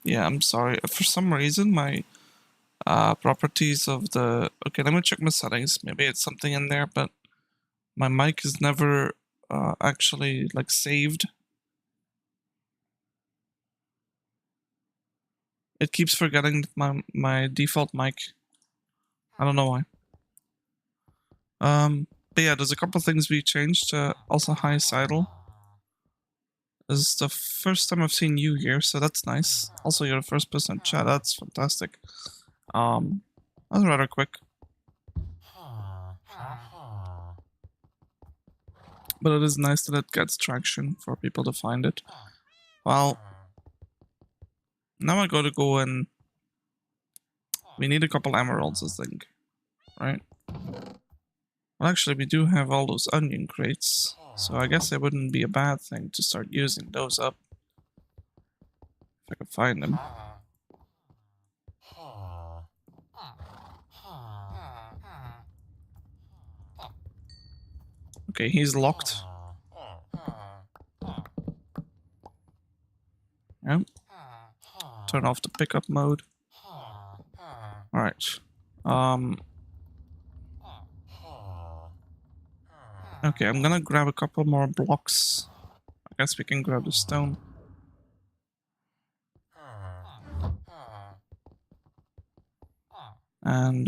Yeah, I'm sorry. For some reason, my properties of the... Okay, let me check my settings. Maybe it's something in there, but my mic is never actually like saved. It keeps forgetting my default mic. I don't know why. But yeah, there's a couple things we changed. Also, hi Seidel. This is the first time I've seen you here, so that's nice. Also, you're the first person in chat. That's fantastic. That's rather quick. But it is nice that it gets traction for people to find it. Well, now I gotta go and... We need a couple emeralds, I think. Right? Well, actually, we do have all those onion crates, so I guess it wouldn't be a bad thing to start using those up. If I could find them. Okay, he's locked. Yep. Turn off the pickup mode. Alright. Okay, I'm gonna grab a couple more blocks. I guess we can grab the stone. And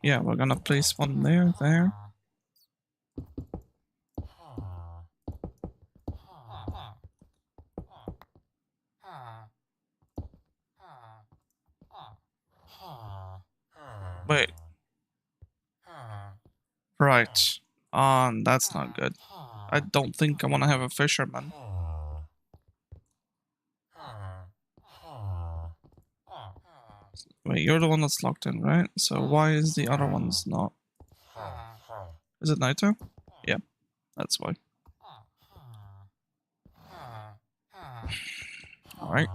yeah, we're gonna place one there. Wait. Right. That's not good. I don't think I want to have a fisherman. Wait, you're the one that's locked in, right? So why is the other ones not? Is it nighttime? Yeah, that's why. Alright.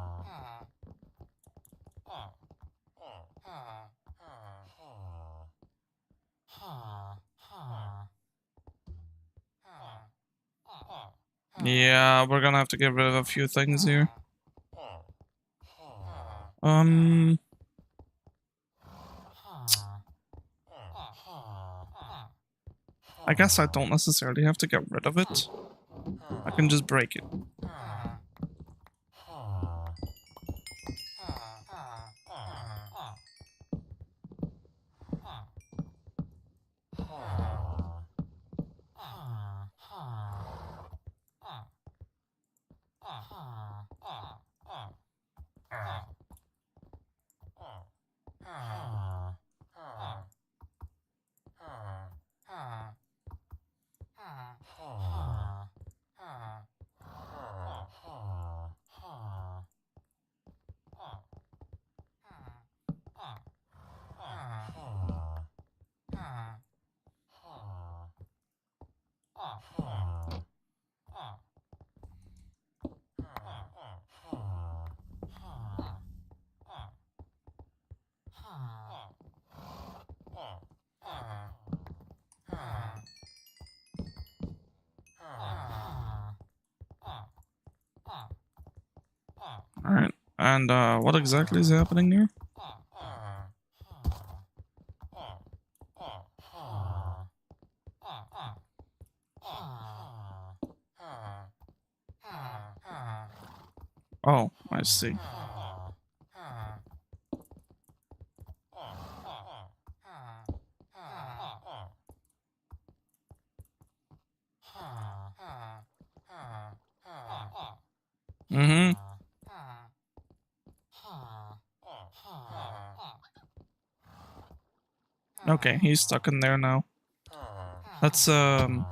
Yeah, we're gonna have to get rid of a few things here. I guess I don't necessarily have to get rid of it. I can just break it. Alright, and what exactly is happening here? Oh, I see. Mm-hmm. Okay, he's stuck in there now. Let's I'm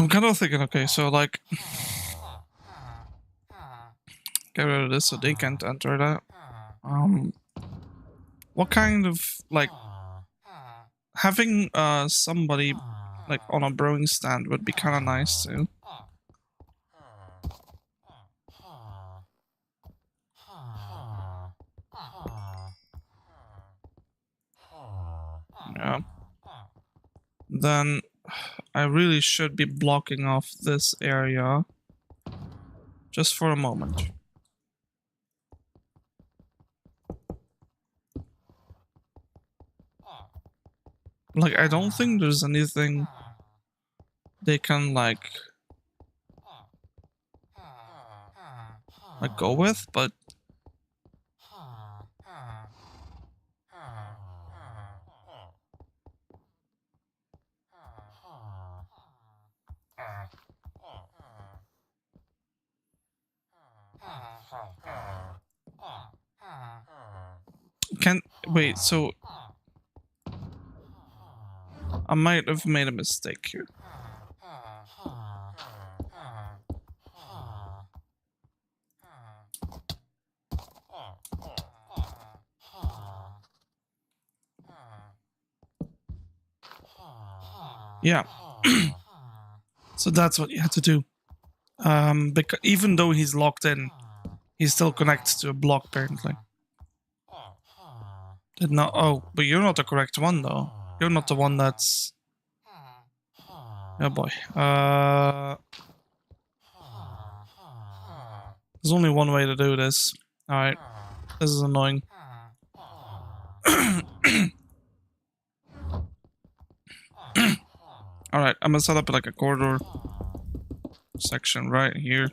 kind of thinking, okay, so like get rid of this so they can't enter that. What kind of like having somebody like on a brewing stand would be kind of nice too. then I really should be blocking off this area just for a moment. Like, I don't think there's anything they can like go with, but can wait, so I might have made a mistake here. Yeah. So that's what you had to do. Because even though he's locked in, he still connects to a block apparently. Did not. Oh, but you're not the correct one though. You're not the one that's. Oh boy. There's only one way to do this. All right. This is annoying. All right, I'm gonna set up like a corridor section right here.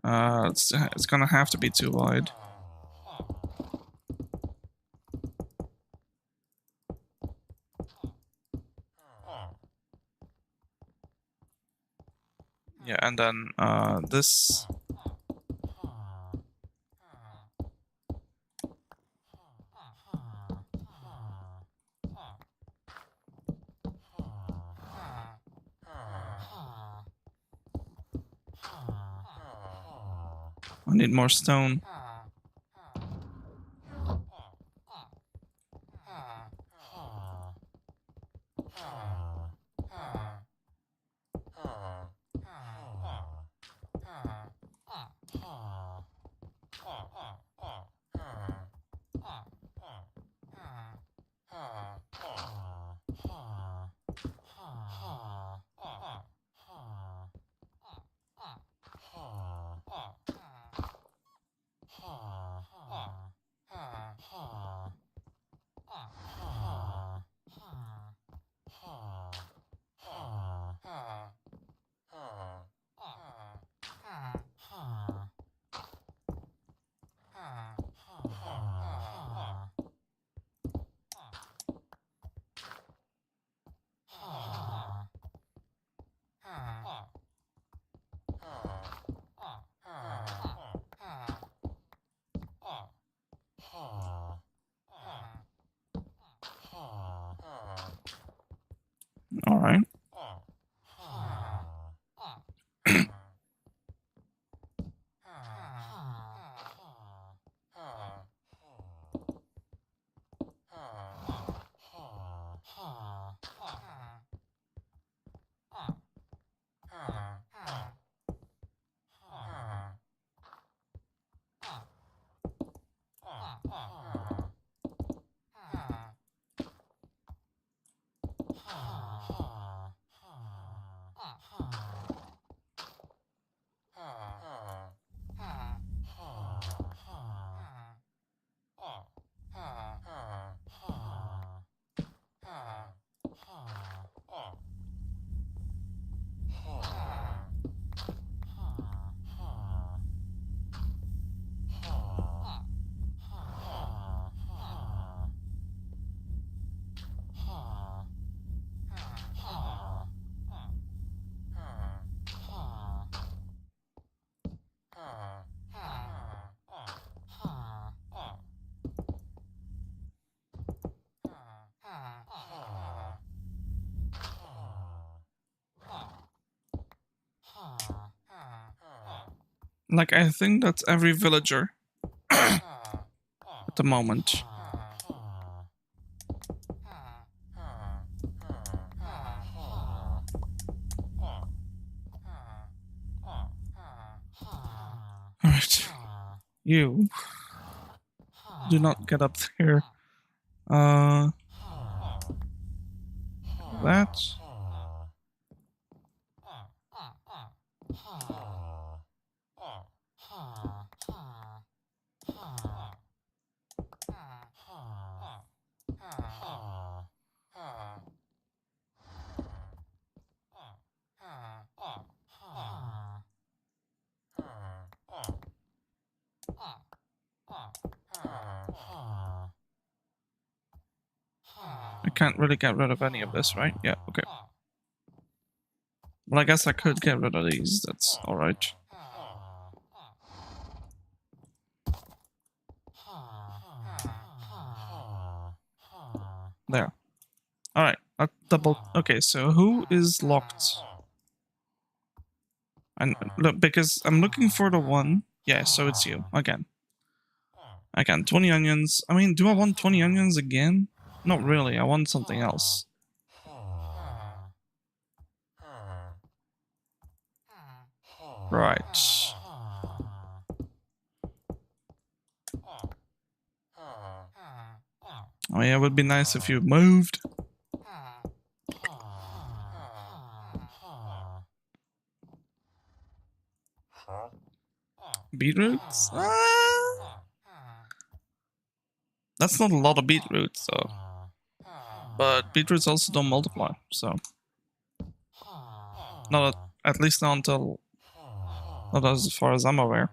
It's gonna have to be too wide. Yeah, and then this. I need more stone. All right. Like, I think that's every villager at the moment. Alright. You do not get up there. That. I can't really get rid of any of this, right? Yeah, okay. Well, I guess I could get rid of these. That's alright. There. Alright, double. Okay, so who is locked? And look, because I'm looking for the one. Yeah, so it's you again. Again, 20 onions. I mean, do I want 20 onions again? Not really. I want something else. Right. Oh yeah, it would be nice if you moved. Beetroots? That's not a lot of beetroots, though. But beetroots also don't multiply, so... Not at least not until... Not as far as I'm aware.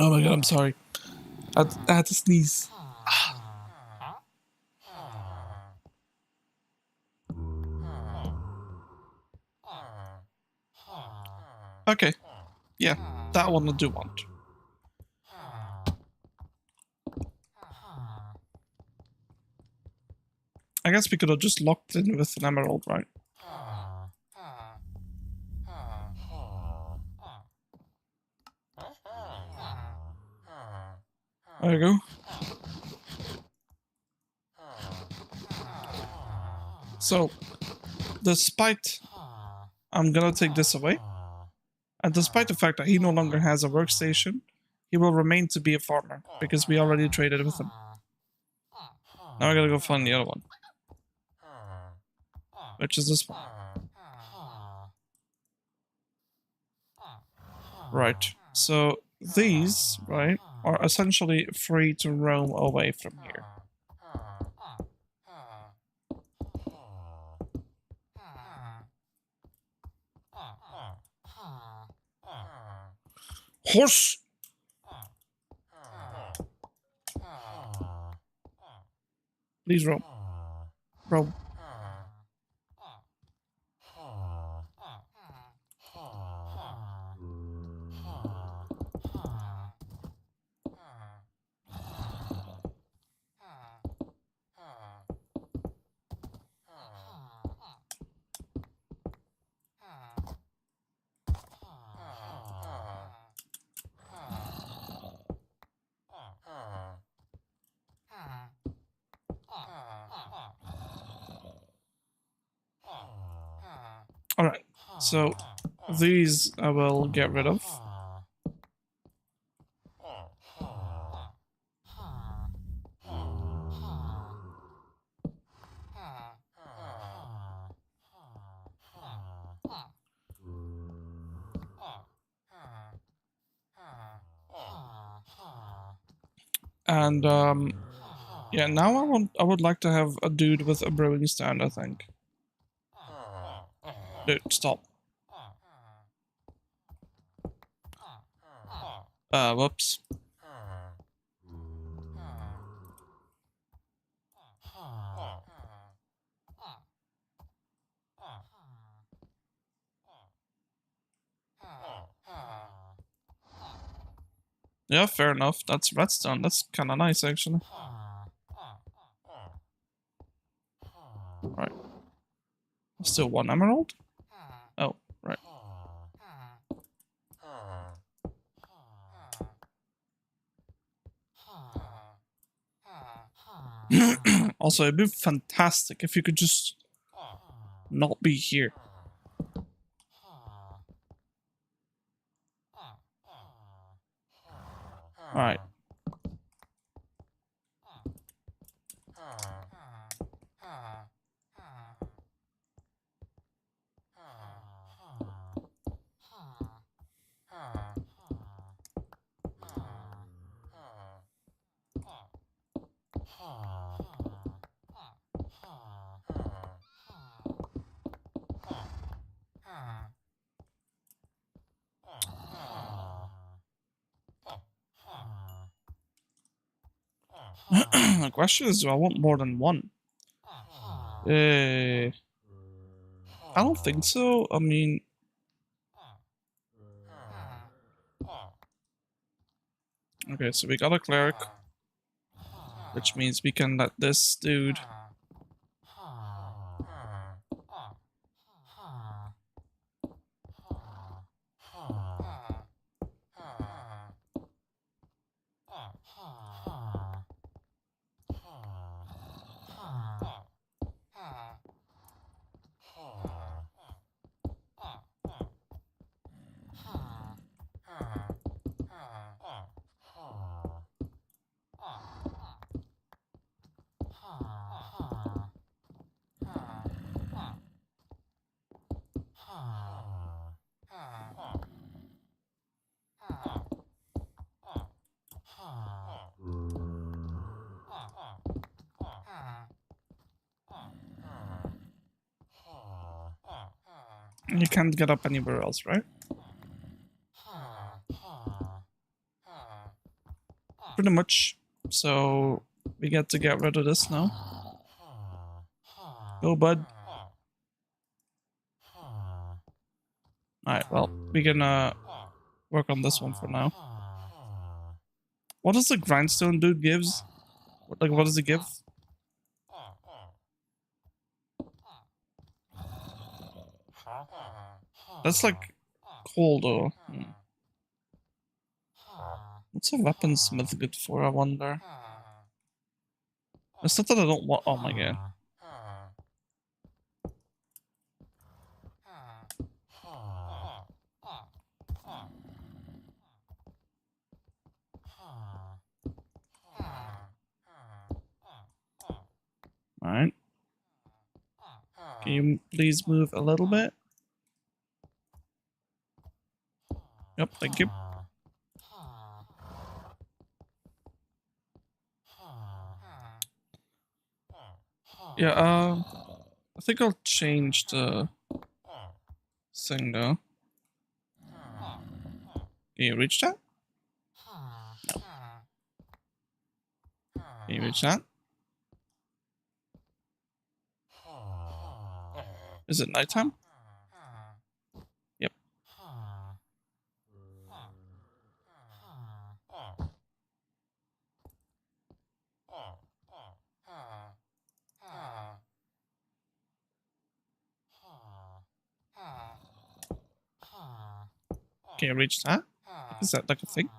Oh my god, I'm sorry. I had to sneeze. Okay. Yeah, that one I do want. I guess we could have just locked in with an emerald, right? There you go. So, despite... I'm gonna take this away. And despite the fact that he no longer has a workstation, he will remain to be a farmer, because we already traded with him. Now I gotta go find the other one. Which is this one. Right. So these, right, are essentially free to roam away from here. Horse! Please roam. Roam. Alright, so these I will get rid of. And yeah, now I would like to have a dude with a brewing stand, I think. Dude, stop. Whoops. Yeah, fair enough. That's redstone. That's kind of nice, actually. Right. Still one emerald? Oh, right. Also, it'd be fantastic if you could just not be here. Alright. The question is, do I want more than one? I don't think so. I mean... Okay, so we got a cleric. Which means we can let this dude... You can't get up anywhere else, right? Pretty much. So we get to get rid of this now. Go, bud. Alright, well, we can work on this one for now. What does the grindstone dude gives? Like, what does it give? That's like coal though. What's a weaponsmith good for, I wonder? It's not that I don't want... Oh my god. Alright. Can you please move a little bit? Yep, thank you. Yeah, I think I'll change the thing though. Can you reach that? No. Can you reach that? Is it nighttime? Yep. Can you reach that? Is that like a thing?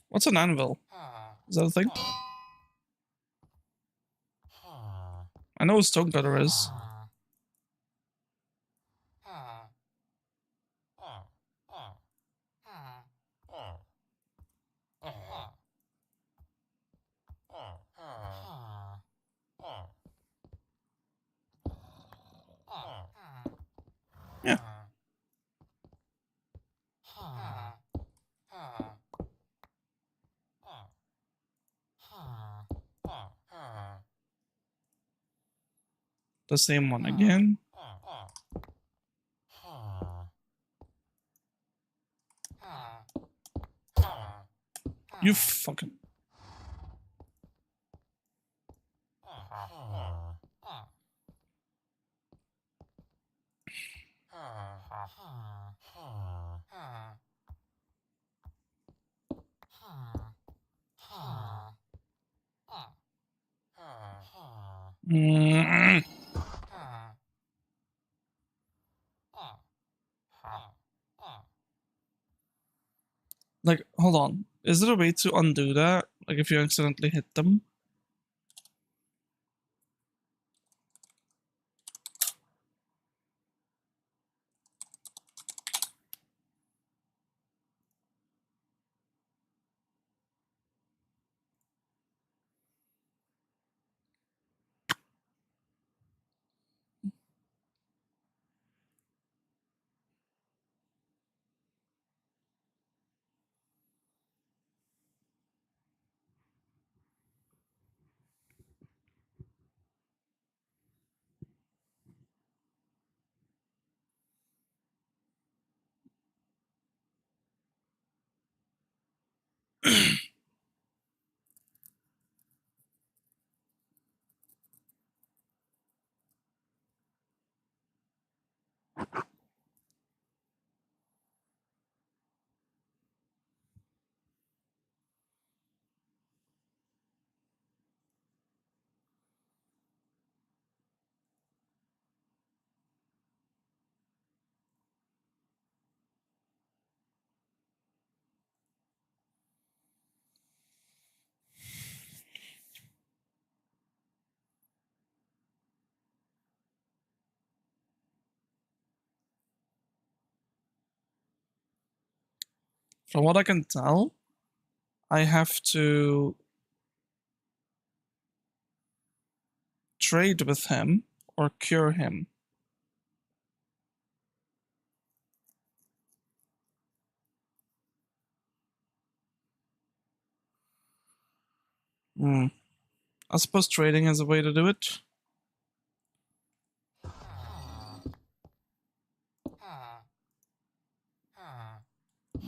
What's an anvil? Is that a thing? I know a stonecutter is. Yeah. The same one again. You fucking... Mm. Like, hold on. Is there a way to undo that? Like, if you accidentally hit them? From what I can tell, I have to trade with him or cure him. Hmm. I suppose trading is a way to do it.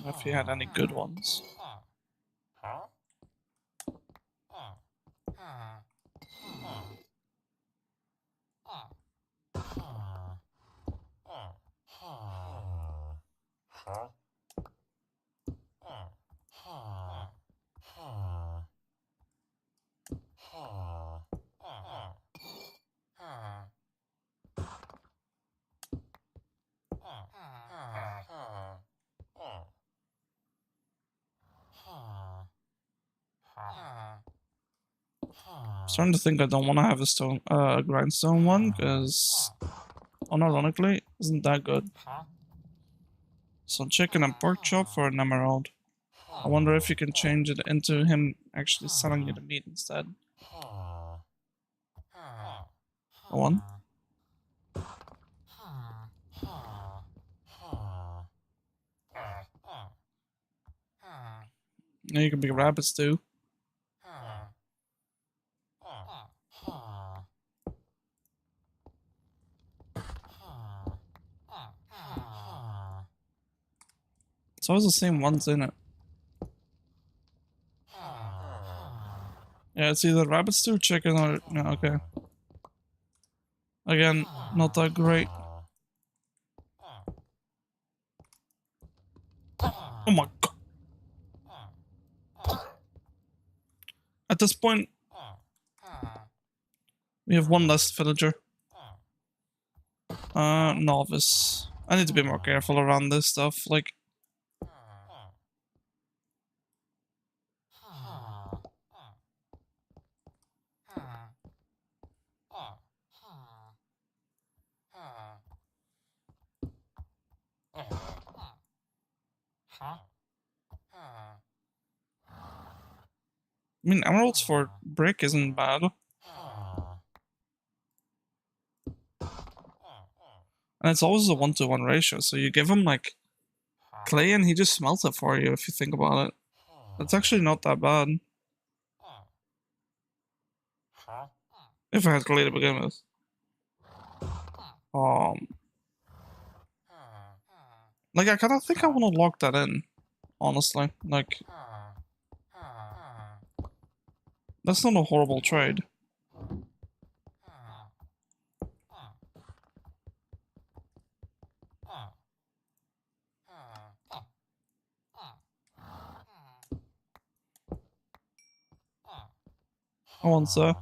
If he had any good ones. I'm starting to think I don't want to have a stone, grindstone one, because unironically, isn't that good. So chicken and pork chop for an emerald. I wonder if you can change it into him actually selling you the meat instead. Go on. Now you can be rabbits too. It's always the same ones in it. Yeah, it's either rabbit stew, chicken, or... No, okay. Again, not that great. Oh my god. At this point, we have one less villager. Novice. I need to be more careful around this stuff, like... I mean, emeralds for brick isn't bad. And it's always a 1-to-1 ratio, so you give him, like, clay and he just smelts it for you, if you think about it. It's actually not that bad. If I had clay to begin with. Like, I kinda think I wanna lock that in, honestly. Like, that's not a horrible trade. I want so.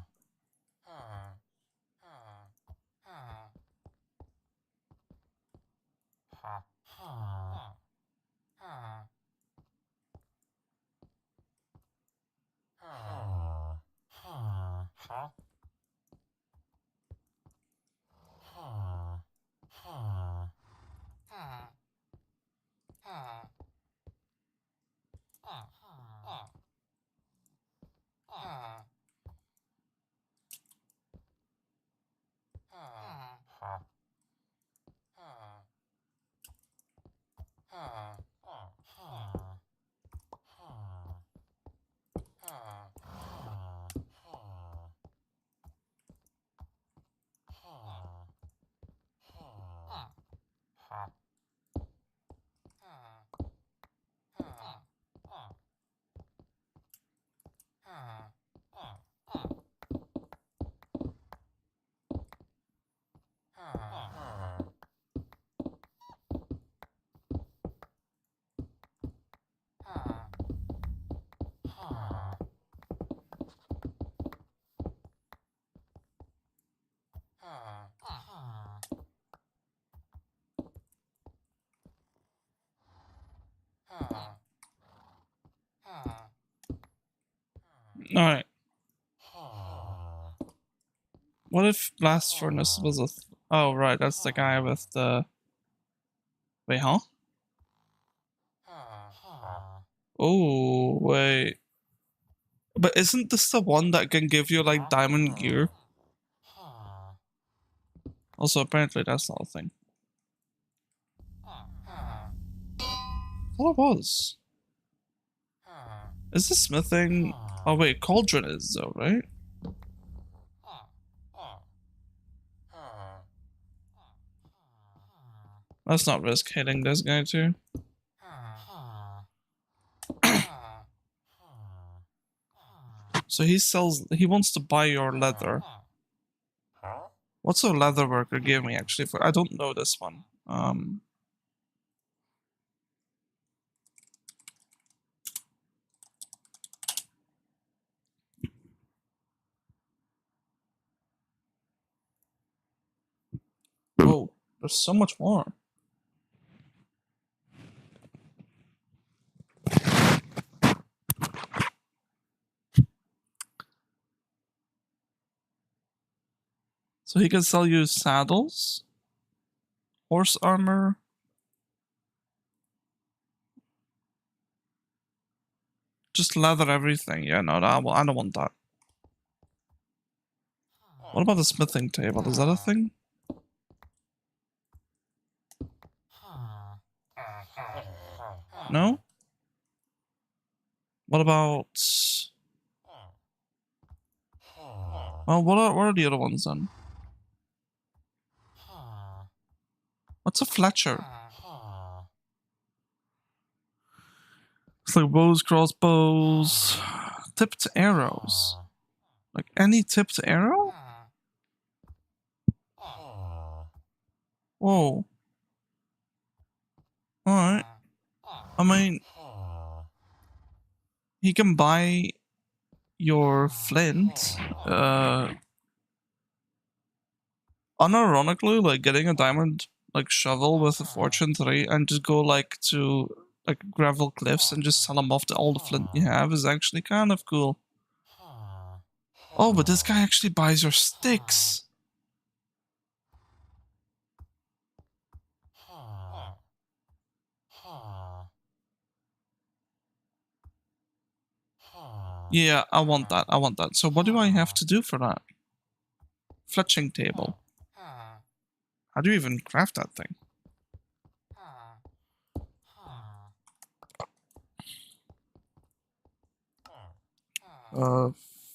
Alright. What if Blast Furnace was a... Oh, right, that's the guy with the... Wait, huh? Oh, wait. But isn't this the one that can give you, like, diamond gear? Also, apparently that's not a thing. What it was? Is this smithing? Oh wait, Cauldron is though, right? Let's not risk hitting this guy too. So he wants to buy your leather. What's a leather worker give me actually for? I don't know this one. Oh, there's so much more. So he can sell you saddles. Horse armor. Just leather everything. Yeah, no, I don't want that. What about the smithing table? Is that a thing? No? What about... Well, what are the other ones then? What's a Fletcher? It's like bows, crossbows, tipped arrows. Like any tipped arrow? Whoa. Alright. I mean, he can buy your flint. Unironically, like getting a diamond like shovel with a fortune 3 and just go like to like gravel cliffs and just sell them off all the flint you have is actually kind of cool. Oh, but this guy actually buys your sticks. Yeah, I want that. I want that. So what do I have to do for that? Fletching table. How do you even craft that thing?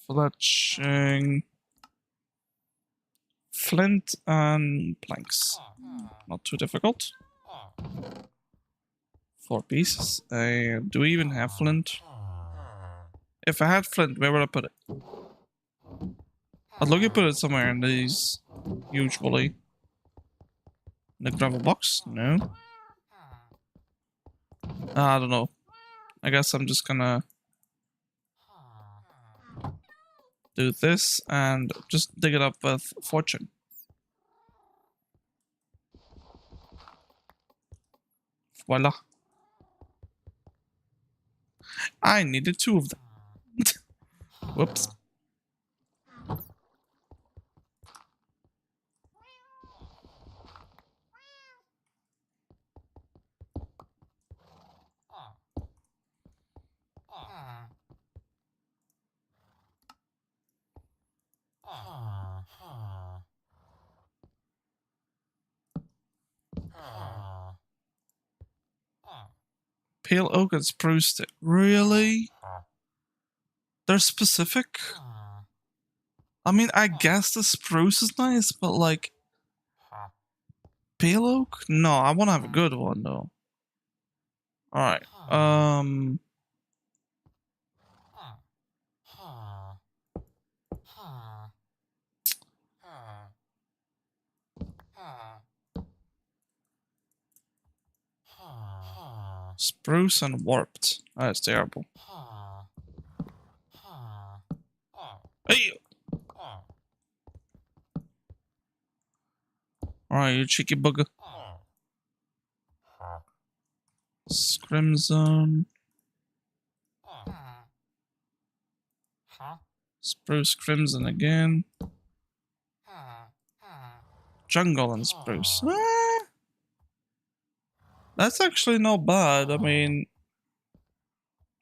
Fletching. Flint and planks. Not too difficult. 4 pieces. Do we even have flint? If I had flint, where would I put it? I'd look to put it somewhere in these, usually. In the gravel box? No. I don't know. I guess I'm just gonna do this and just dig it up with fortune. Voila. I needed 2 of them. Whoops. Pale oak and spruce stick. Really? They're specific? I mean, I guess the spruce is nice, but like... Pale oak? No, I want to have a good one, though. Alright, spruce and warped. That's terrible. Hey! Alright, you cheeky bugger. Crimson. Spruce crimson again. Jungle and spruce. That's actually not bad. I mean,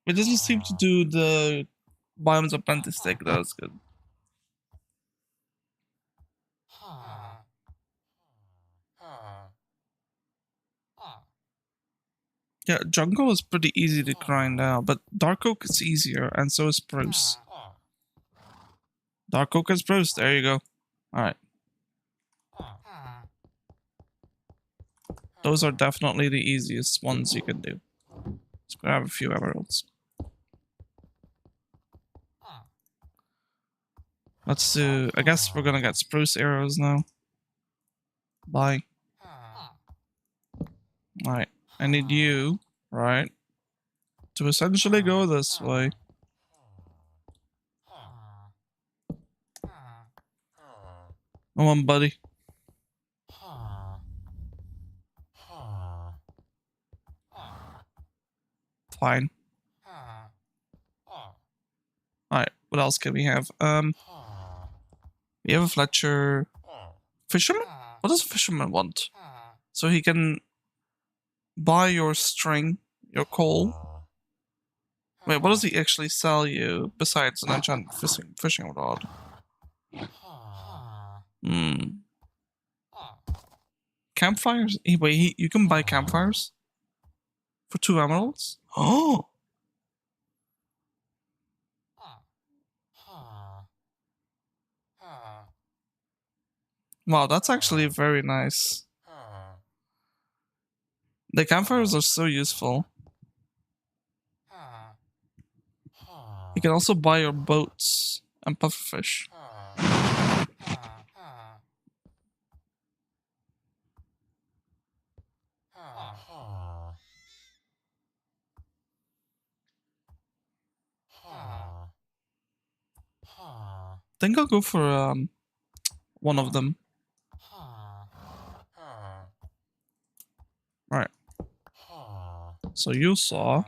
it doesn't seem to do the Biomes Apprentice stick. That's good. Yeah, jungle is pretty easy to grind out, but dark oak is easier, and so is spruce. Dark oak and spruce, there you go. Alright. Those are definitely the easiest ones you can do. Let's grab a few emeralds. Let's do... I guess we're gonna get spruce arrows now. Bye. Alright. I need you, right, to essentially go this way. Come on, buddy. Fine. Alright, what else can we have? We have a Fletcher. Fisherman? What does a fisherman want? So he can buy your string, your coal. Wait, what does he actually sell you besides an enchanted fishing rod? Campfires? Wait, you can buy campfires for 2 emeralds? Oh! Wow, that's actually very nice. The campfires are so useful. You can also buy your boats and pufferfish. I think I'll go for one of them. Right. So you saw.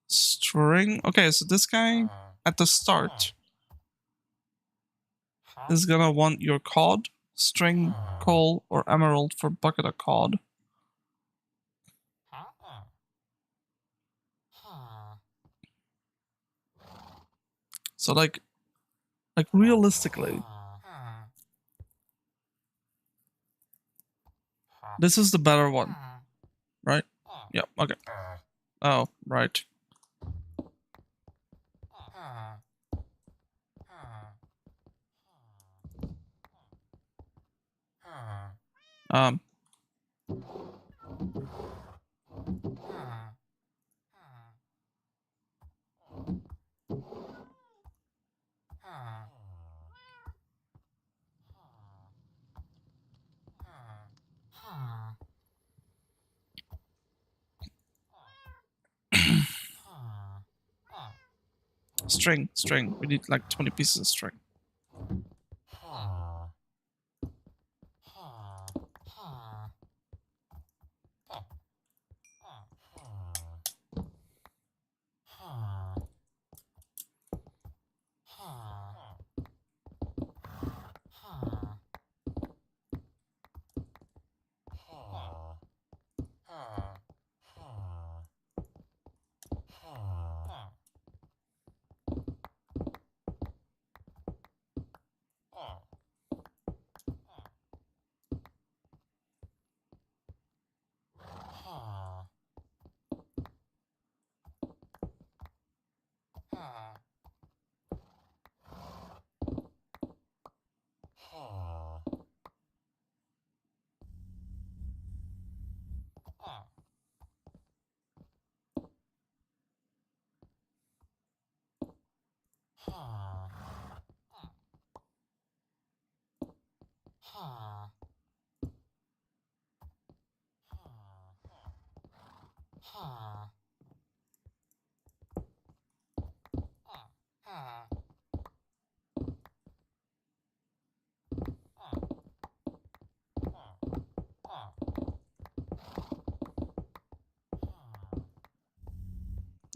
String. Okay, so this guy at the start is gonna want your cod, string, coal, or emerald for bucket of cod. So like realistically, this is the better one, right? Yeah. Okay. Oh, right. Um. String. We need like 20 pieces of string.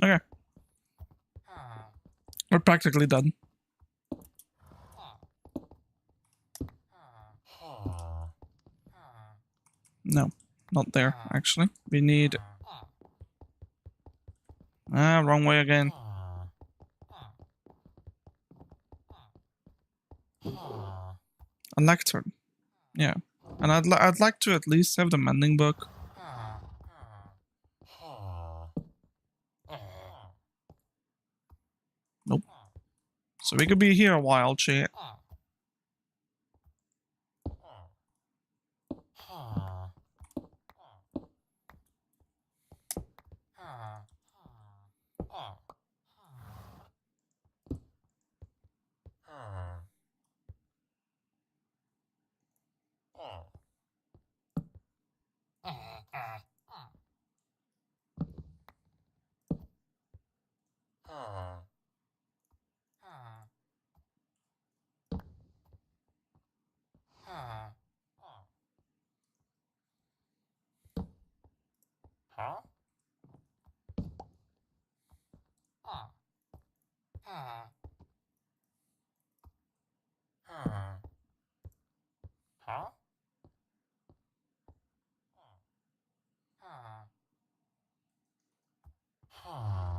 Okay. We're practically done. No, not there, actually. We need... wrong way again. A lectern. Yeah. And I'd like to at least have the mending book. Nope. So we could be here a while, chat.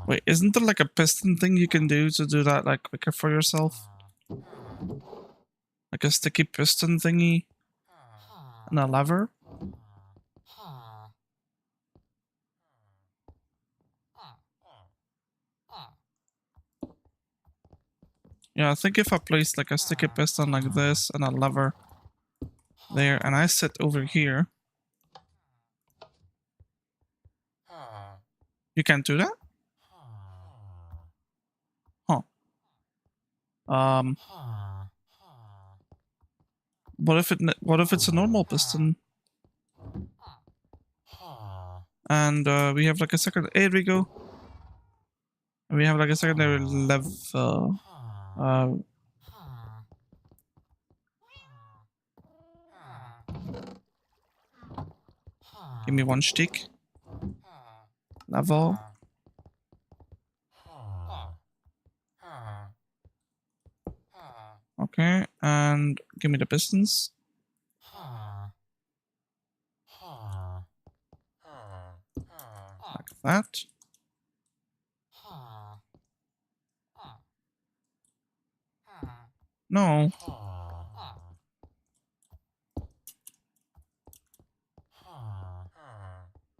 Wait, isn't there like a piston thing you can do to do that like quicker for yourself? Like a sticky piston thingy and a lever? Yeah, I think if I place like a sticky piston like this and a lever there and I sit over here, you can't do that? Huh. What if it's a normal piston? And we have like a second. Here we go. We have like a secondary level. Give me one stick. Level. Okay, and give me the pistons. Like that. No.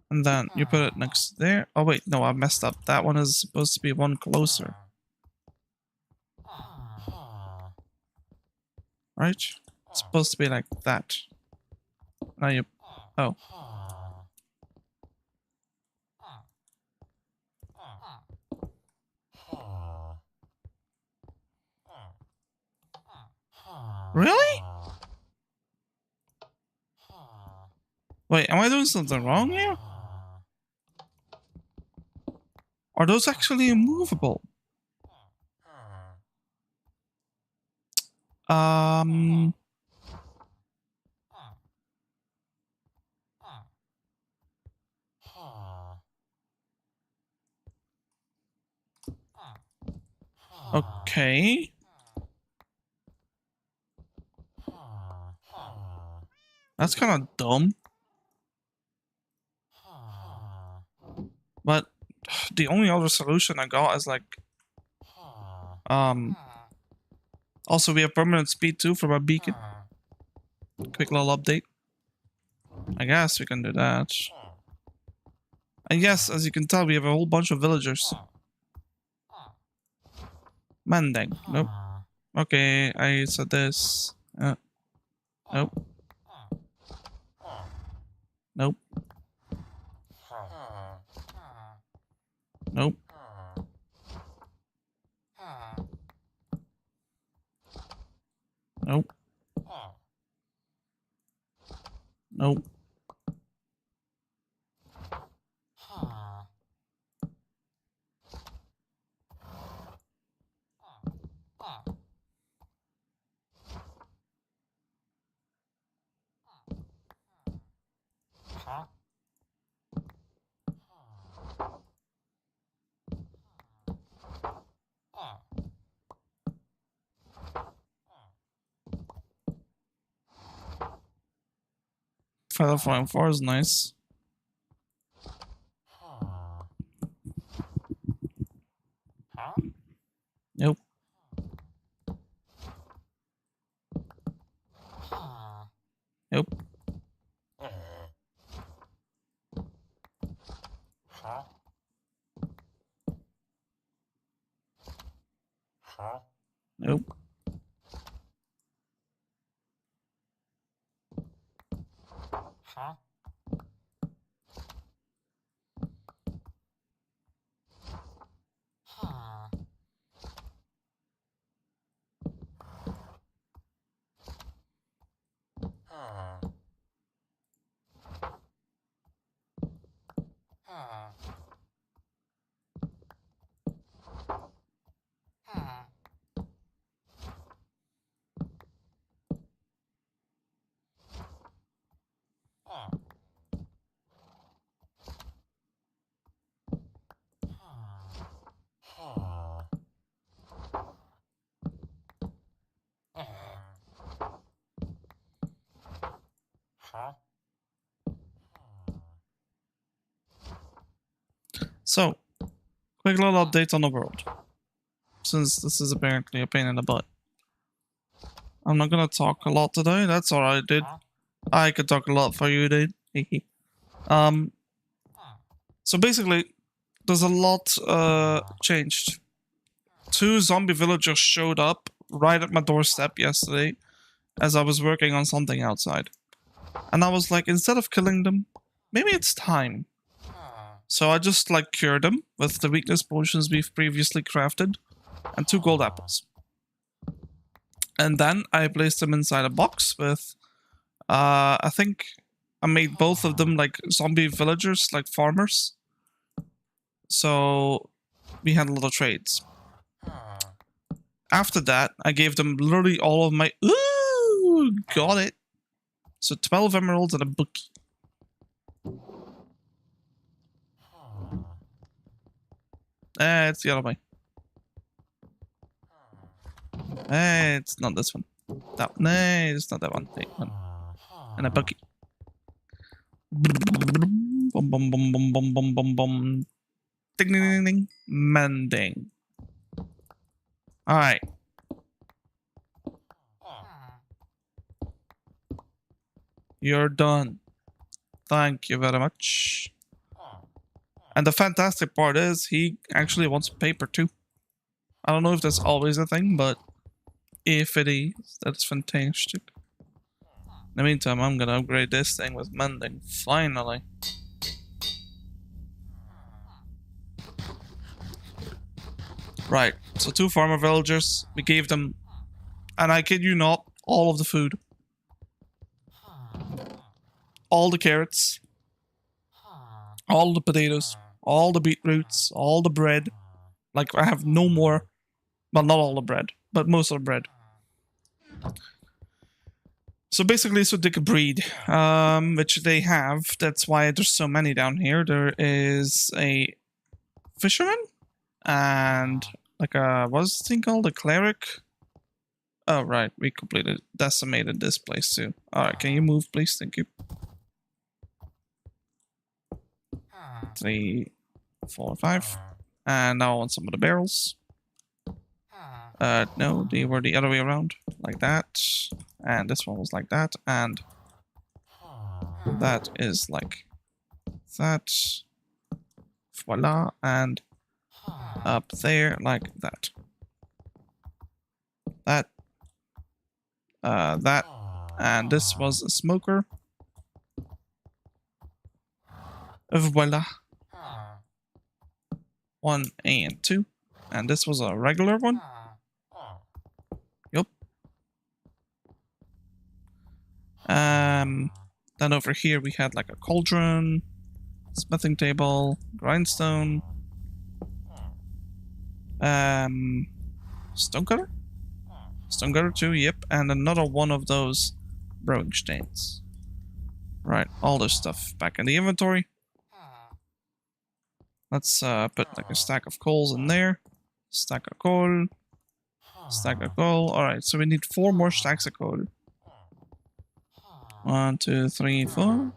And then you put it next there. Oh wait, no, I messed up. That one is supposed to be one closer. Right? It's supposed to be like that. Now you... Oh. Really? Wait, am I doing something wrong here? Are those actually immovable? Okay. That's kind of dumb. But the only other solution I got is like... Also, we have permanent speed too from a beacon. Quick little update. I guess we can do that. And yes, as you can tell, we have a whole bunch of villagers. Mending. Nope. Okay, I said this. Nope. Nope. Nope. Nope. Nope. Feather Flying 4 is nice. Nope. Nope. Nope. So, quick little update on the world. Since this is apparently a pain in the butt. I'm not gonna talk a lot today. That's alright, dude. I could talk a lot for you, dude. So basically, there's a lot changed. 2 zombie villagers showed up right at my doorstep yesterday as I was working on something outside. And I was like, instead of killing them, maybe it's time. So I just like cured them with the weakness potions we've previously crafted and 2 gold apples. And then I placed them inside a box with, I think I made both of them like zombie villagers, like farmers. So we had a lot of trades. After that, I gave them literally all of my... Ooh, got it. So 12 emeralds and a book. It's the other way. It's not this one. No, it's not that one. Wait, one. And a bucket. Bum bum bum bum bum bum bum bum. Ding ding ding ding. Mending. Alright. You're done. Thank you very much. And the fantastic part is he actually wants paper too. I don't know if that's always a thing, but if it is, that's fantastic. In the meantime, I'm gonna upgrade this thing with mending, finally. Right, so 2 farmer villagers, we gave them, and I kid you not, all of the food. All the carrots. All the potatoes. All the beetroots. All the bread. Like, I have no more. Well, not all the bread, but most of the bread. So basically, so they could breed, which they have. That's why there's so many down here. There is a fisherman and like a, what's this thing called? A cleric? Oh, right. We completely decimated this place too. Alright, can you move, please? Thank you. 3, 4, 5. And now on some of the barrels. No, they were the other way around. Like that. And this one was like that. And that is like that. Voila. And up there like that. That. That. And this was a smoker. Voila. 1 and 2. And this was a regular one. Yup. Then over here we had like a cauldron, smithing table, grindstone, stonecutter? Stonecutter too, yep, and another one of those brewing stains. Right, all this stuff back in the inventory. Let's put like a stack of coals in there. Stack of coal. Stack of coal. Alright, so we need 4 more stacks of coal. 1, 2, 3, 4.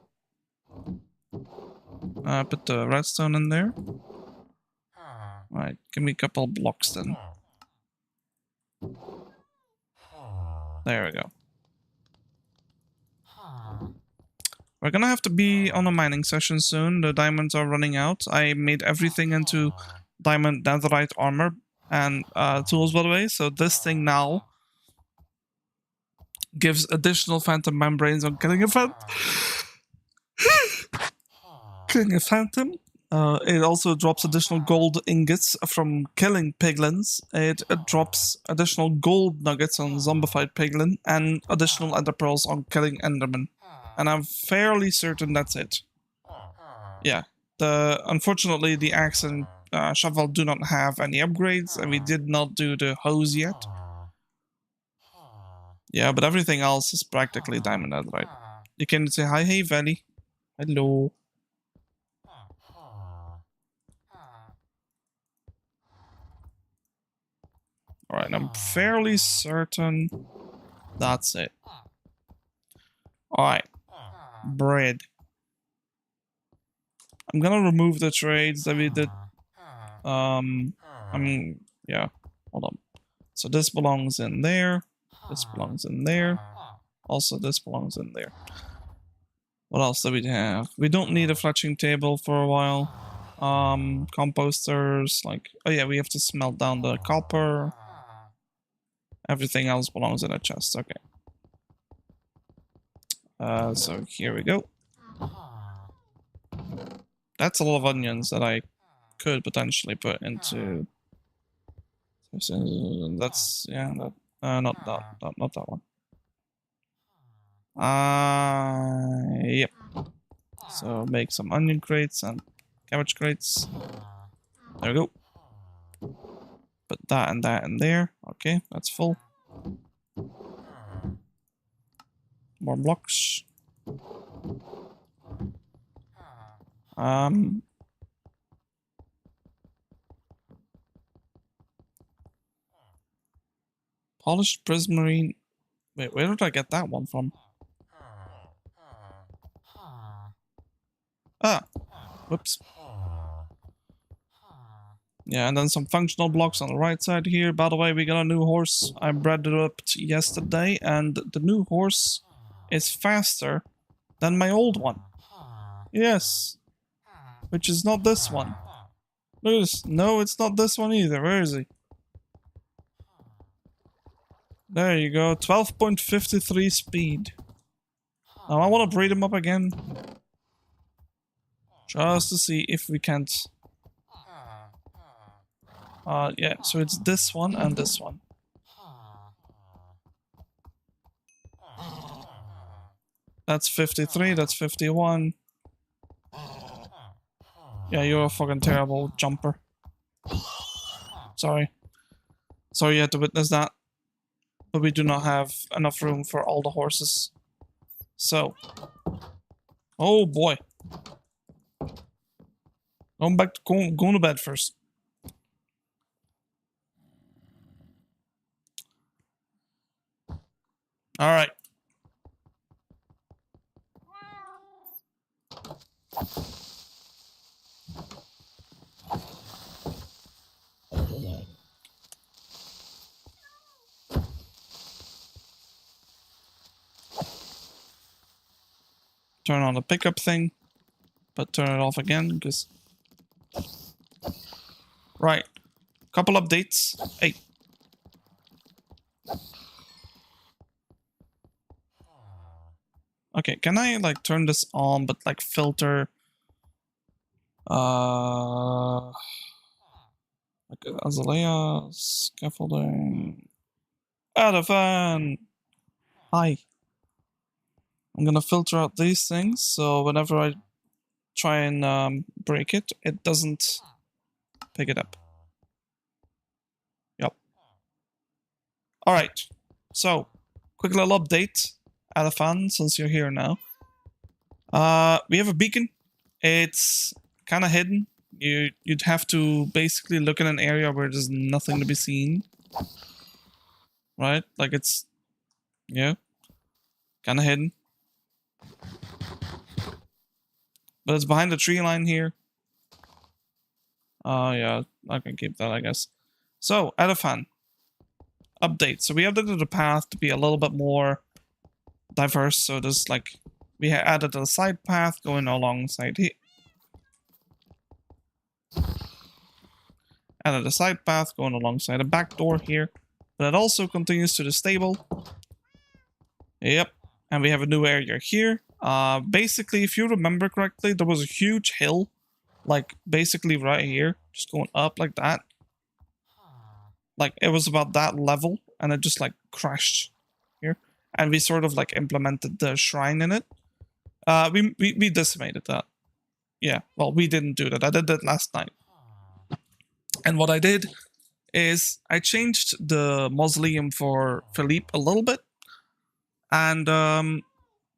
Put the redstone in there. Alright, give me a couple blocks then. There we go. We're gonna have to be on a mining session soon. The diamonds are running out. I made everything into diamond netherite armor and tools, by the way. So this thing now gives additional phantom membranes on killing a phantom. Killing a phantom. It also drops additional gold ingots from killing piglins. It drops additional gold nuggets on zombified piglin and additional ender pearls on killing enderman. And I'm fairly certain that's it. Yeah. Unfortunately, the axe and shovel do not have any upgrades, and we did not do the hose yet. Yeah, but everything else is practically diamond netherite. You can say hi, hey, Valley. Hello. Alright, I'm fairly certain that's it. Alright. Bread. I'm gonna remove the trades that we did Yeah, hold on. So this belongs in there. This belongs in there. Also, this belongs in there. What else do we have? We don't need a fletching table for a while. Composters, like, oh yeah, we have to smelt down the copper. Everything else belongs in a chest. Okay. So here we go. That's a lot of onions that I could potentially put into. That's yeah. Not that one. Yep. So make some onion crates and cabbage crates. There we go. Put that and that in there. Okay, that's full. More blocks. Polished prismarine. Wait, where did I get that one from? Ah, whoops. Yeah, and then some functional blocks on the right side here. By the way, we got a new horse. I bred it up yesterday, and the new horse is faster than my old one. Yes. Which is not this one. Look at this. No, it's not this one either. Where is he? There you go. 12.53 speed. Now I want to breed him up again. Just to see if we can't... yeah, so it's this one and this one. That's 53, that's 51. Yeah, you're a fucking terrible jumper. Sorry. Sorry you had to witness that. But we do not have enough room for all the horses. So. Oh boy. Going back to going to bed first. Alright. Turn on the pickup thing. But turn it off again, because... Right. Couple updates. Hey. Okay, can I like turn this on but like filter like azalea scaffolding Adafan. Hi. I'm gonna filter out these things so whenever I try and break it, it doesn't pick it up. Yep. Alright. So quick little update. Adafan, since you're here now. We have a beacon. It's kind of hidden. You'd have to basically look in an area where there's nothing to be seen. Right? Like it's... Yeah. Kind of hidden. But it's behind the tree line here. Yeah. I can keep that, I guess. So, Adafan. Update. So we updated the path to be a little bit more diverse. So there's like... We added a side path going alongside here. Added a side path going alongside a back door here. But it also continues to the stable. Yep. And we have a new area here. Basically, if you remember correctly, there was a huge hill. Like, basically right here. Just going up like that. Like, it was about that level. And it just, like, crashed here. And we sort of, like, implemented the shrine in it. We decimated that. Yeah, well, we didn't do that. I did that last night. And what I did is I changed the mausoleum for Philippe a little bit and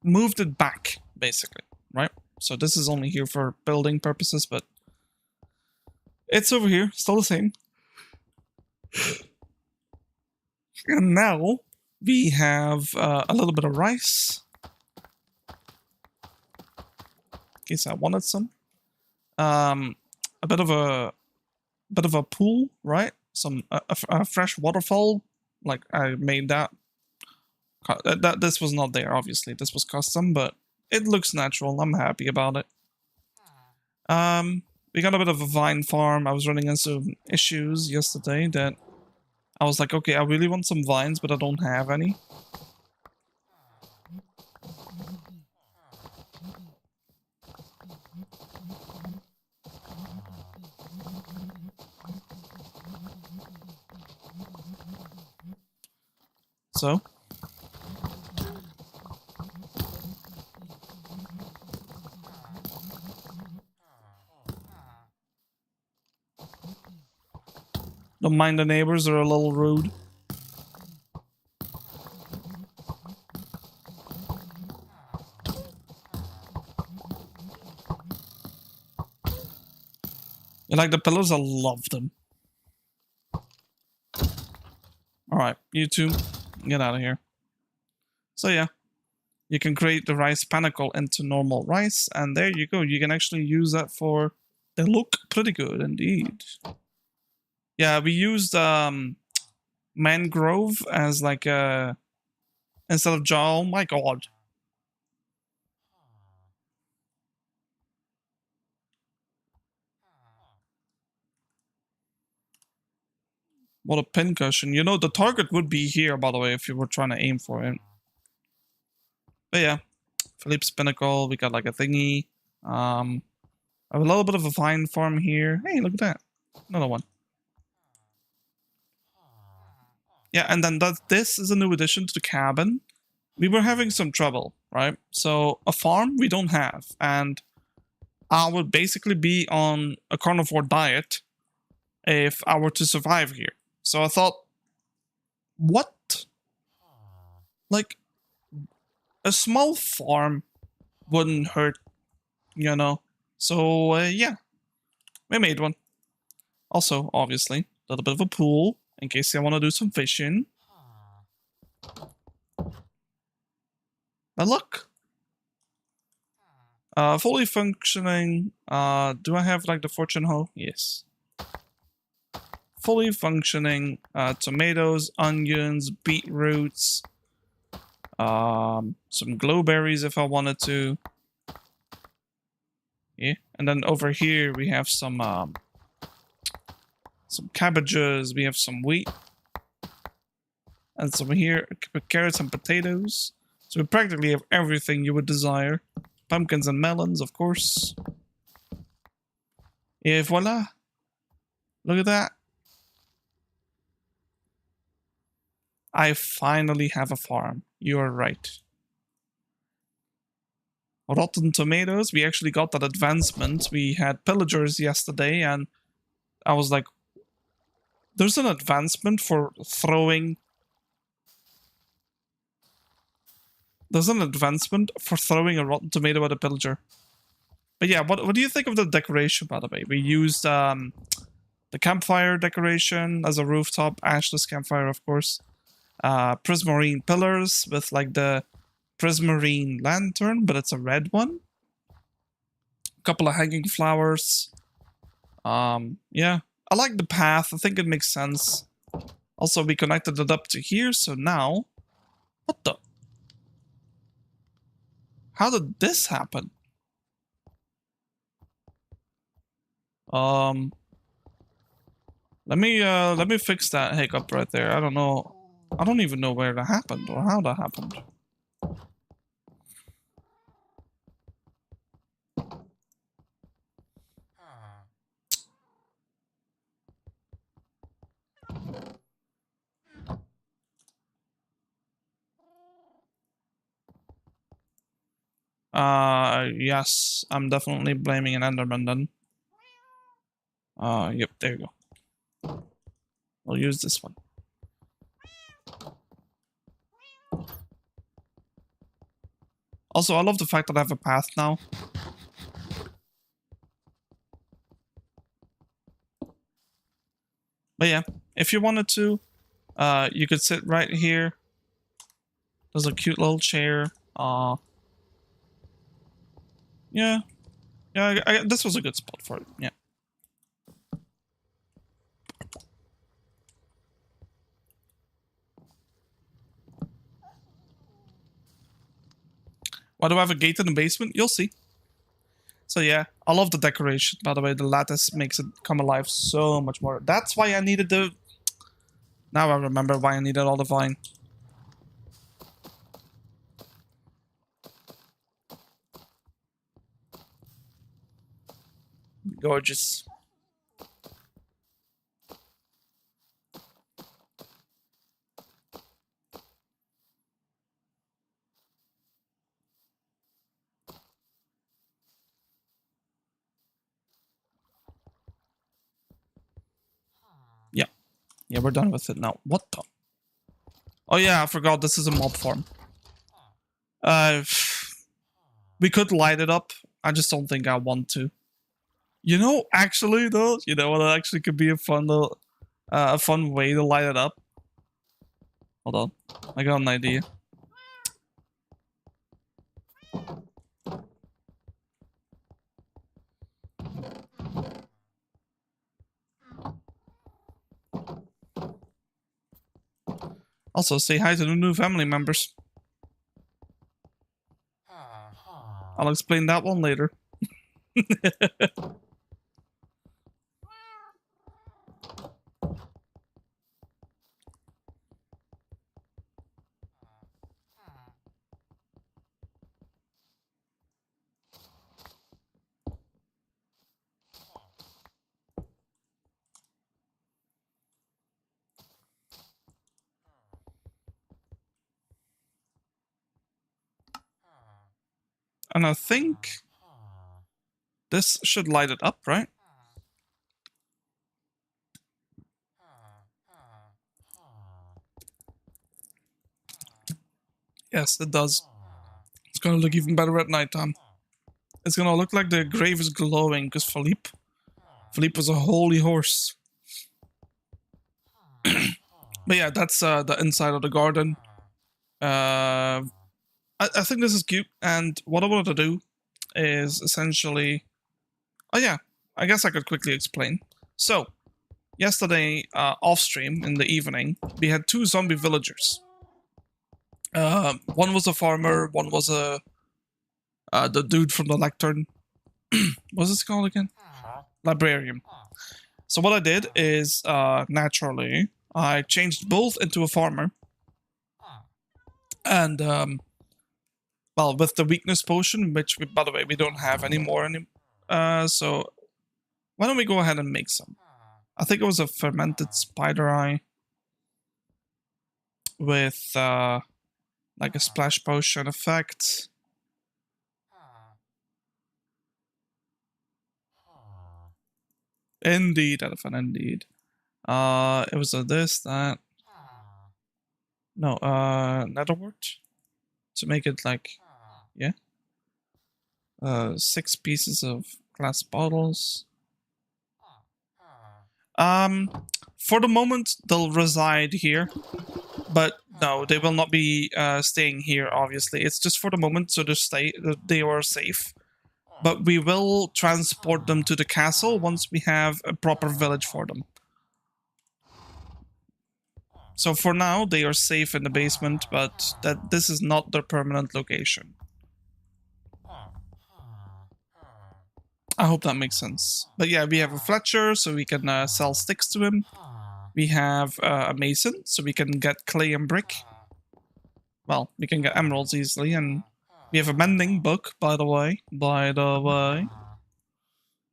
moved it back, basically, right? So this is only here for building purposes, but it's over here, still the same. And now we have a little bit of rice. In case I wanted some. A bit of a bit of a pool, right? Some a fresh waterfall. Like I made that. This was not there, obviously. This was custom, but it looks natural. I'm happy about it. We got a bit of a vine farm. I was running into some issues yesterday that I was like, okay, I really want some vines, but I don't have any. So don't mind the neighbors, they're a little rude. You like the pillars? I love them. Alright, you two, get out of here. So yeah, you can create the rice panicle into normal rice, and there you go. You can actually use that for... They look pretty good indeed. Yeah, we used mangrove as like a... Instead of jaw, oh my god. What a pincushion. You know, the target would be here, by the way, if you were trying to aim for it. But yeah, Philippe's Pinnacle, we got like a thingy. I have a little bit of a vine farm here. Hey, look at that. Another one. Yeah, and then this is a new addition to the cabin. We were having some trouble, right? So a farm we don't have, and I would basically be on a carnivore diet if I were to survive here. So I thought, what? Like, a small farm wouldn't hurt, you know? So, yeah, we made one. Also, obviously, a little bit of a pool in case I want to do some fishing. Now look. Fully functioning. Do I have like the fortune hoe? Yes. Fully functioning tomatoes, onions, beetroots, some glowberries if I wanted to. Yeah, and then over here we have some cabbages. We have some wheat, and some here carrots and potatoes. So we practically have everything you would desire. Pumpkins and melons, of course. Et voila! Look at that. I finally have a farm. You are right. Rotten tomatoes. We actually got that advancement. We had pillagers yesterday, and I was like, there's an advancement for throwing... There's an advancement for throwing a rotten tomato at a pillager. But yeah, what do you think of the decoration, by the way? We used the campfire decoration as a rooftop. Ashless campfire, of course. Prismarine pillars with like the prismarine lantern, but it's a red one. A couple of hanging flowers. Yeah, I like the path. I think it makes sense. Also, we connected it up to here, so now... What the... How did this happen? Let me fix that hiccup right there. I don't know. I don't even know where that happened or how that happened. Yes, I'm definitely blaming an Enderman then. Yep, there you go. We'll use this one. Also, I love the fact that I have a path now. But yeah, if you wanted to, you could sit right here. There's a cute little chair. Yeah. Yeah, this was a good spot for it, yeah. Why do I have a gate in the basement? You'll see. So yeah, I love the decoration. By the way, the lattice makes it come alive so much more. That's why I needed the... Now I remember why I needed all the vine. Gorgeous. Yeah. Yeah, we're done with it now. What the? Oh yeah, I forgot this is a mob farm. We could light it up. I just don't think I want to. You know, actually though, you know what actually could be a fun way to light it up. Hold on, I got an idea. Also, say hi to the new family members. I'll explain that one later. And I think this should light it up, right? Yes, it does. It's gonna look even better at nighttime. It's gonna look like the grave is glowing because Philippe was a holy horse. But yeah, that's the inside of the garden. I think this is cute, and what I wanted to do is essentially... Oh yeah, I guess I could quickly explain. So, yesterday, off stream in the evening, we had 2 zombie villagers. One was a farmer, one was the dude from the lectern. What's this called again? Librarian. So what I did is, naturally, I changed both into a farmer. And, well, with the weakness potion, which, by the way, we don't have anymore. So, why don't we go ahead and make some? I think it was a fermented spider eye with, like a splash potion effect. Indeed, elephant, indeed. It was a this, that. No, netherwort. To make it like, yeah. 6 pieces of glass bottles. For the moment, they'll reside here. But no, they will not be staying here, obviously. It's just for the moment, so they are safe. But we will transport them to the castle once we have a proper village for them. So for now, they are safe in the basement, but this is not their permanent location. I hope that makes sense. But yeah, we have a Fletcher, so we can sell sticks to him. We have a Mason, so we can get clay and brick. Well, we can get emeralds easily, and we have a mending book, by the way.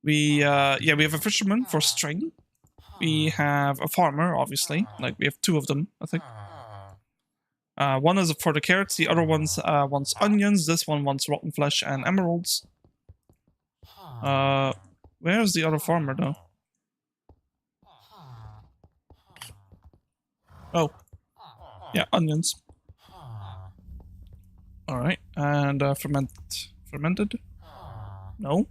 We have a fisherman for string. We have a farmer, obviously. Like, we have 2 of them, I think. One is for the carrots, the other one wants onions, this one wants rotten flesh and emeralds. Where's the other farmer, though? Oh. Yeah, onions. Alright, and fermented? No?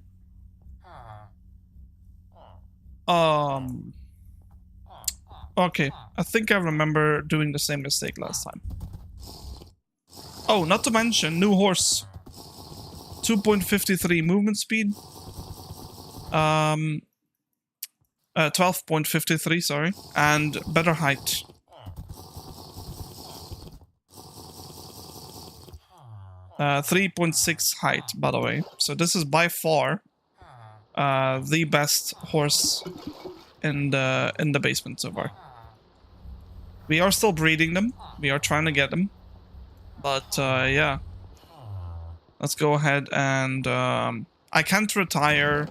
Okay, I think I remember doing the same mistake last time. Oh, not to mention, new horse. 2.53 movement speed. 12.53, sorry. And better height. 3.6 height, by the way. So this is by far the best horse in the basement so far. We are still breeding them. We are trying to get them. But yeah. Let's go ahead and I can't retire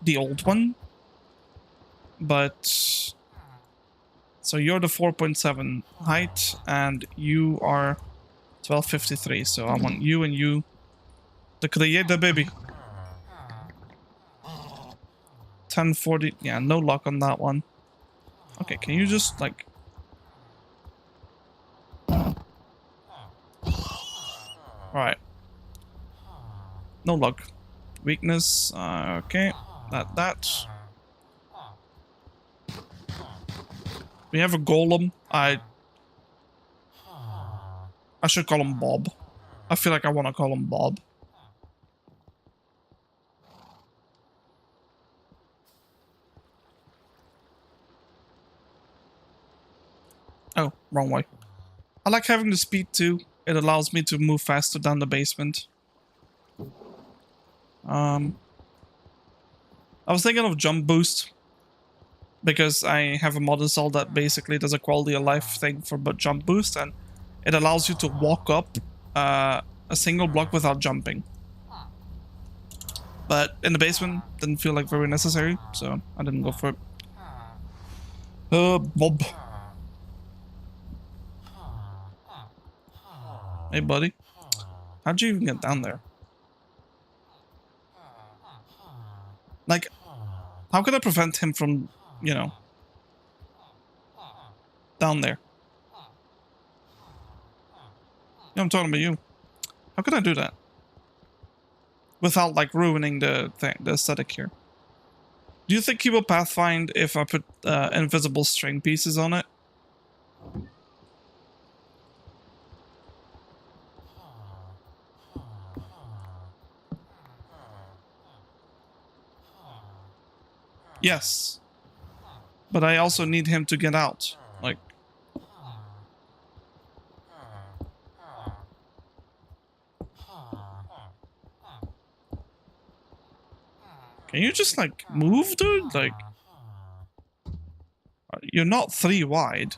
the old one. But so you're the 4.7 height and you are 1253. So I want you and you to create the baby. 1040. Yeah, no luck on that one. Okay, can you just like... Alright. No luck. Weakness. Okay. That. We have a golem. I should call him Bob. I feel like I want to call him Bob. Oh, wrong way. I like having the speed too. It allows me to move faster down the basement. I was thinking of jump boost because I have a mod installed that basically does a quality of life thing for jump boost, and it allows you to walk up a single block without jumping. But in the basement, didn't feel like very necessary, so I didn't go for it. Bob. Hey, buddy. How'd you even get down there? Like, how can I prevent him from, you know, down there? Yeah, I'm talking about you. How can I do that? Without, like, ruining the thing, the aesthetic here. Do you think he will pathfind if I put invisible string pieces on it? Yes. But I also need him to get out. Like... Can you just, like, move, dude? Like... You're not 3 wide.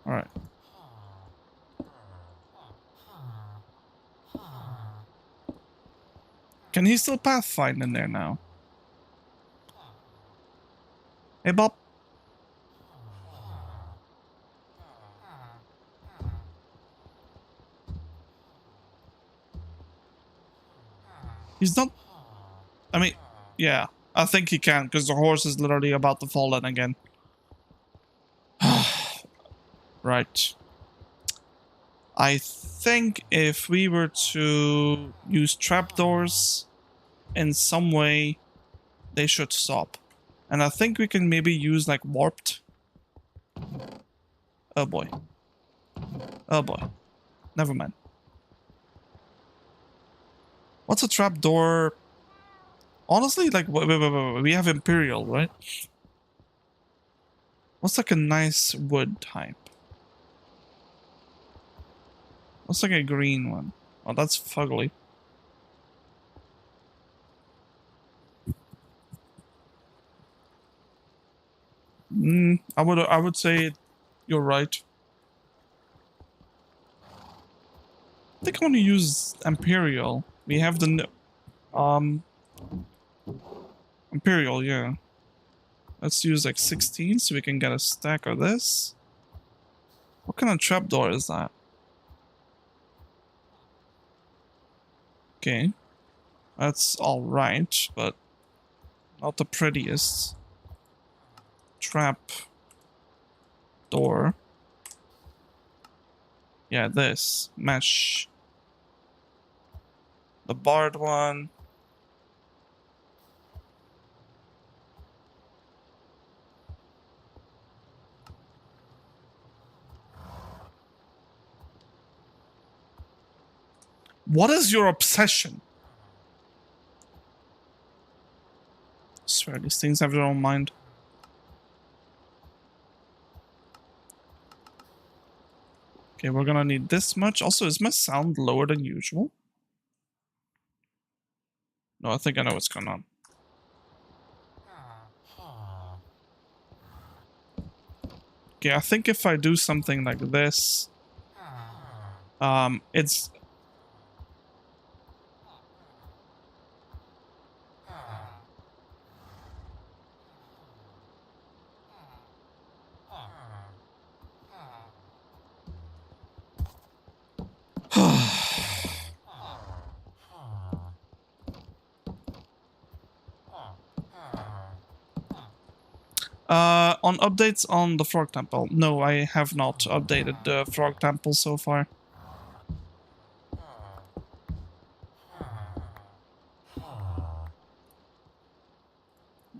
Alright. Can he still pathfind in there now? Hey, Bob. He's not... I mean, yeah. I think he can, because the horse is literally about to fall in again. Right. I think if we were to use trapdoors in some way, they should stop. And I think we can maybe use, like, warped. Oh, boy. Oh, boy. Never mind. What's a trapdoor? Honestly, like, wait, we have Imperial, right? What's like a nice wood type? What's like a green one? Oh, that's fugly. I would say you're right. I think I want to use Imperial. We have the Imperial, yeah. Let's use like 16 so we can get a stack of this. What kind of trapdoor is that? Okay. That's alright, but not the prettiest. Trap door. Yeah, this. Mesh. The barred one. What is your obsession? I swear, these things have their own mind. Okay, we're gonna need this much. Also, is my sound lower than usual? No, I think I know what's going on. Okay, I think if I do something like this, it's... on updates on the Frog Temple. No, I have not updated the Frog Temple so far.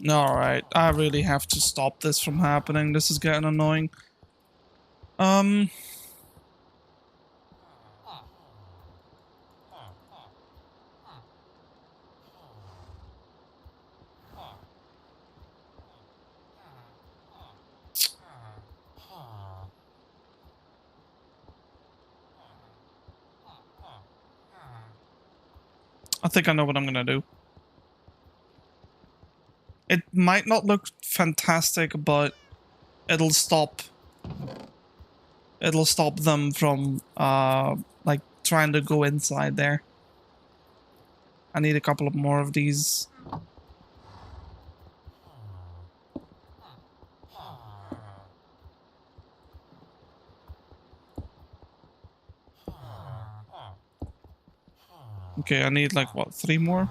Alright, I really have to stop this from happening. This is getting annoying. I think I know what I'm gonna do. It might not look fantastic, but it'll stop them from like trying to go inside there. I need a couple of more of these. Okay, I need like what, 3 more?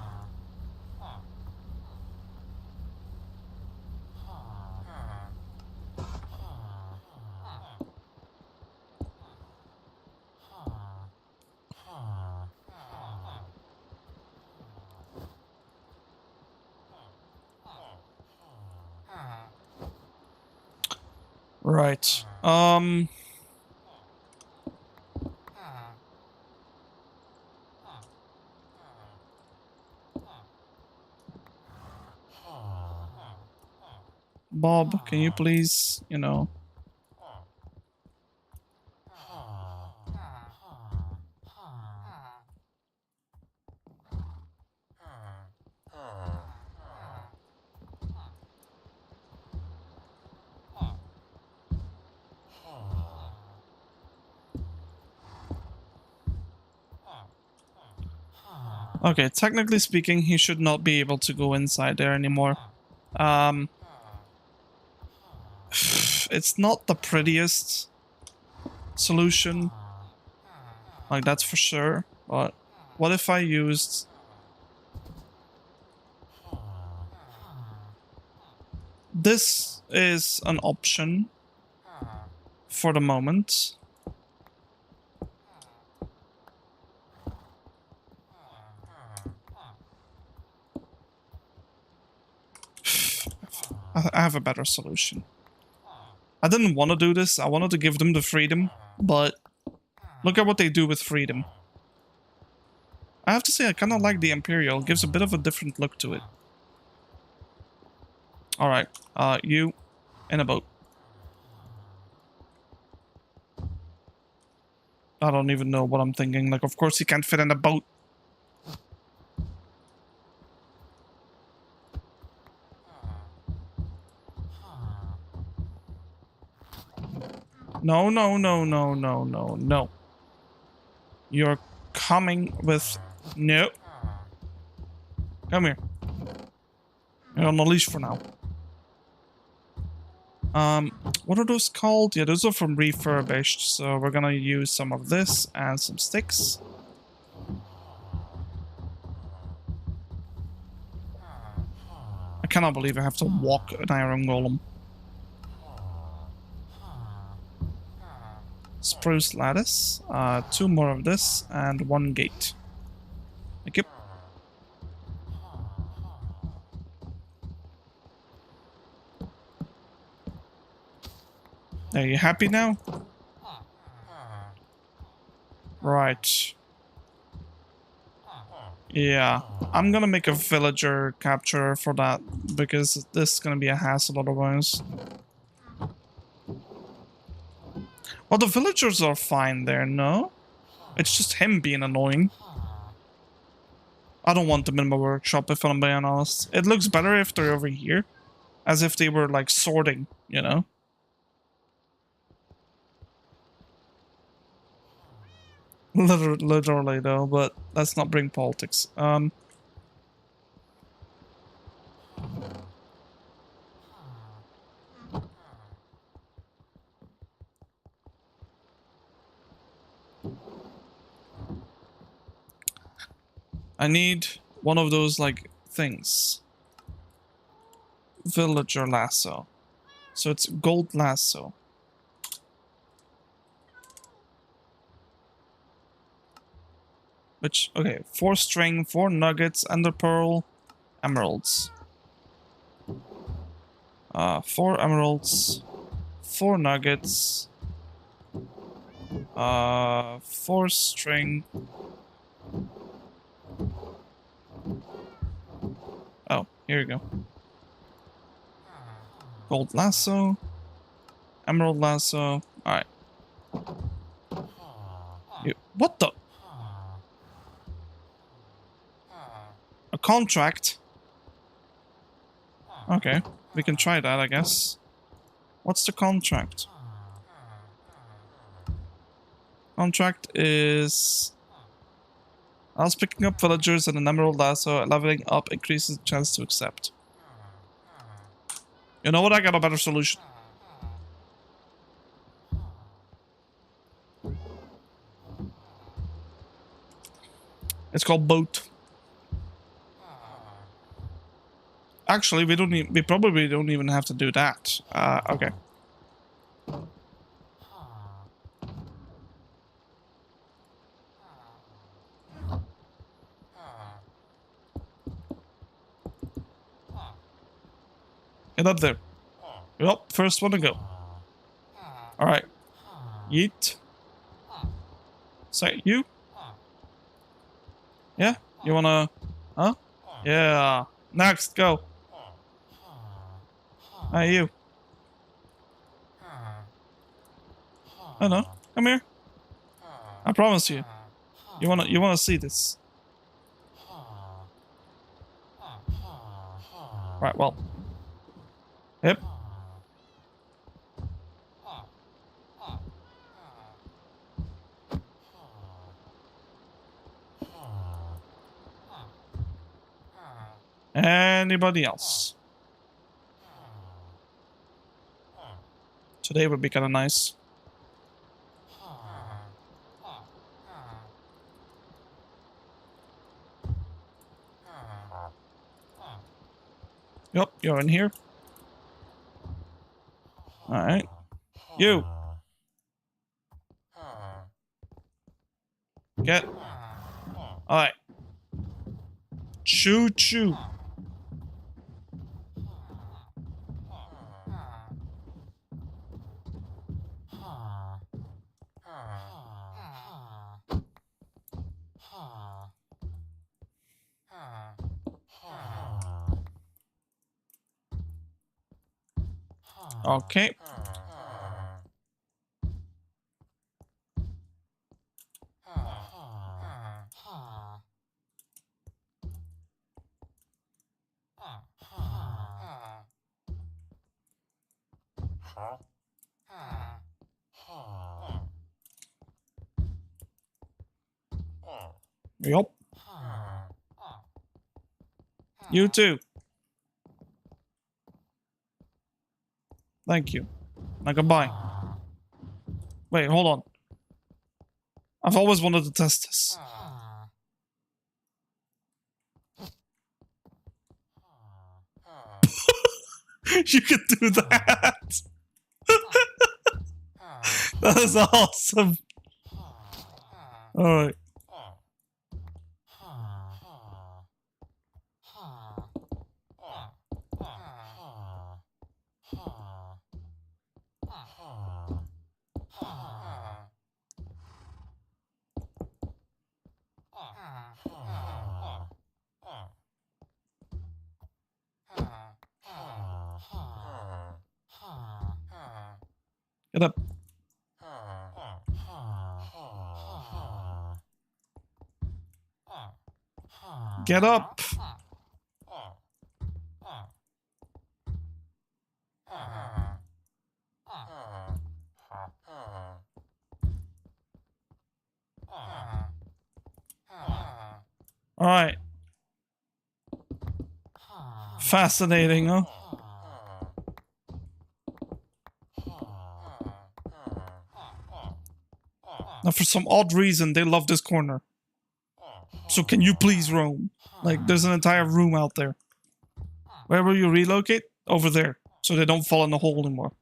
Right. Bob, can you please, you know... Okay, technically speaking, he should not be able to go inside there anymore. It's not the prettiest solution, like that's for sure, but what if I used... This is an option for the moment. I have a better solution. I didn't want to do this. I wanted to give them the freedom, but look at what they do with freedom. I have to say, I kind of like the Imperial. It gives a bit of a different look to it. Alright, you in a boat. I don't even know what I'm thinking. Like, of course he can't fit in a boat. No, no, no, no, no, no, no. You're coming with... No. Come here. You're on a leash for now. What are those called? Yeah, those are from Refurbished, so we're gonna use some of this and some sticks. I cannot believe I have to walk an iron golem. Spruce lattice, 2 more of this, and 1 gate. Thank you. Are you happy now? Right. Yeah, I'm gonna make a villager capture for that, because this is gonna be a hassle otherwise. Well, the villagers are fine there, no? It's just him being annoying. I don't want them in my workshop, if I'm being honest. It looks better if they're over here. As if they were, like, sorting, you know? Literally, though, but let's not bring politics. I need one of those, like, things. Villager lasso. So it's gold lasso. Which, okay, 4 string, 4 nuggets, ender pearl, emeralds. 4 emeralds, 4 nuggets, 4 string. Oh, here we go. Gold lasso, emerald lasso. Alright. What the? A contract? Okay, we can try that, I guess. What's the contract? Contract is... Us picking up villagers and an emerald lasso, leveling up increases the chance to accept. You know what? I got a better solution. It's called boat. Actually, we don't need, we probably don't even have to do that. Okay. Get up there. Yup, first one to go. Alright. Yeet. Say, you? Yeah? You wanna... Huh? Yeah. Next, go. Hey, you. Oh no, come here. I promise you. You wanna see this. Right, well. Yep. Anybody else? Today would be kind of nice. Yep, you're in here. Alright. You! Get. Alright. Choo choo. Okay. Yup. You too. Thank you. Now goodbye. Wait, hold on. I've always wanted to test this. You can do that. That is awesome. Alright. Get up. Get up! Alright. Fascinating, huh? Now, for some odd reason, they love this corner. So can you please roam? Like, there's an entire room out there. Where will you relocate? Over there. So they don't fall in the hole anymore.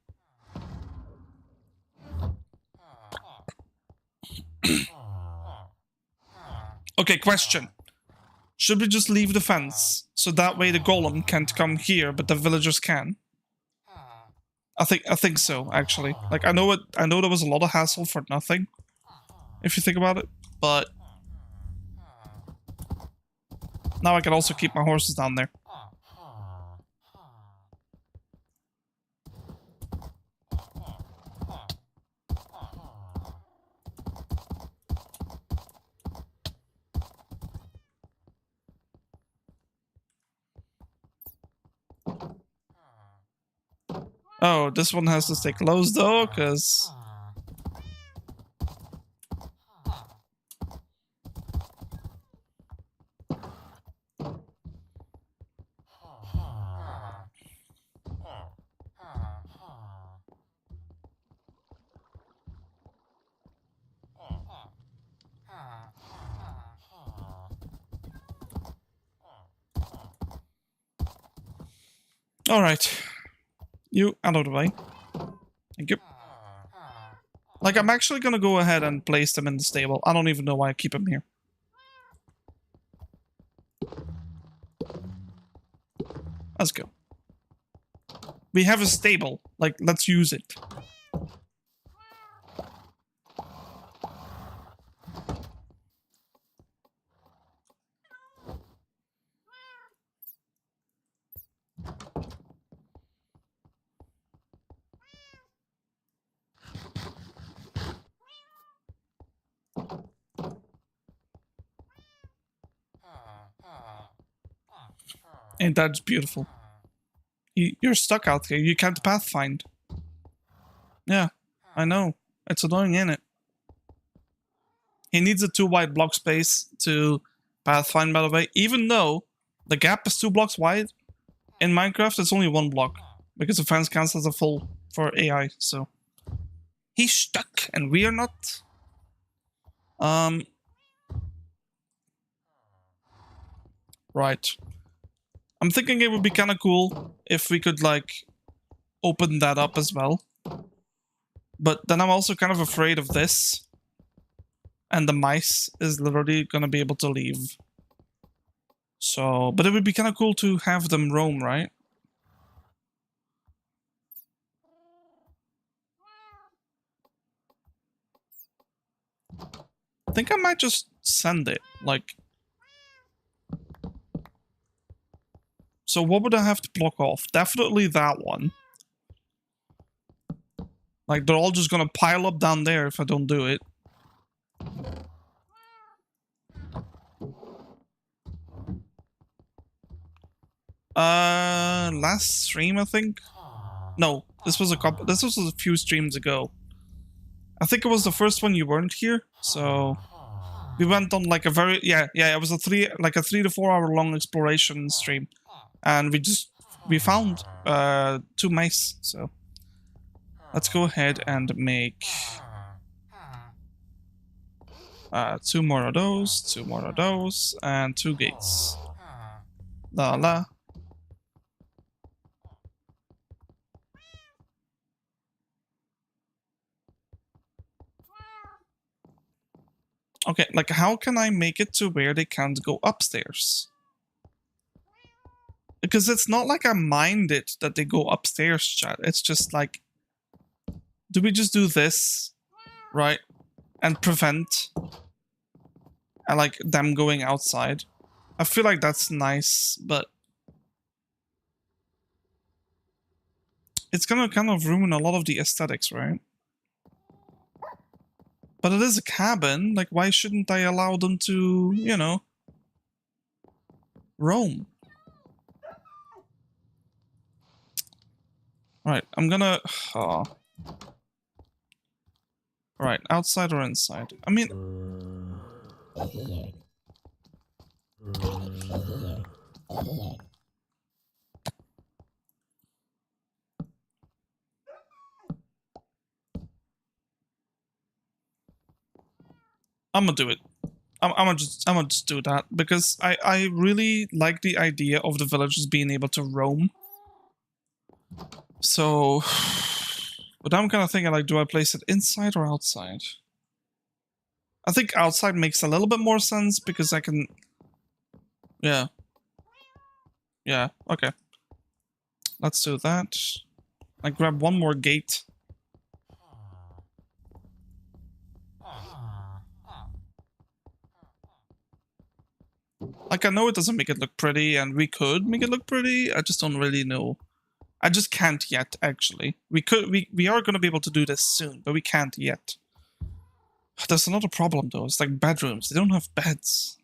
Okay, question. Should we just leave the fence? So that way the golem can't come here, but the villagers can? I think so, actually. Like, I know there was a lot of hassle for nothing. If you think about it. But now I can also keep my horses down there. Oh, this one has to stay closed though, because... Alright. You out of the way. Thank you. Like, I'm actually gonna go ahead and place them in the stable. I don't even know why I keep them here. Let's go. We have a stable. Like, let's use it. Ain't that beautiful? You're stuck out here. You can't pathfind. Yeah, I know. It's annoying, ain't it? He needs a 2 wide block space to pathfind, by the way. Even though the gap is 2 blocks wide, in Minecraft it's only 1 block. Because the fence counts as a full for AI, so... He's stuck, and we are not. Right. I'm thinking it would be kind of cool if we could, like, open that up as well. But then I'm also kind of afraid of this. And the mice is literally gonna be able to leave. So, but it would be kind of cool to have them roam, right? I think I might just send it, like... So what would I have to block off? Definitely that one. Like, they're all just gonna pile up down there if I don't do it. Last stream, I think? No, this was a few streams ago. I think it was the first one you weren't here, so... We went on like a very... Yeah, it was a 3 to 4 hour long exploration stream. And we found 2 mice, so... Let's go ahead and make... 2 more of those, 2 more of those, and 2 gates. La la. Okay, like, how can I make it to where they can't go upstairs? Because it's not like I mind it that they go upstairs, chat. It's just like... Do we just do this? Right? And prevent... like, them going outside? I feel like that's nice, but... It's gonna kind of ruin a lot of the aesthetics, right? But it is a cabin, like, why shouldn't I allow them to, you know... Roam. Alright, I'm gonna... Alright, outside or inside? I mean... I'm gonna do it. I'm gonna just do that because I really like the idea of the villagers being able to roam. So, but I'm kind of thinking like, do I place it inside or outside? I think outside makes a little bit more sense because I can. Yeah. Yeah. Okay. Let's do that. I grab one more gate. Like, I know it doesn't make it look pretty, and we could make it look pretty. I just don't really know. I just can't yet, actually. We are going to be able to do this soon, but we can't yet. There's another problem, though. It's like bedrooms. They don't have beds.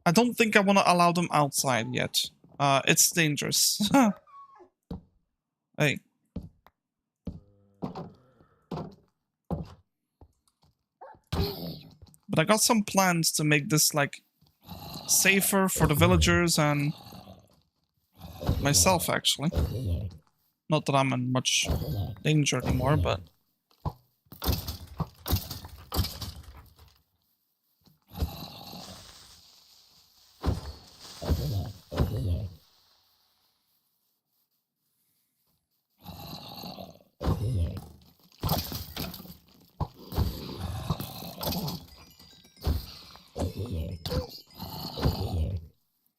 I don't think I want to allow them outside yet. It's dangerous. Hey. But I got some plans to make this, like, safer for the villagers and myself, actually. Not that I'm in much danger anymore, but...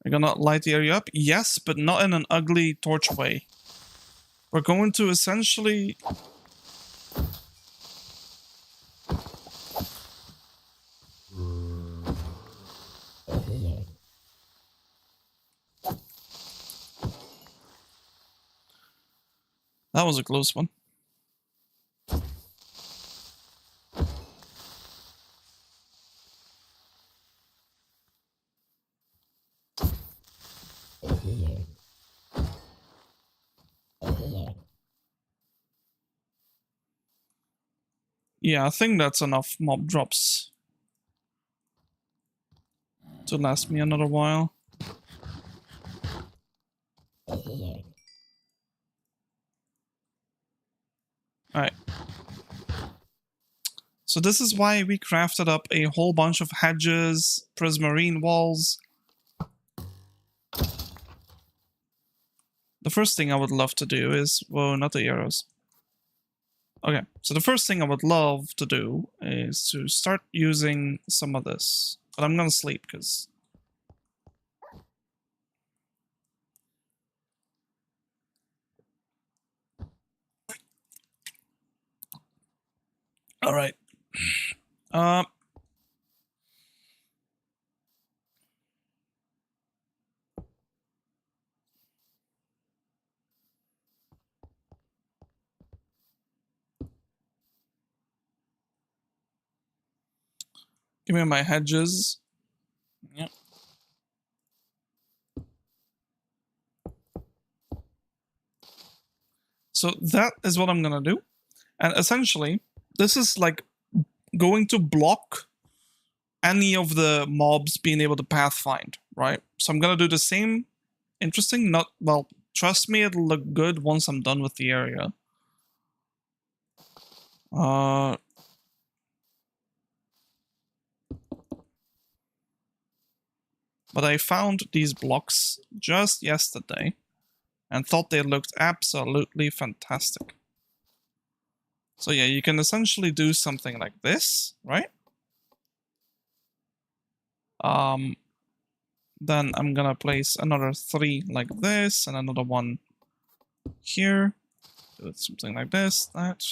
We're gonna light the area up? Yes, but not in an ugly torch way. We're going to essentially... That was a close one. Yeah, I think that's enough mob drops to last me another while. Alright. So this is why we crafted up a whole bunch of hedges, prismarine walls. The first thing I would love to do is... Whoa, not the arrows. Okay, so the first thing I would love to do is to start using some of this. But I'm gonna sleep, because... Alright. Give me my hedges. Yep. So that is what I'm gonna do. And essentially, this is like going to block any of the mobs being able to pathfind, right? So I'm gonna do the same. Interesting, not, well, trust me, it'll look good once I'm done with the area. But I found these blocks just yesterday and thought they looked absolutely fantastic. So yeah, you can essentially do something like this, right? Then I'm gonna place another 3 like this and another one here. Do something like this, that.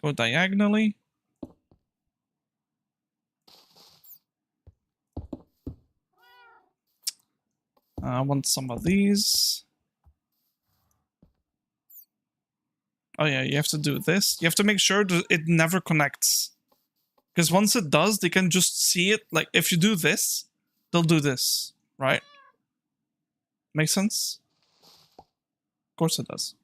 Go diagonally. I want some of these. Oh yeah, you have to do this. You have to make sure that it never connects. Because once it does, they can just see it. Like, if you do this, they'll do this, right? Make sense? Of course it does.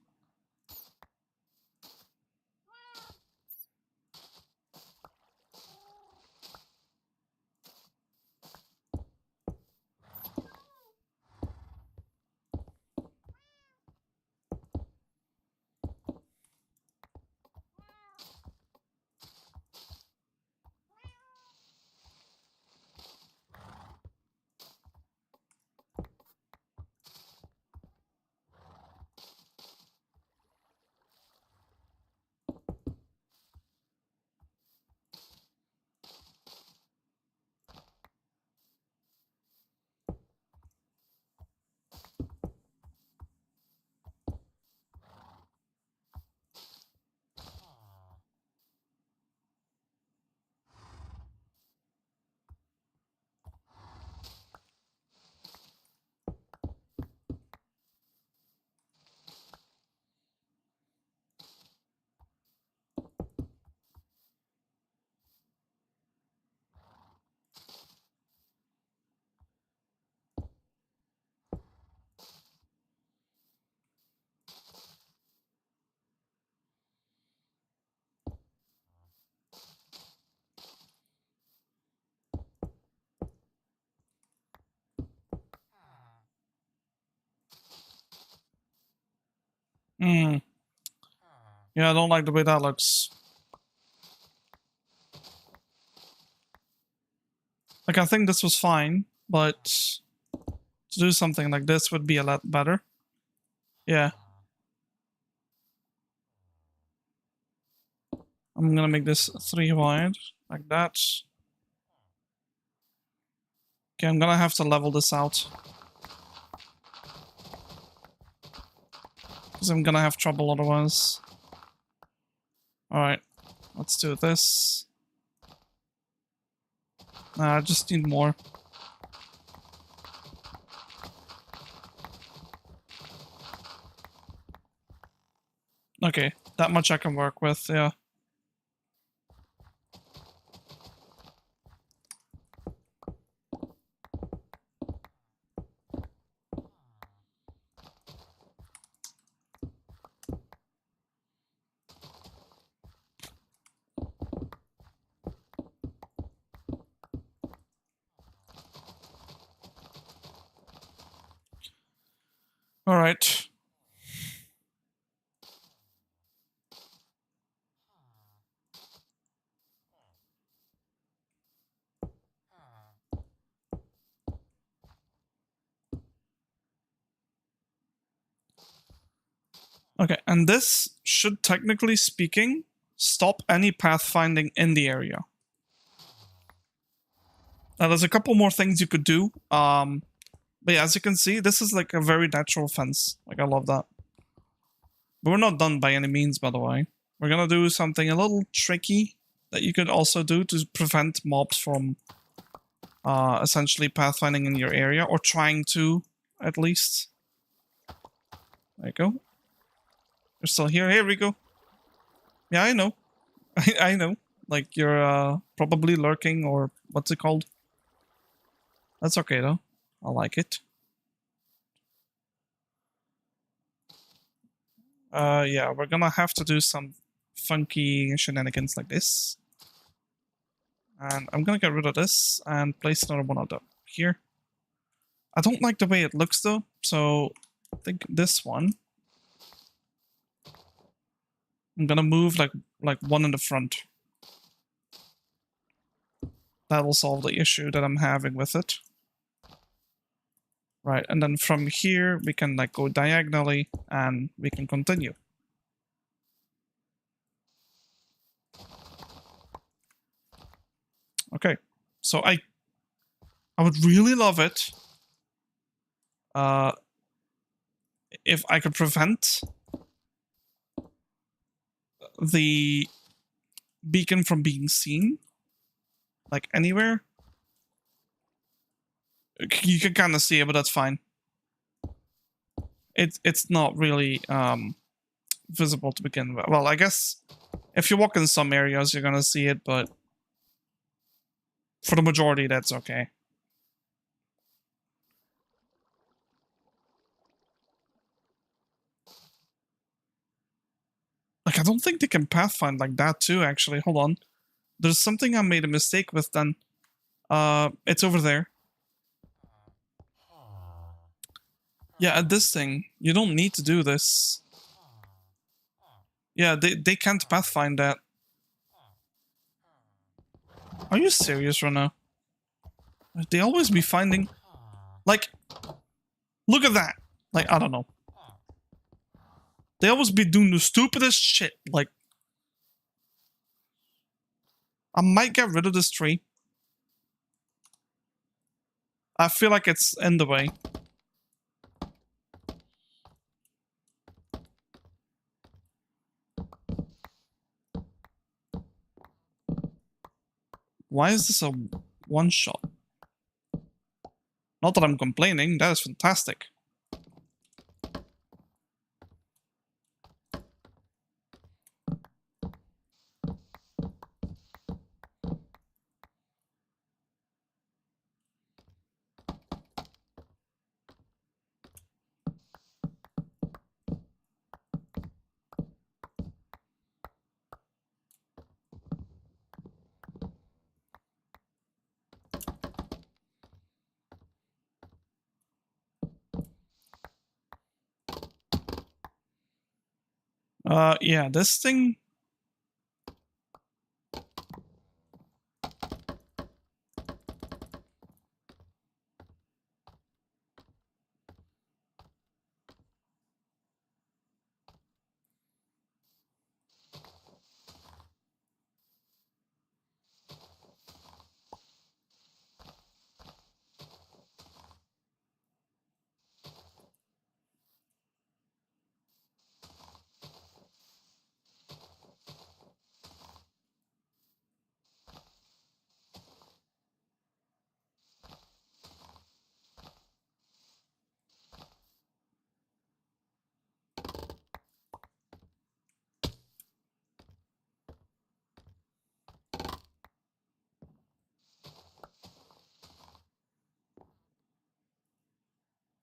Hmm. Yeah, I don't like the way that looks. Like, I think this was fine, but to do something like this would be a lot better. Yeah. I'm gonna make this 3 wide, like that. Okay, I'm gonna have to level this out. Because I'm gonna have trouble otherwise. Alright, let's do this. Nah, I just need more. Okay, that much I can work with, yeah. Alright. Okay, and this should, technically speaking, stop any pathfinding in the area. Now, there's a couple more things you could do. But yeah, as you can see, this is like a very natural fence. Like, I love that. But we're not done by any means, by the way. We're gonna do something a little tricky that you could also do to prevent mobs from essentially pathfinding in your area, or trying to, at least. There you go. You're still here. Here we go. Yeah, I know. I know. Like, you're probably lurking, or what's it called? That's okay, though. I like it. Yeah, we're gonna have to do some funky shenanigans like this. And I'm gonna get rid of this and place another one of them here. I don't like the way it looks, though, so I think this one. I'm gonna move like one in the front. That will solve the issue that I'm having with it. Right, and then from here we can like go diagonally and we can continue. Okay, so I would really love it if I could prevent the beacon from being seen, like anywhere. You can kind of see it, but that's fine. It's not really visible to begin with. Well, I guess if you walk in some areas, you're gonna see it, but For the majority, that's okay. Like, I don't think they can pathfind like that too, actually. Hold on. There's something I made a mistake with then. It's over there. Yeah, at this thing, you don't need to do this. Yeah, they can't pathfind that. Are you serious right now? They always be finding... Like, look at that. Like, I don't know. They always be doing the stupidest shit. Like, I might get rid of this tree. I feel like it's in the way. Why is this a one-shot? Not that I'm complaining, that is fantastic. Yeah, this thing...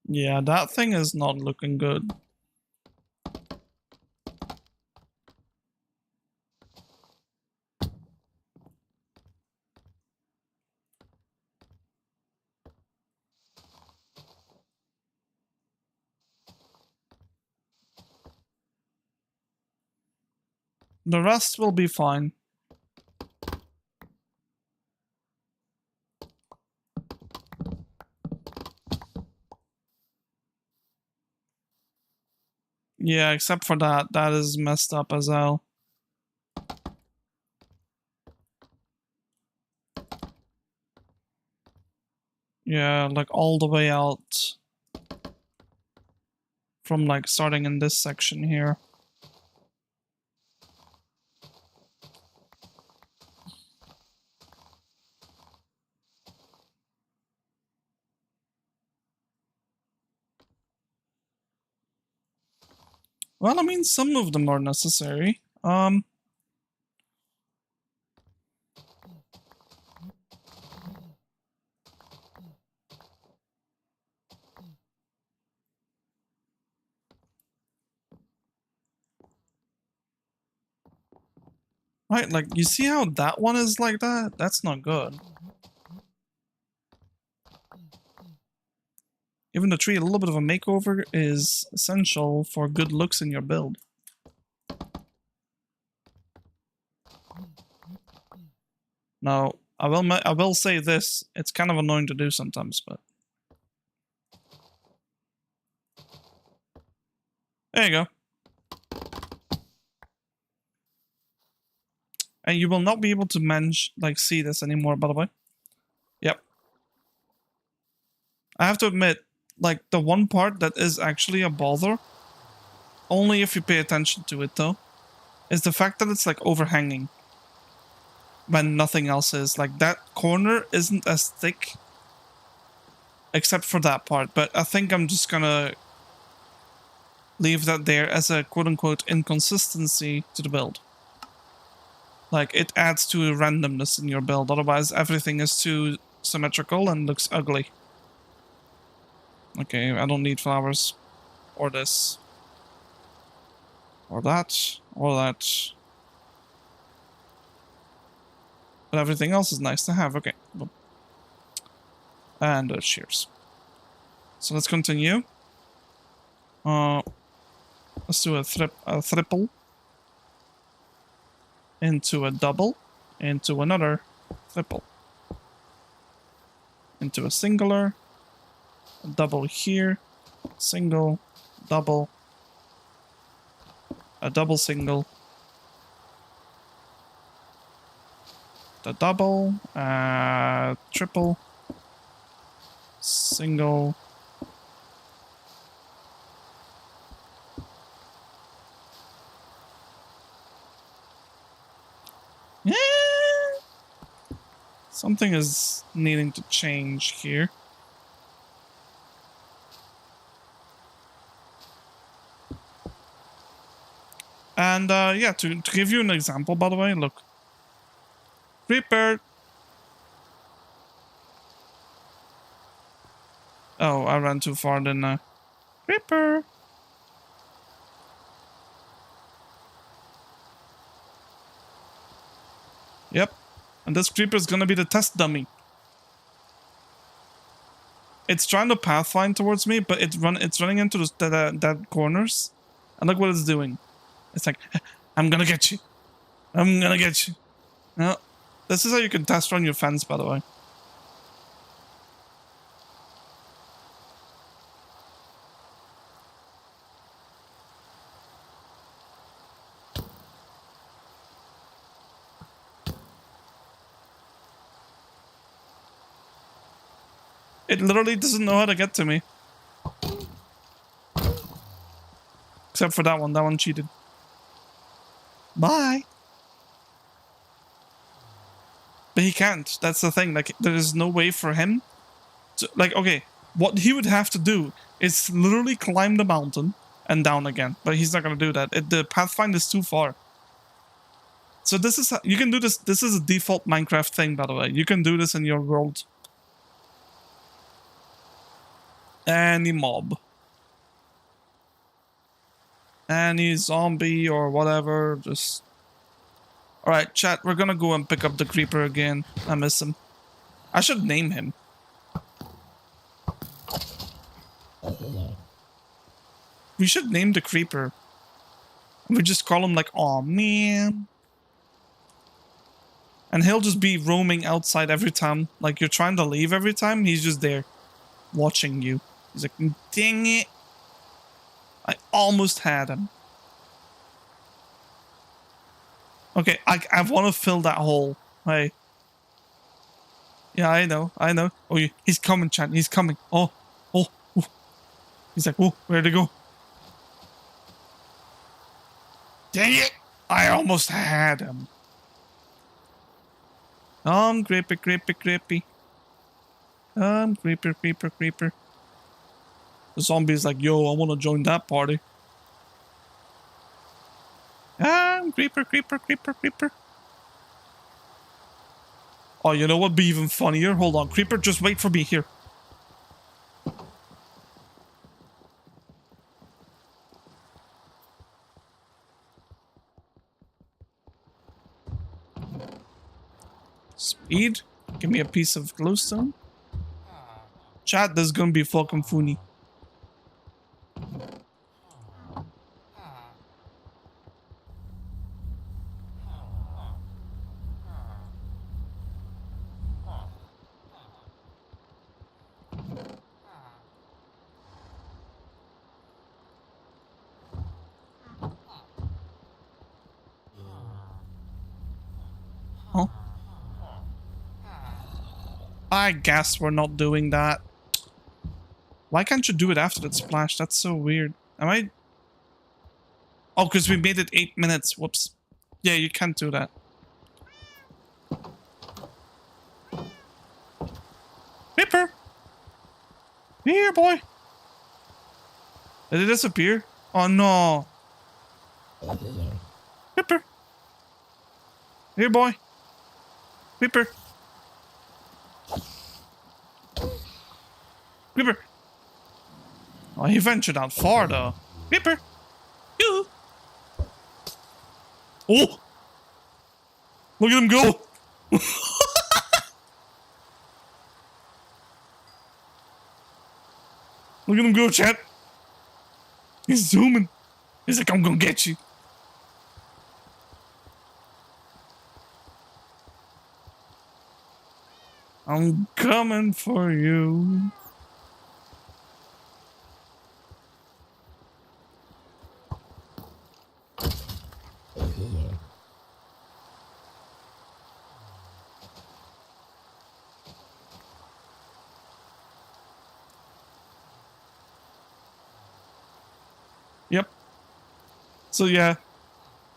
Yeah, that thing is not looking good. The rest will be fine. Yeah, except for that. That is messed up as hell. Yeah, like all the way out. From like starting in this section here. Well, I mean, some of them are necessary. Right, like, you see how that one is like that? That's not good. Giving the tree a little bit of a makeover is essential for good looks in your build. Now, I will say this, it's kind of annoying to do sometimes, but... There you go. And you will not be able to see this anymore, by the way. Yep. I have to admit, like, the one part that is actually a bother, only if you pay attention to it though, is the fact that it's like overhanging. When nothing else is. Like, that corner isn't as thick, except for that part, but I think I'm just gonna leave that there as a quote-unquote inconsistency to the build. Like, it adds to randomness in your build. Otherwise, everything is too symmetrical and looks ugly. Okay, I don't need flowers. Or this. Or that. Or that. But everything else is nice to have. Okay. And cheers. So let's continue. Let's do a triple. Into a double. Into another triple. Into a singular. A double here. Single. Double. A double single. The double. Triple. Single. Yeah. Something is needing to change here. And yeah, to give you an example, by the way, look. Creeper. Oh, I ran too far, didn't I? Creeper. Yep. And this creeper is gonna be the test dummy. It's trying to pathfind towards me, but it's running into the dead corners. And look what it's doing. It's like, I'm gonna get you. I'm gonna get you. No. This is how you can test run your fence, by the way. It literally doesn't know how to get to me. Except for that one. That one cheated. Bye. But he can't. That's the thing. Like, there is no way for him to... Like, okay, what he would have to do is literally climb the mountain and down again. But he's not going to do that. The pathfind is too far. So this is... You can do this. This is a default Minecraft thing, by the way. You can do this in your world. Any mob. Any zombie or whatever. Just... Alright, chat. We're gonna go and pick up the creeper again. I miss him. I should name him. We should name the creeper. We just call him like, "Aw, man." And he'll just be roaming outside every time. Like, you're trying to leave every time. He's just there. Watching you. He's like, dang it. I almost had him. Okay, I want to fill that hole. Hey. Yeah, I know. Oh, he's coming, chat. He's coming. Oh. He's like, oh, where'd he go? Dang it. I almost had him. Creeper. Creeper. The zombie's like, yo, I want to join that party. Creeper. Oh, you know what'd be even funnier? Hold on, Creeper, just wait for me here. Speed? Give me a piece of glowstone. Chat, this is gonna be fucking funny. Huh? I guess we're not doing that. Why can't you do it after that splash? That's so weird. Am I... Oh, because we made it 8 minutes. Whoops. Yeah, you can't do that. Creeper! Here, boy! Did it disappear? Oh, no. Creeper! Here, boy. Creeper. Creeper. Oh, he ventured out far, though. Creeper. Yoo. Oh! Look at him go! Look at him go, chat. He's zooming. He's like, I'm gonna get you. I'm coming for you. Yep. So yeah,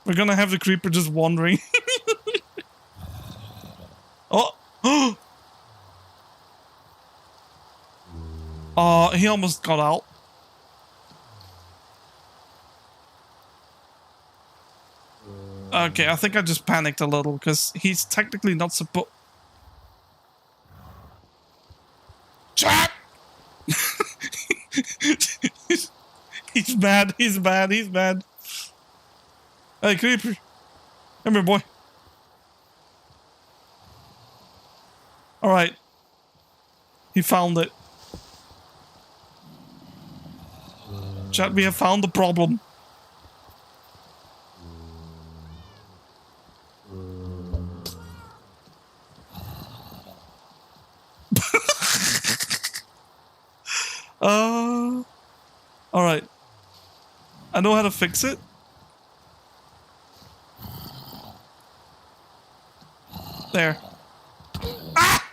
we're gonna have the creeper just wandering. Oh! He almost got out. Okay, I think I just panicked a little because he's technically not supposed. Chat! He's bad, he's bad, he's bad. Hey, creeper. Come here, boy. Alright. He found it. Chat, we have found the problem. Alright. I know how to fix it. There. Ah!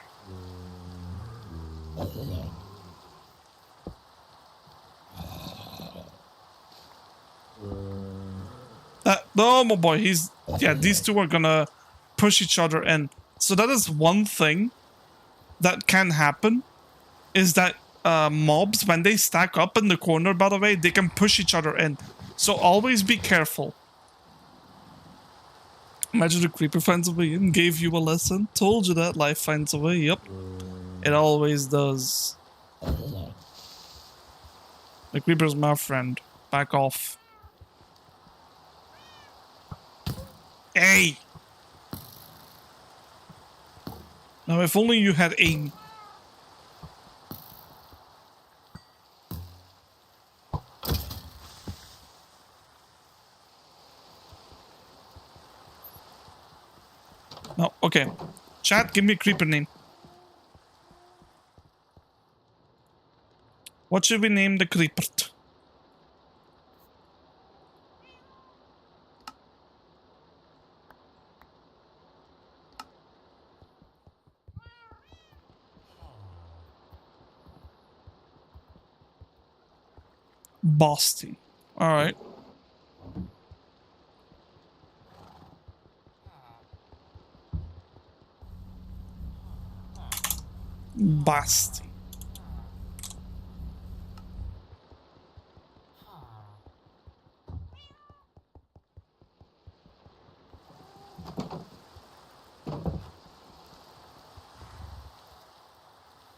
No, my boy, he's... Yeah, these two are gonna push each other in. So that is one thing that can happen, is that mobs, when they stack up in the corner, by the way, they can push each other in. So always be careful. Imagine the creeper finds a way and gave you a lesson. Told you that life finds a way. Yep. It always does. The creeper's my friend. Back off. Hey! Now, if only you had aim. No, okay. Chat, give me a creeper name. What should we name the creeper? Basti. Alright. Basti.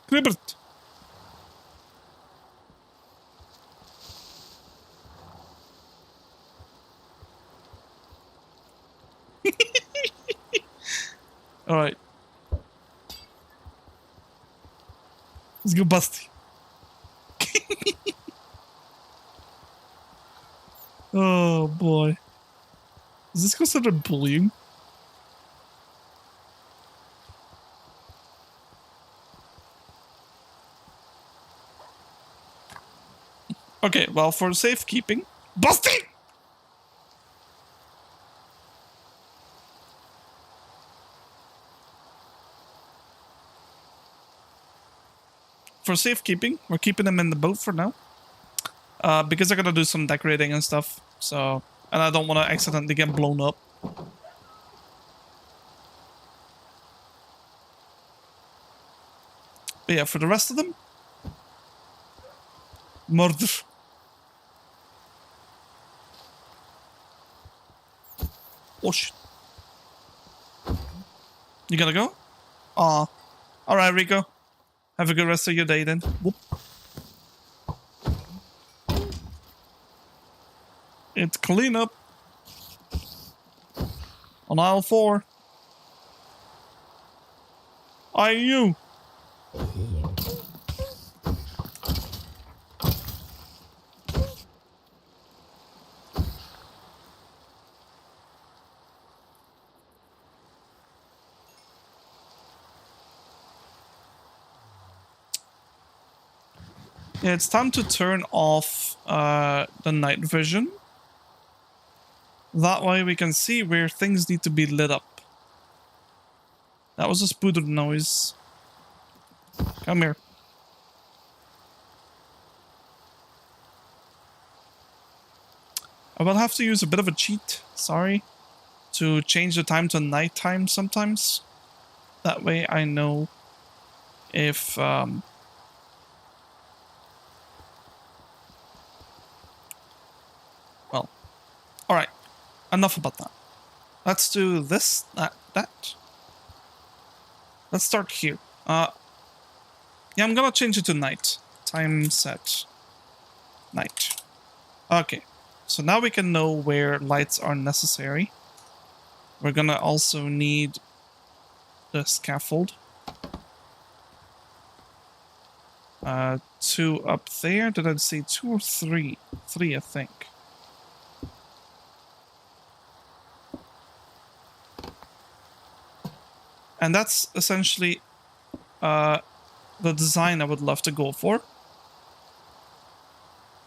Cribbert. Alright. Let's go Basti. Oh boy. Is this considered bullying? Okay, well, for safekeeping, Basti! For safekeeping, we're keeping them in the boat for now. Because they're gonna do some decorating and stuff, so... And I don't want to accidentally get blown up. But yeah, for the rest of them... Murder. Oh shit. You gotta go? Aw. Alright, Rico. Have a good rest of your day then. Whoop. It's cleanup on aisle 4. IU. Yeah, it's time to turn off the night vision. That way we can see where things need to be lit up. That was a spooder noise. Come here. I will have to use a bit of a cheat, sorry, to change the time to nighttime sometimes. That way I know if... well, alright. Enough about that. Let's do this, that. Let's start here. Yeah, I'm gonna change it to night. Time set. Night. Okay. So now we can know where lights are necessary. We're gonna also need the scaffold. 2 up there. Did I say 2 or 3? 3, I think. And that's essentially the design I would love to go for.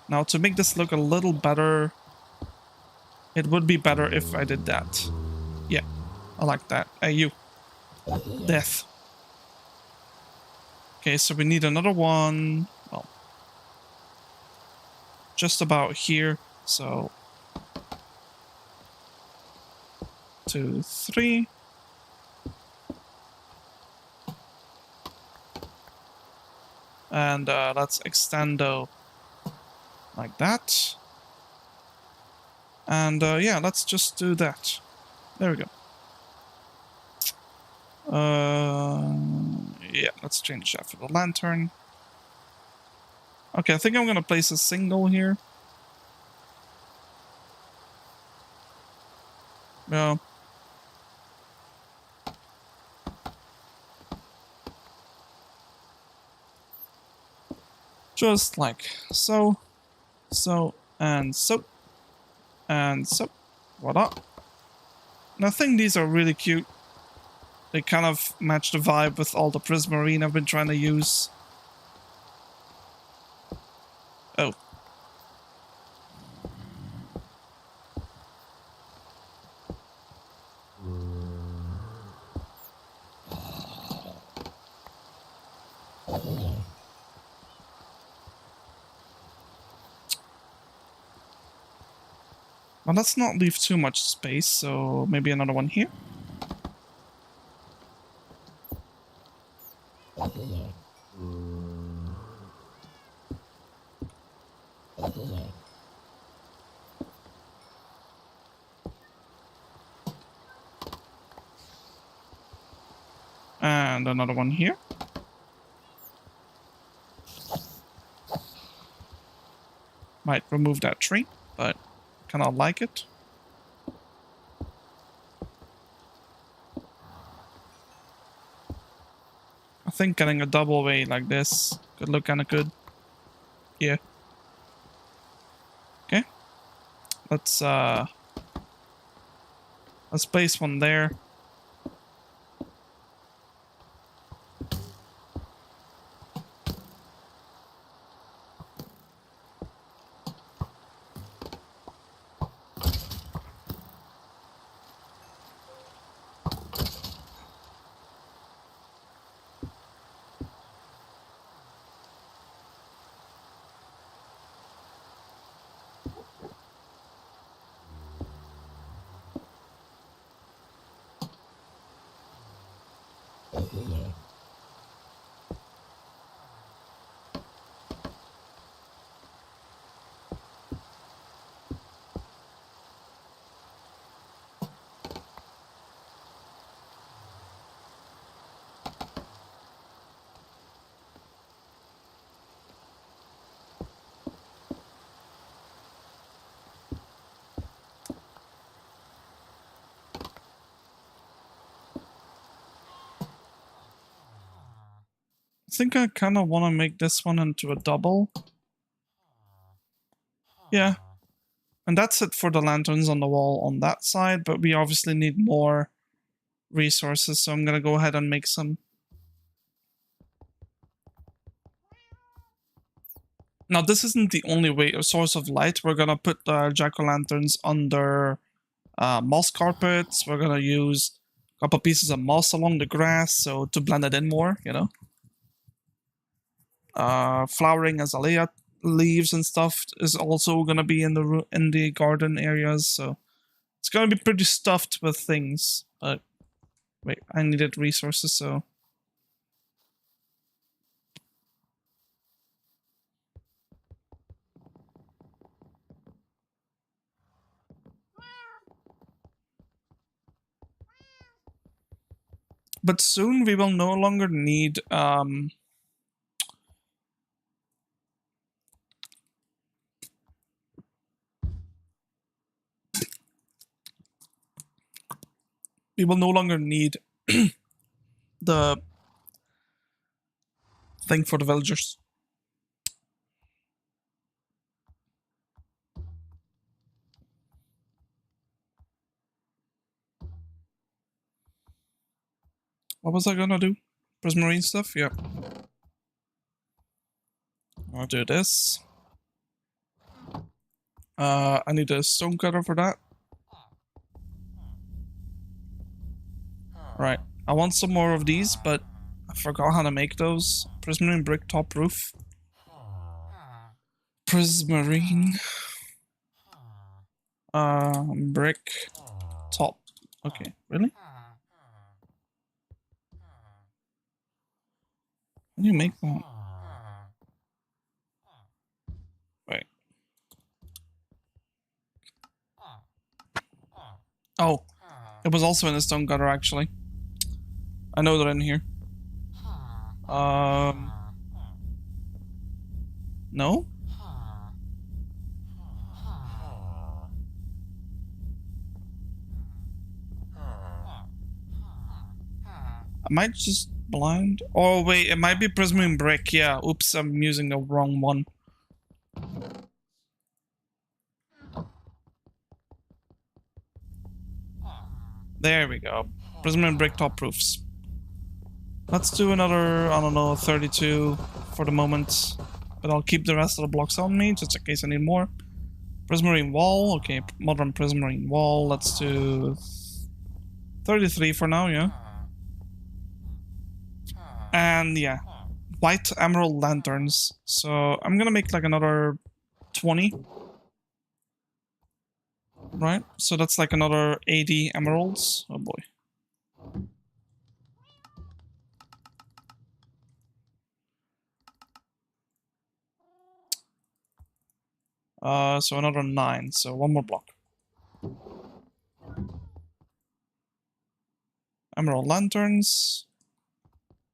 Now, to make this look a little better, it would be better if I did that. Yeah, I like that. Hey, you. Death. Okay, so we need another one. Well, just about here. So, 2, 3. And let's extendo like that. And yeah, let's just do that. There we go. Yeah, let's change that for the lantern. Okay, I think I'm gonna place a single here. Yeah. Just like so, so, and so, and so. Voila. And I think these are really cute. They kind of match the vibe with all the prismarine I've been trying to use. Oh. Well, let's not leave too much space, so maybe another one here. And another one here. Might remove that tree, but kind of like it. I think getting a double way like this could look kind of good. Yeah. Okay. Let's place one there. I think I kind of want to make this one into a double. Yeah. And that's it for the lanterns on the wall on that side, but we obviously need more resources, so I'm going to go ahead and make some. Now, this isn't the only way, a source of light. We're going to put the jack-o'-lanterns under moss carpets. We're going to use a couple pieces of moss along the grass, so to blend it in more, you know. Flowering azalea leaves and stuff is also going to be in the garden areas, so it's going to be pretty stuffed with things. But wait, I needed resources, so but soon we will no longer need we will no longer need the thing for the villagers. What was I gonna do? Prismarine stuff? Yeah. I'll do this. I need a stone cutter for that. Right. I want some more of these, but I forgot how to make those. Prismarine brick top roof. Prismarine. Brick top. Okay, really? How do you make that? Wait. Oh, it was also in a stone cutter actually. I know they're in here. No? I might just blind. Oh wait, it might be Prismarine brick. Yeah, oops, I'm using the wrong one. There we go. Prismarine brick top roofs. Let's do another, I don't know, 32 for the moment. But I'll keep the rest of the blocks on me, just in case I need more. Prismarine wall, okay, modern prismarine wall. Let's do 33 for now, yeah. And yeah, white emerald lanterns. So I'm gonna make like another 20. Right, so that's like another 80 emeralds. Oh boy. So another 9, so one more block. Emerald lanterns.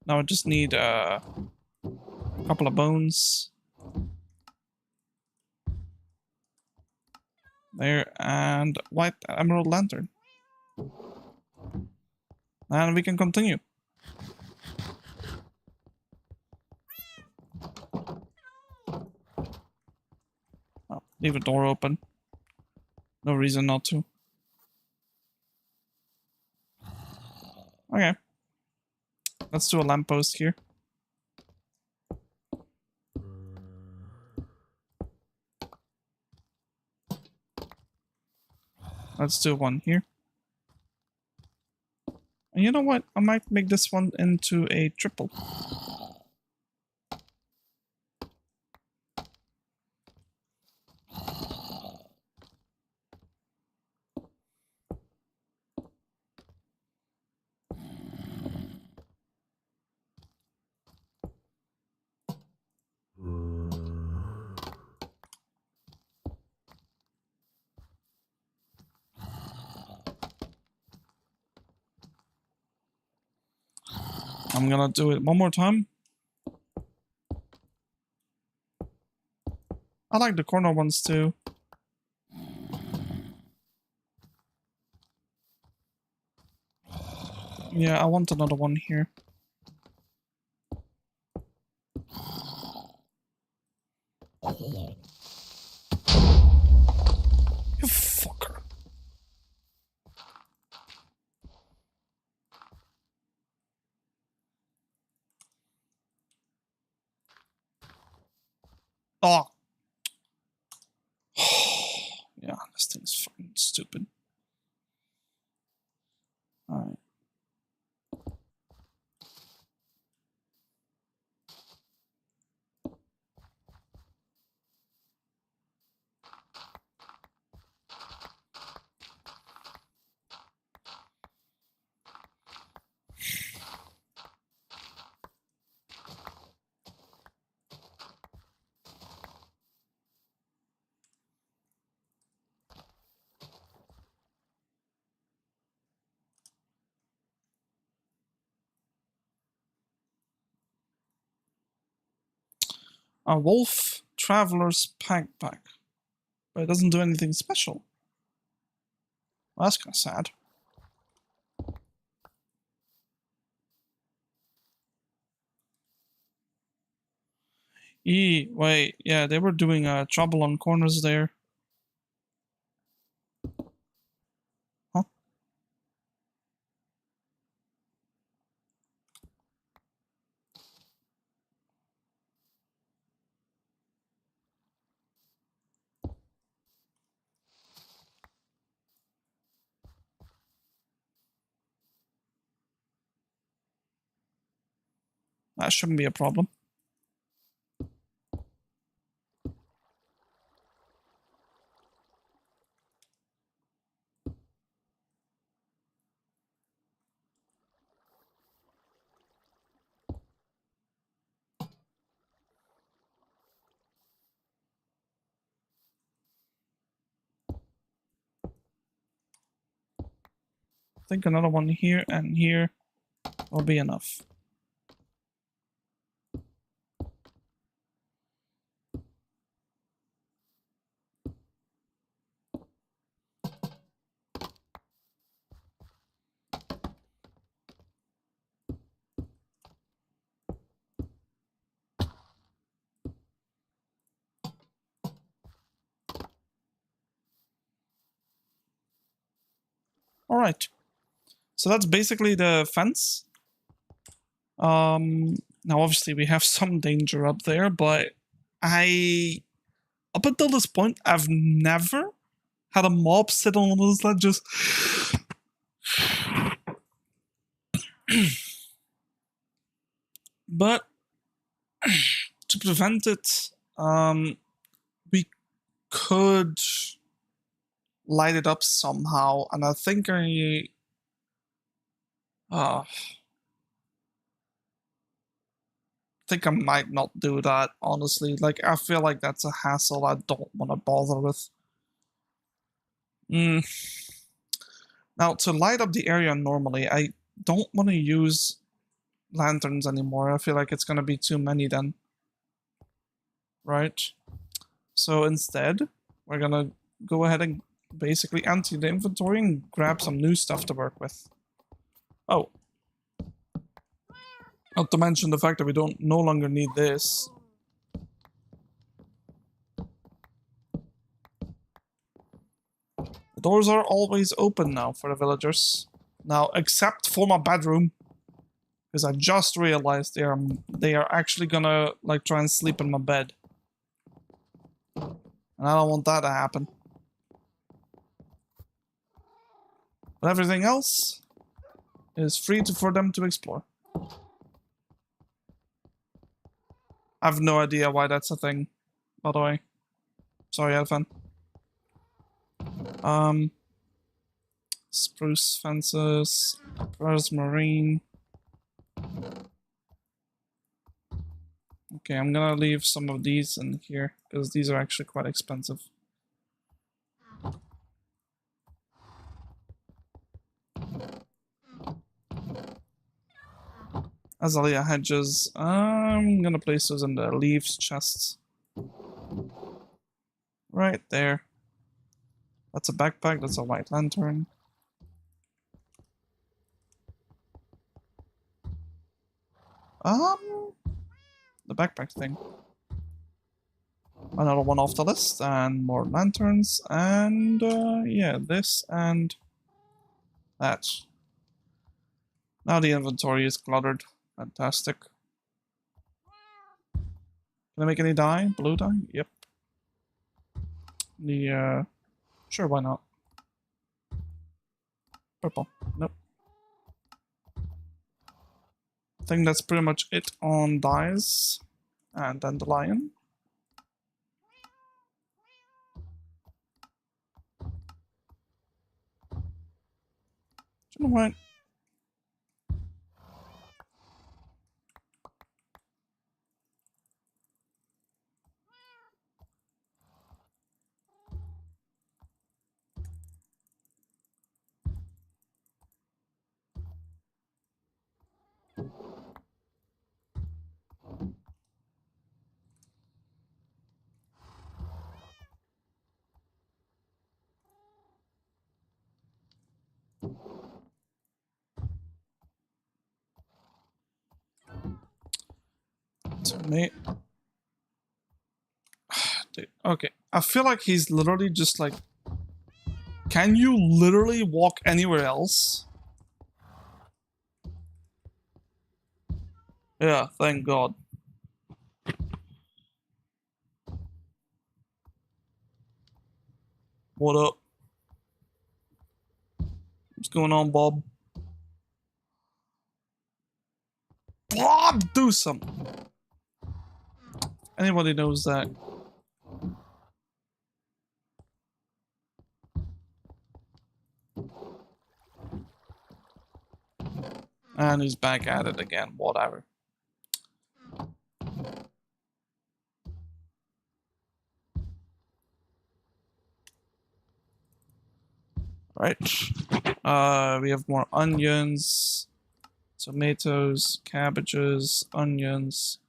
Now I just need a couple of bones. There, and white emerald lantern. And we can continue. Oh, leave the door open. No reason not to. Okay. Let's do a lamppost here. Let's do one here. And you know what? I might make this one into a triple. I'm gonna do it one more time. I like the corner ones too. Yeah, I want another one here. Yeah, this thing's fucking stupid. Alright. A wolf traveler's backpack. But it doesn't do anything special. Well, that's kind of sad. Wait, yeah, they were doing trouble on corners there. Huh? That shouldn't be a problem. I think another one here and here will be enough. All right. So that's basically the fence. Now obviously we have some danger up there, but up until this point, I've never had a mob sit on this that just but to prevent it, we could light it up somehow, and I think I might not do that, honestly. Like, I feel like that's a hassle I don't want to bother with. Now, to light up the area normally, I don't want to use lanterns anymore. I feel like it's going to be too many then. Right? So instead, we're going to go ahead and basically empty the inventory and grab some new stuff to work with. Oh. Not to mention the fact that we don't no longer need this. The doors are always open now for the villagers. Now, except for my bedroom. Because I just realized they are actually gonna like try and sleep in my bed. And I don't want that to happen. But everything else is free for them to explore. I have no idea why that's a thing, by the way. Sorry, Elfan. Spruce fences, marine. Okay, I'm gonna leave some of these in here, because these are actually quite expensive. Azalea hedges. I'm gonna place those in the leaves chests. Right there. That's a backpack, that's a white lantern. The backpack thing. Another one off the list, and more lanterns, and yeah, this and that. Now the inventory is cluttered. Fantastic. Can I make any dye? Blue dye? Yep. The Sure, why not? Purple. Nope. I think that's pretty much it on dyes. And then the lion. You know what? To me. Dude, okay. I feel like he's literally just like. Can you literally walk anywhere else? Yeah, thank God. What up? What's going on, Bob? Bob, do something. Anybody knows that. And he's back at it again, whatever. Right. We have more onions, tomatoes, cabbages, onions,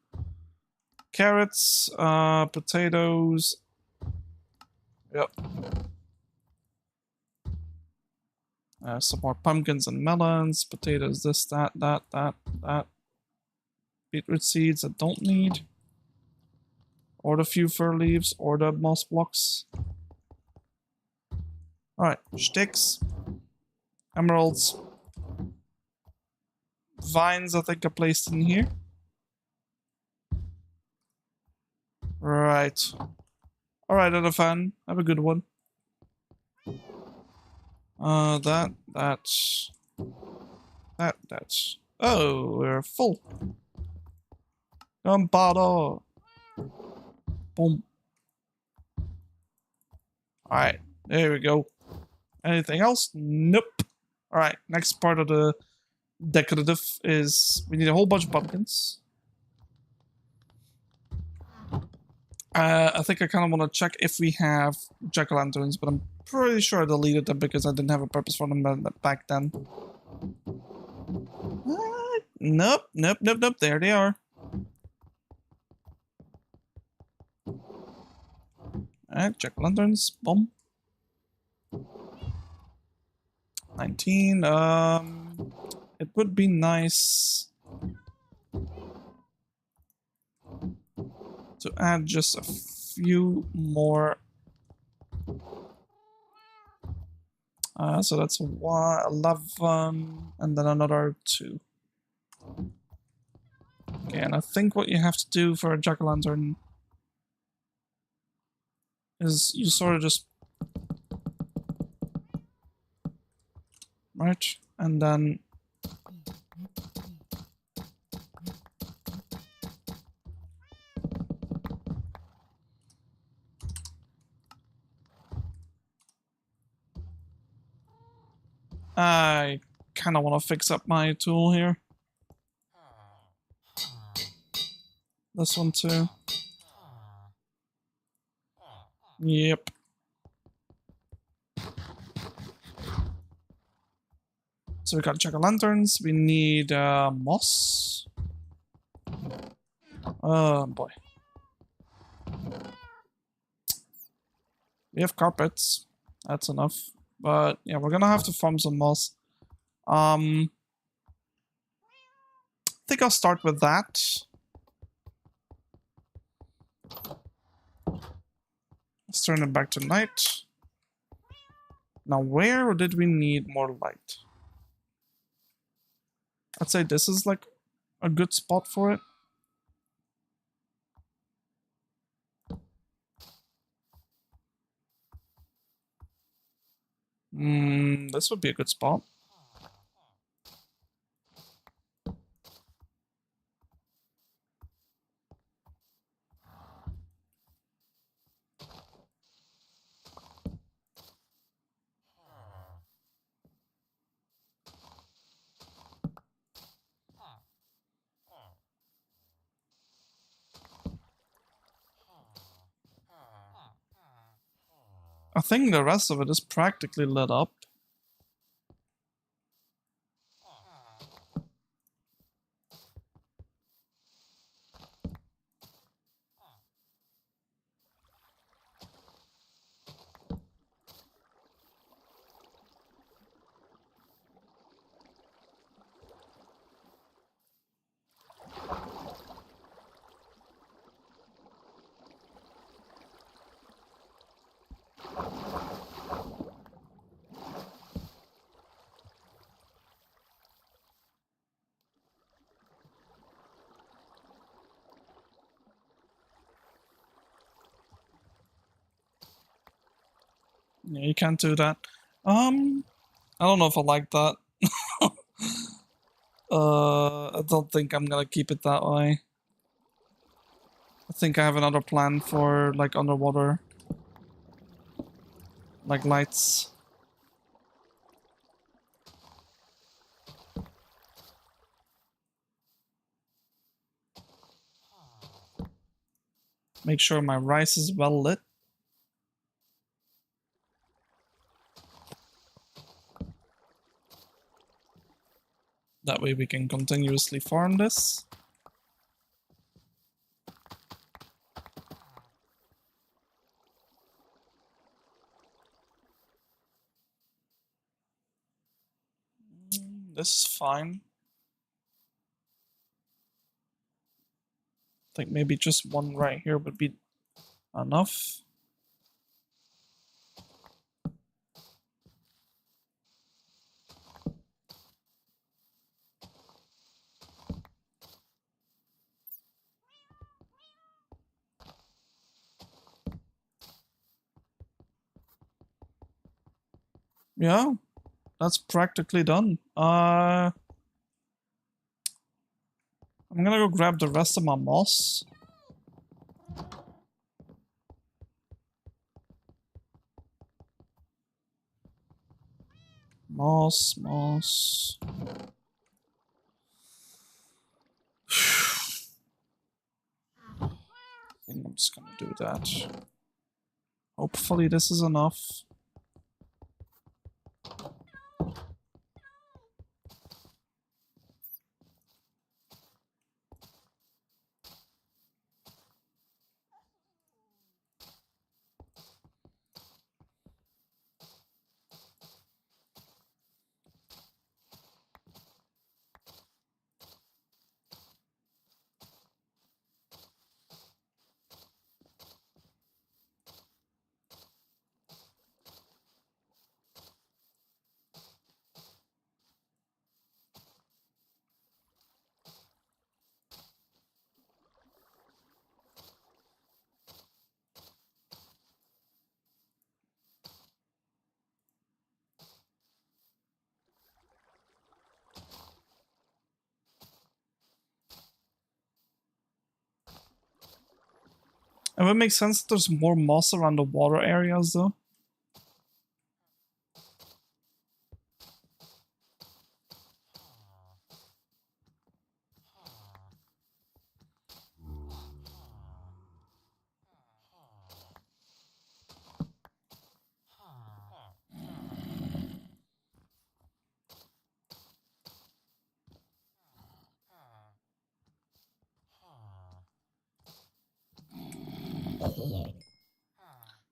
carrots, potatoes. Yep. Some more pumpkins and melons, potatoes, this, that. Beetroot seeds I don't need. Or the few fir leaves, or the moss blocks. Alright, sticks. Emeralds. Vines I think are placed in here. Right. Alright, Elephant. Have a good one. That's... Oh, we're full. Gunpowder. Boom. Alright, there we go. Anything else? Nope. Alright, next part of the decorative is we need a whole bunch of pumpkins. I think I kind of want to check if we have jack-o'-lanterns, but I'm pretty sure I deleted them because I didn't have a purpose for them back then. Nope. There they are. Alright, jack-o'-lanterns. Boom. 19. It would be nice to add just a few more. So that's 11, and then another 2. Okay, and I think what you have to do for a jack-o'-lantern is you sort of just... Right, and then... I kind of want to fix up my tool here. This one too. Yep. So we got jack-o'-lanterns. We need moss. Oh boy. We have carpets. That's enough. But yeah, we're gonna have to farm some moss. I think I'll start with that. Let's turn it back to night. Now, where did we need more light? I'd say this is like a good spot for it. This would be a good spot. I think the rest of it is practically lit up. Yeah, you can't do that. I don't know if I like that. I don't think I'm gonna keep it that way. I think I have another plan for like underwater, like lights. Make sure my rice is well lit. That way we can continuously farm this. This is fine. I think maybe just one right here would be enough. Yeah, that's practically done. I'm gonna go grab the rest of my moss. Moss. I think I'm just gonna do that. Hopefully this is enough. It would make sense that there's more moss around the water areas though.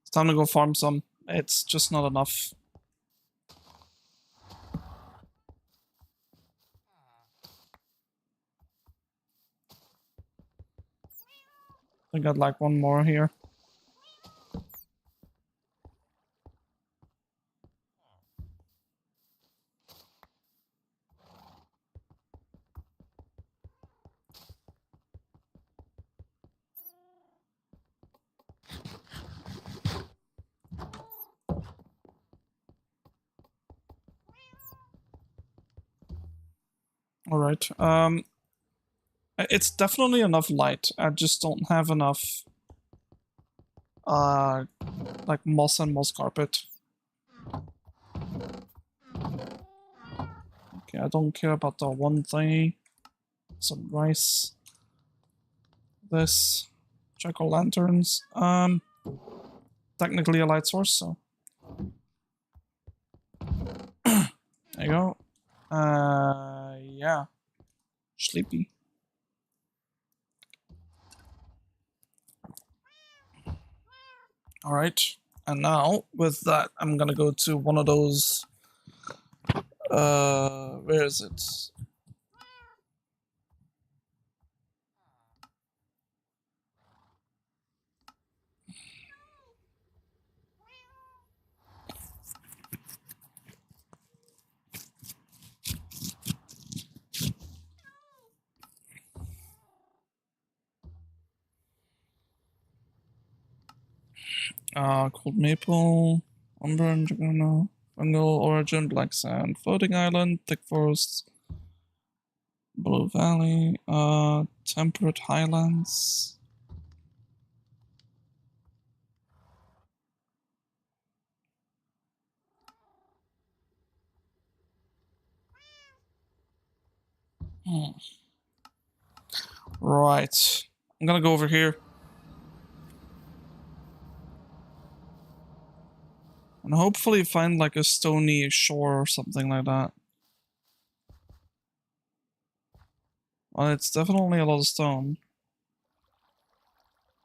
It's time to go farm some. It's just not enough. I got like one more here. All right. It's definitely enough light. I just don't have enough, like moss and moss carpet. Okay, I don't care about the one thingy. Some rice. This. Jack-o'-lanterns. Technically a light source, so. There you go. Yeah. Sleepy. Alright. And now, with that, I'm gonna go to one of those... where is it? Cold maple, umber and juggernaut, fungal origin, black sand, floating island, thick forests, blue valley, temperate highlands. Right. I'm gonna go over here. And hopefully find like a stony shore or something like that. Well, it's definitely a lot of stone.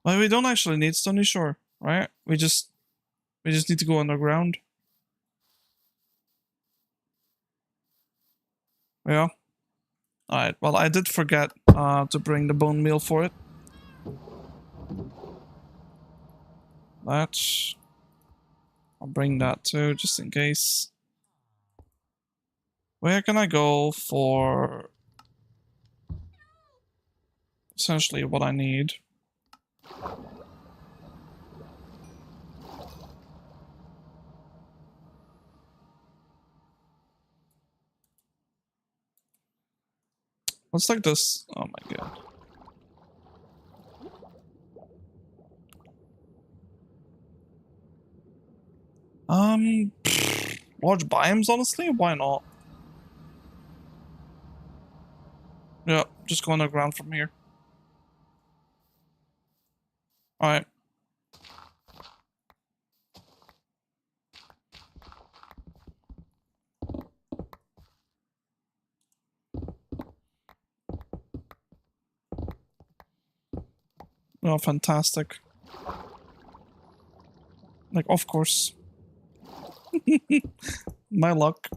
Well, we don't actually need stony shore, right? We just need to go underground. Yeah. Alright, well I did forget to bring the bone meal for it. That. I'll bring that too, just in case. Where can I go for essentially what I need? Let's like this. Oh my god. Large biomes, honestly? Why not? Yeah, just go underground from here. Alright. Oh, fantastic. Like, of course. My luck.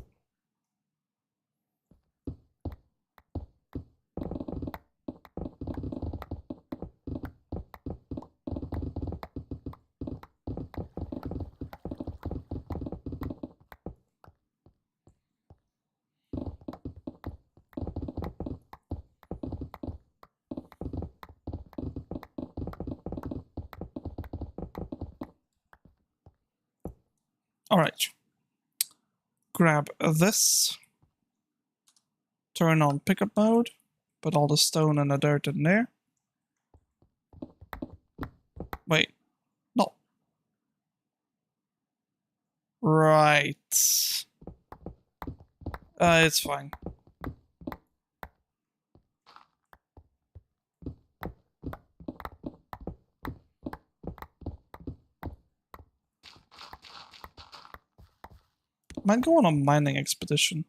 Alright. Grab this. Turn on pickup mode. Put all the stone and the dirt in there. Wait. No. Right. It's fine. Might go on a mining expedition.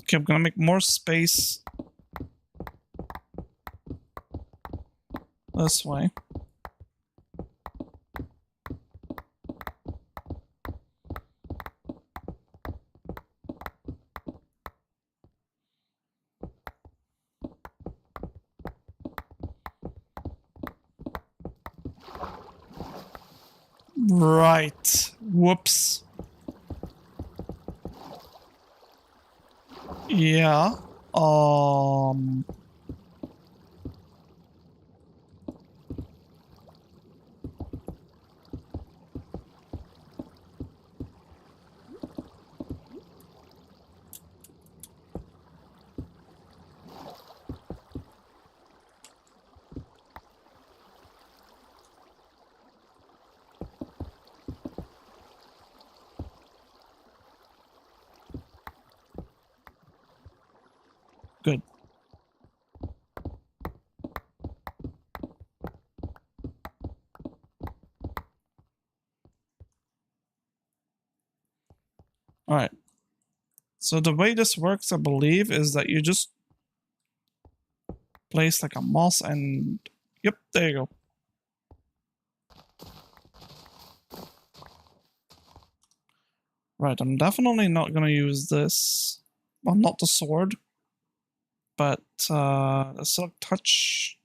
Okay, I'm gonna make more space this way. Right. Whoops. Yeah. Good. All right. So the way this works, I believe, is that you just place like a moss and... Yep, there you go. Right, I'm definitely not gonna use this. Well, not the sword, but the silk touch.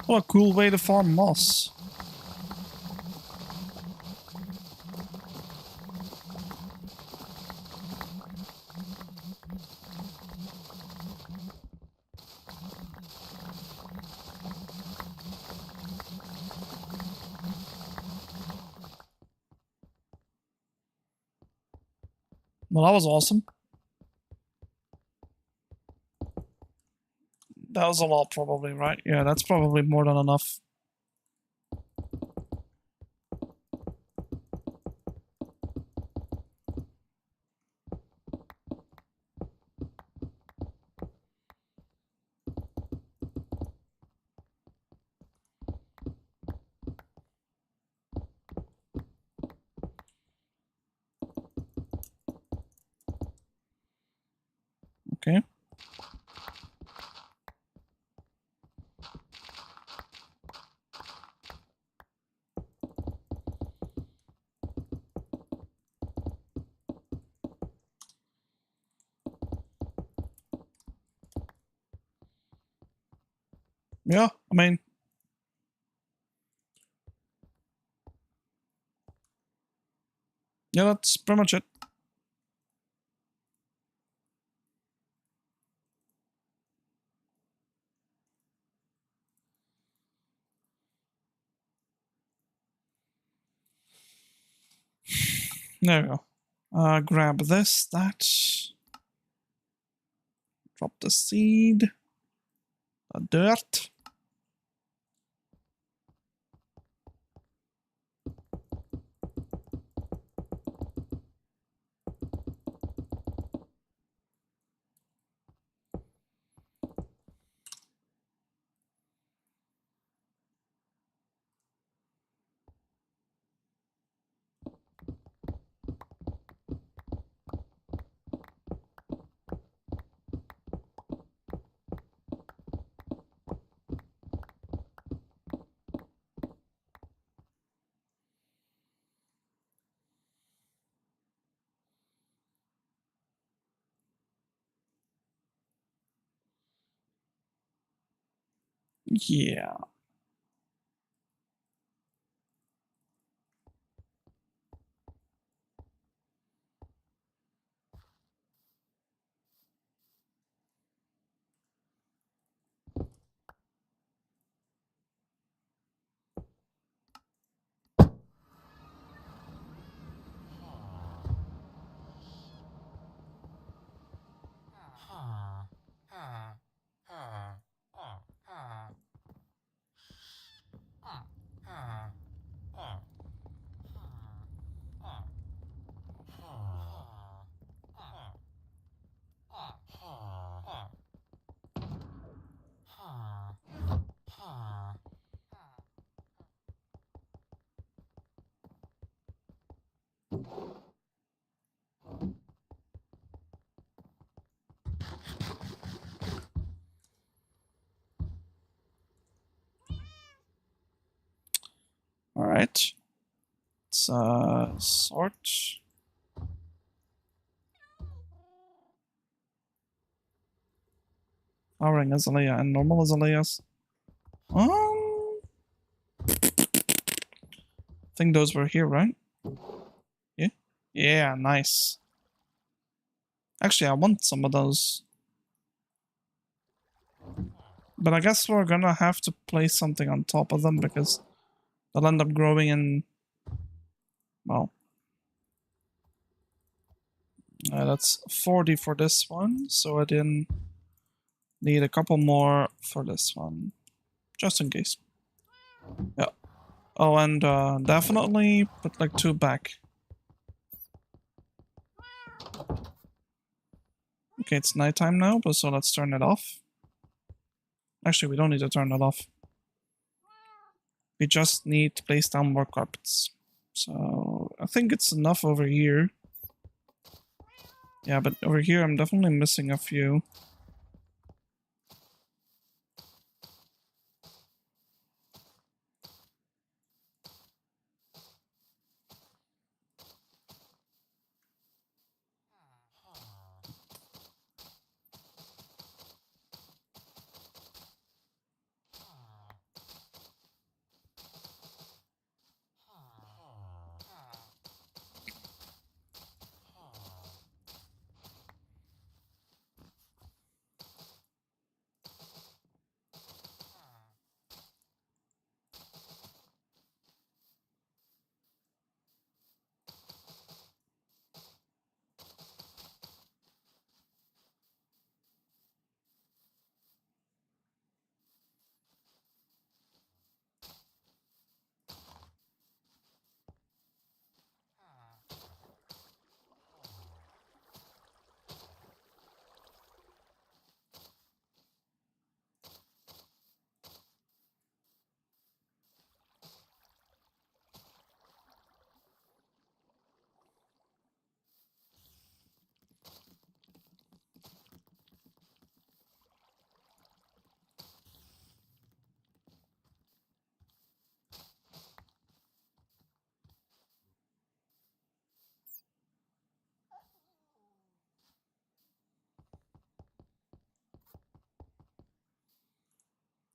What a cool way to farm moss. Well, that was awesome. That was a lot, probably, right? Yeah, that's probably more than enough. Okay. Yeah, I mean... Yeah, that's pretty much it. There we go. Grab this, that. Drop the seed. The dirt. Yeah. All right. Let's sort. Flowering azalea and normal azaleas. I think those were here, right? Yeah. Yeah, nice. Actually, I want some of those. But I guess we're gonna have to place something on top of them because they'll end up growing in. Well, that's 40 for this one, so I didn't need a couple more for this one, just in case. Yeah. Oh, and definitely put like 2 back. Okay, it's nighttime now, but so let's turn it off. Actually, we don't need to turn it off. We just need to place down more carpets. So I think it's enough over here. Yeah, but over here I'm definitely missing a few.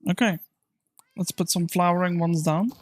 Okay, let's put some flowering ones down.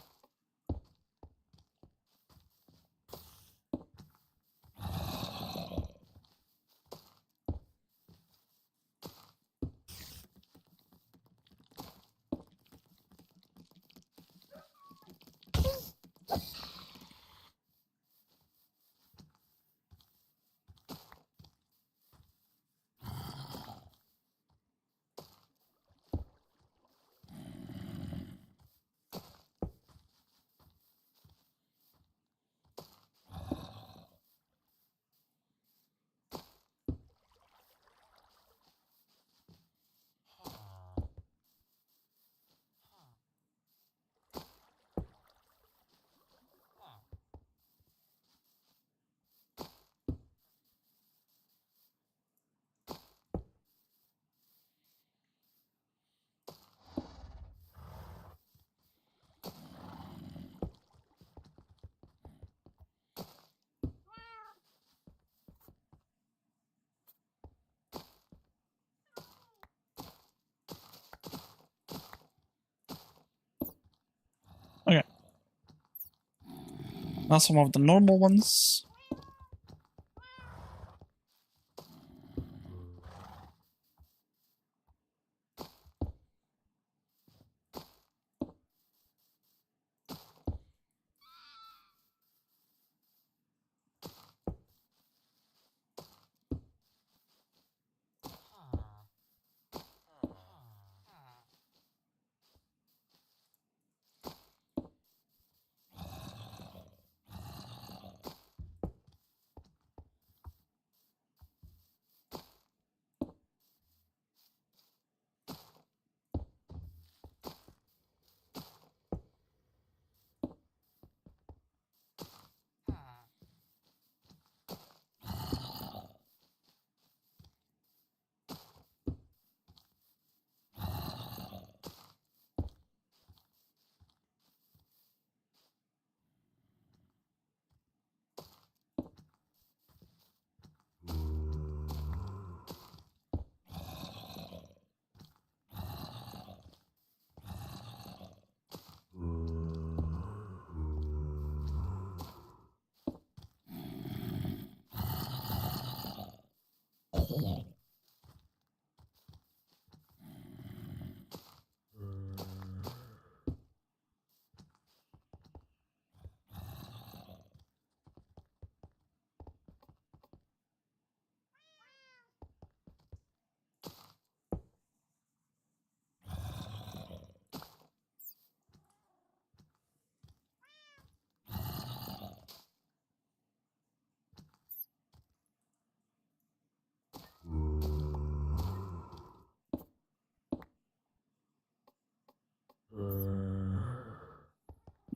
Now some of the normal ones.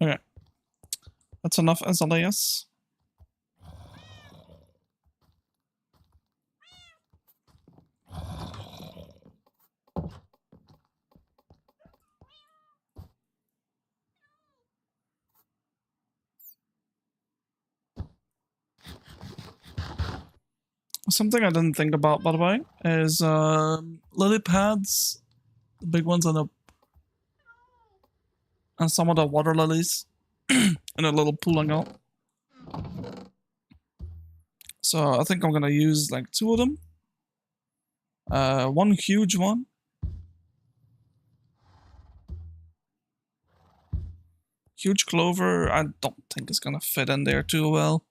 Okay. That's enough azaleas. Something I didn't think about, by the way, is lily pads, the big ones, and some of the water lilies in a little pooling out. So I think I'm gonna use like 2 of them. One huge one. Huge clover, I don't think it's gonna fit in there too well.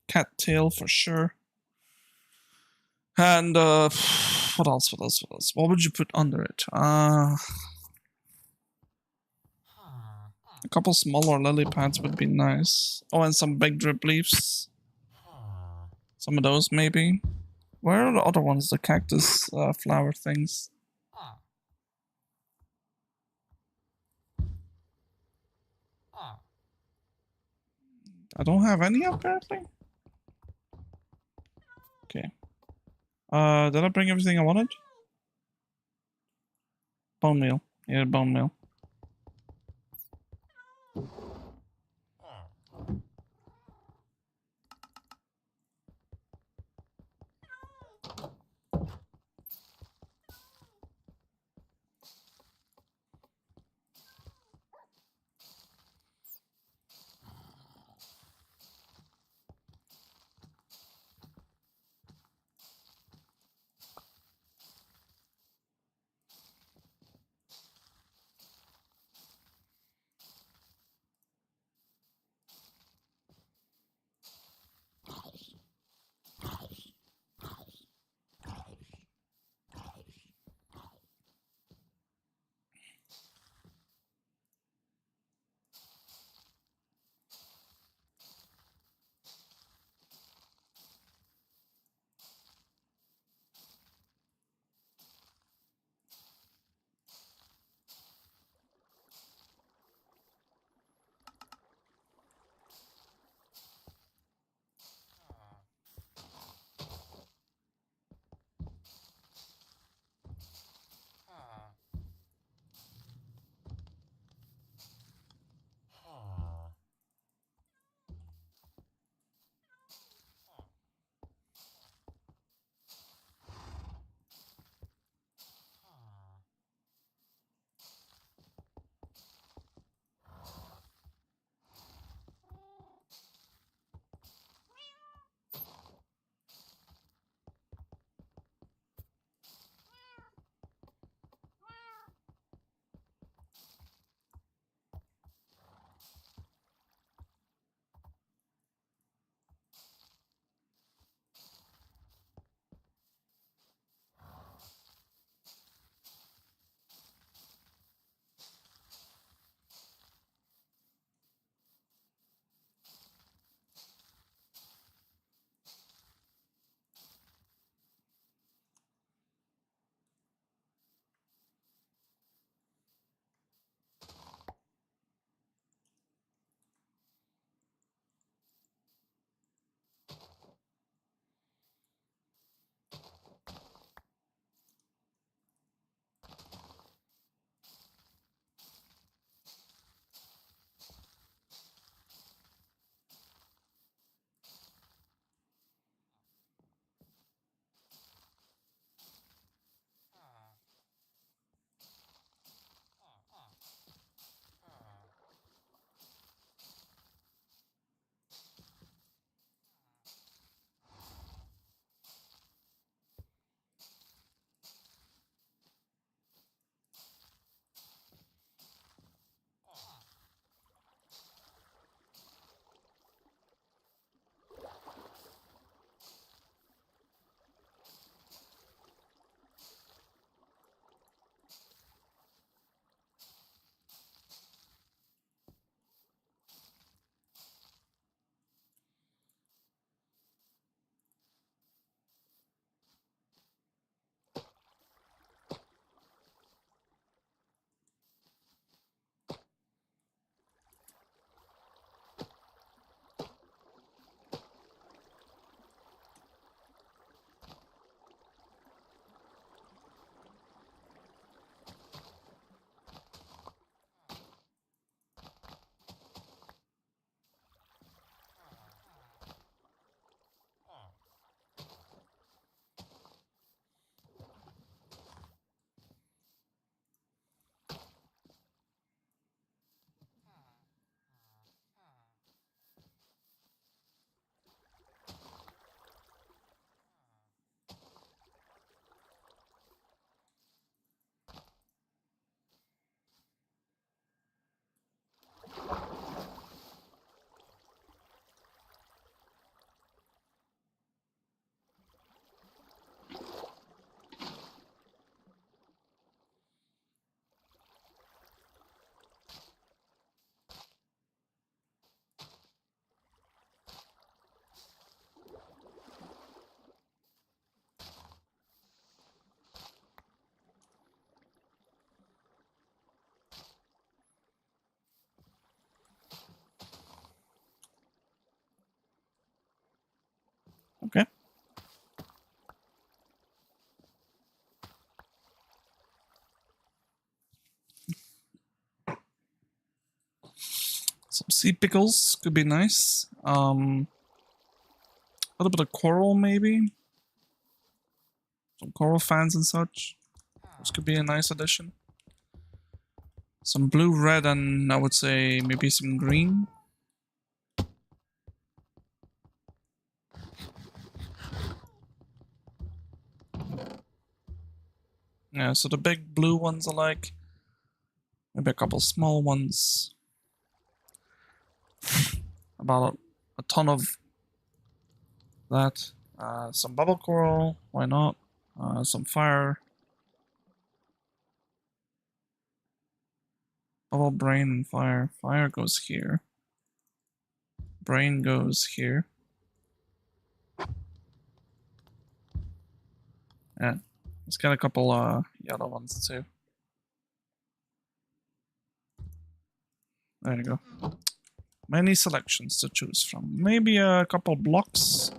Cattail for sure. And what else? What else? What else? What would you put under it? A couple smaller lily pads would be nice. Oh, and some big drip leaves. Some of those maybe. Where are the other ones? The cactus flower things. I don't have any apparently. Okay. Did I bring everything I wanted? Bone meal. Yeah, bone meal. Some sea pickles could be nice. A little bit of coral maybe. Some coral fans and such. This could be a nice addition. Some blue, red, and I would say maybe some green. Yeah, so the big blue ones I like. Maybe a couple small ones. About a ton of that. Some bubble coral, why not? Some fire. Bubble, brain, and fire. Fire goes here. Brain goes here. Yeah, let's get a couple yellow ones too. There you go. Many selections to choose from. Maybe a couple blocks.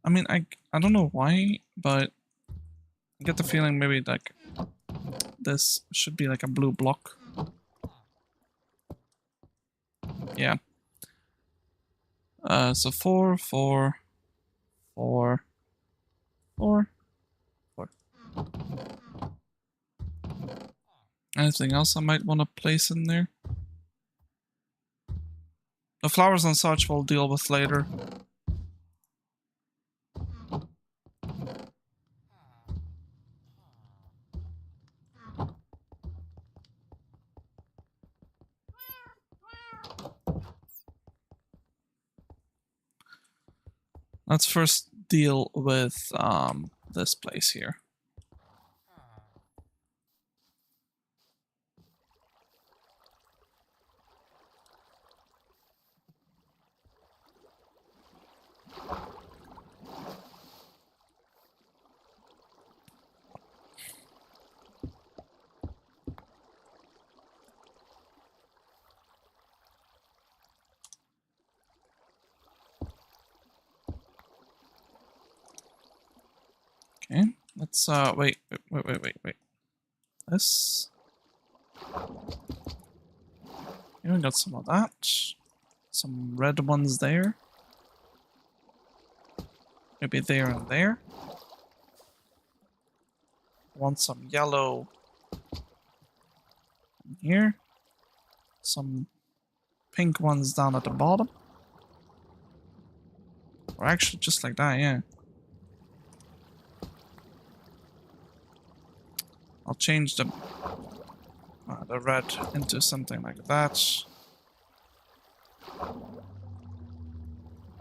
I mean, I don't know why, but I get the feeling maybe like this should be like a blue block. Yeah. So 4, 4, 4, 4, 4. Anything else I might want to place in there? The flowers and such we'll deal with later. Let's first deal with this place here. Okay, let's wait. This. Here we got some of that. Some red ones there. Maybe there and there. Want some yellow in here. Some pink ones down at the bottom. Or actually just like that, yeah. I'll change the red into something like that.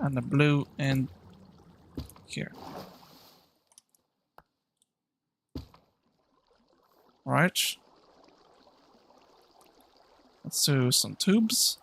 And the blue in here. Alright. Let's do some tubes.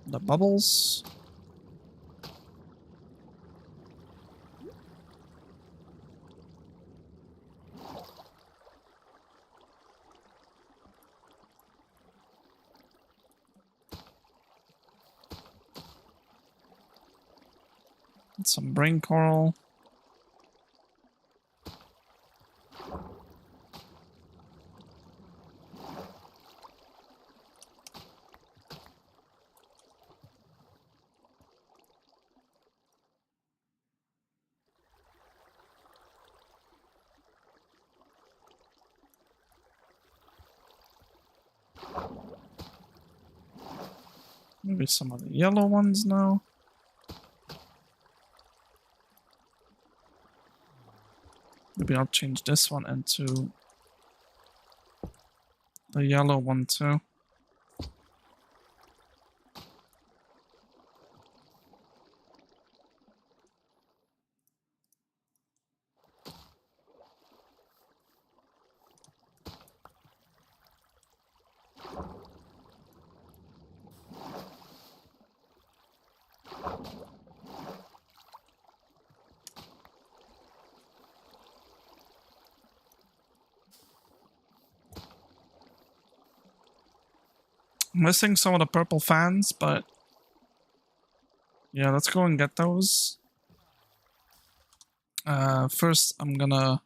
The bubbles. And some brain coral. Maybe some of the yellow ones now. Maybe I'll change this one into the yellow one too. Missing some of the purple fans, but yeah, let's go and get those. First, I'm gonna.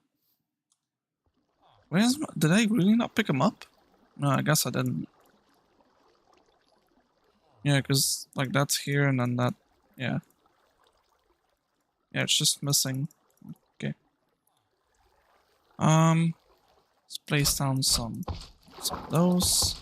Where's did I really not pick them up? No, I guess I didn't. Yeah, because like that's here and then that. Yeah. Yeah, it's just missing. Okay. Let's place down some of those.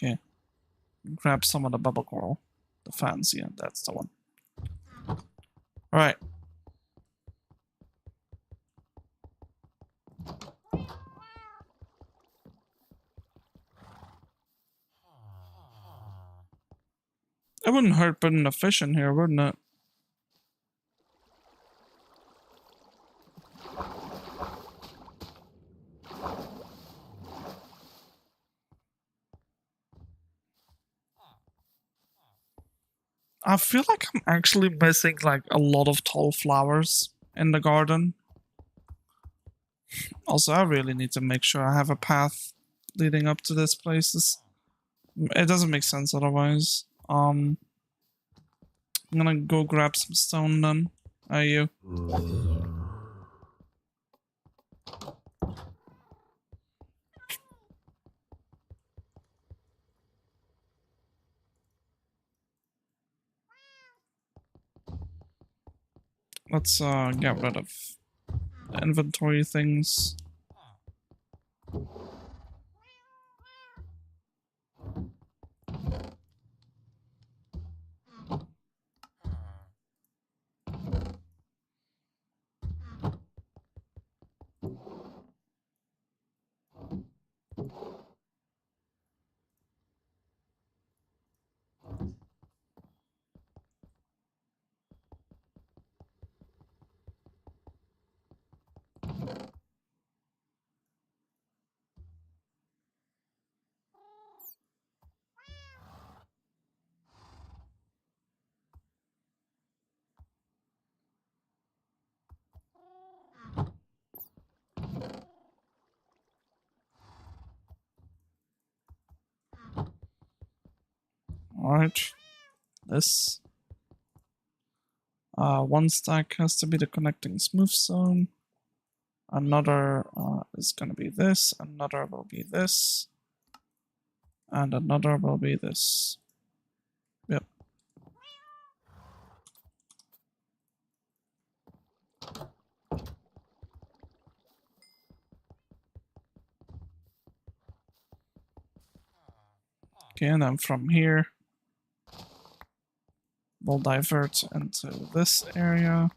Okay. Grab some of the bubble coral. The fans, yeah, that's the one. Alright. It wouldn't hurt putting a fish in here, wouldn't it? I feel like I'm actually missing like a lot of tall flowers in the garden. Also, I really need to make sure I have a path leading up to this place. It doesn't make sense otherwise. I'm gonna go grab some stone then. Are you? Let's get rid of the inventory things. Alright. This. One stack has to be the connecting smooth zone. Another is gonna be this. Another will be this. And another will be this. Yep. Okay, and then from here, we'll divert into this area.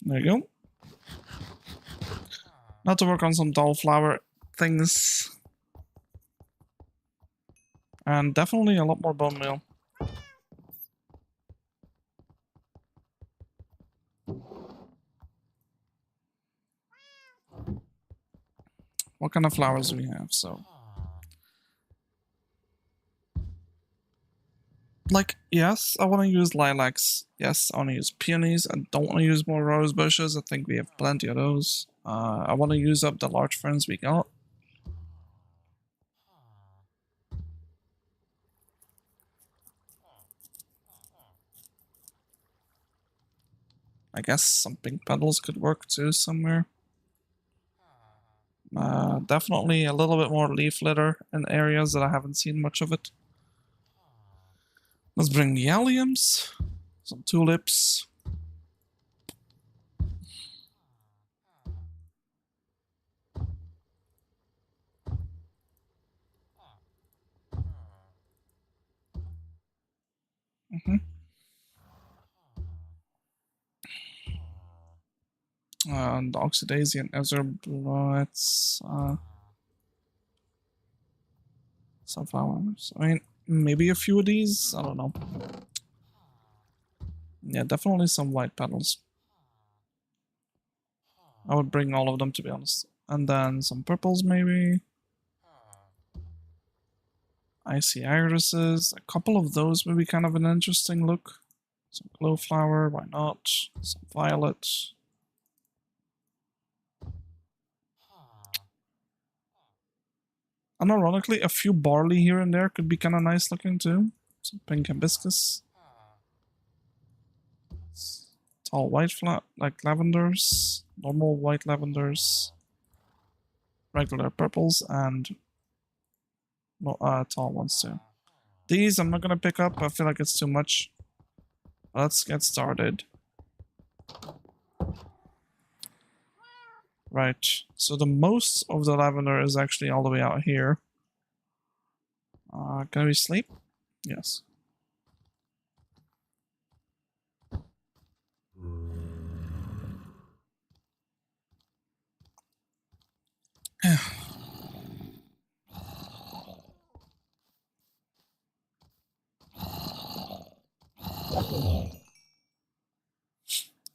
There you go. Now to work on some tall flower things. And definitely a lot more bone meal. What kind of flowers do we have? So, like, yes, I want to use lilacs. Yes, I want to use peonies. I don't want to use more rose bushes. I think we have plenty of those. I want to use up the large ferns we got. I guess some pink petals could work too somewhere. Definitely a little bit more leaf litter in areas that I haven't seen much of it. Let's bring the alliums, some tulips. And the Oxidasian Azure Blood's sunflowers. I mean, maybe a few of these. I don't know. Yeah, definitely some white petals. I would bring all of them, to be honest. And then some purples, maybe. Icy irises. A couple of those would be kind of an interesting look. Some glowflower, why not? Some violet. And ironically, a few barley here and there could be kind of nice looking too. Some pink hibiscus. Tall white like lavenders, normal white lavenders, regular purples, and tall ones too. These I'm not gonna pick up. I feel like it's too much. Let's get started. Right. So the most of the lavender is actually all the way out here. Can we sleep? Yes.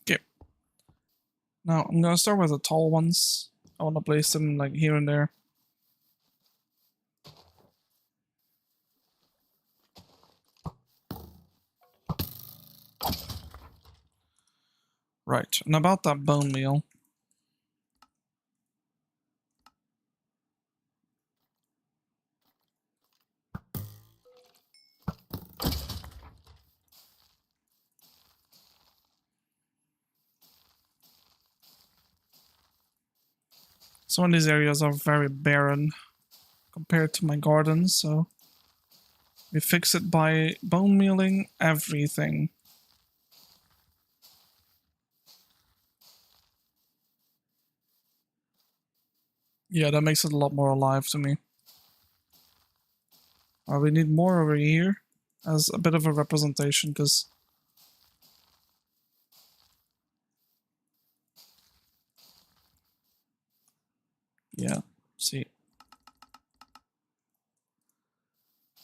Okay. Now I'm gonna start with the tall ones. I want to place them like here and there. Right. And about that bone meal. Some of these areas are very barren compared to my garden, so we fix it by bone mealing everything. Yeah, that makes it a lot more alive to me. We need more over here as a bit of a representation, because yeah, see,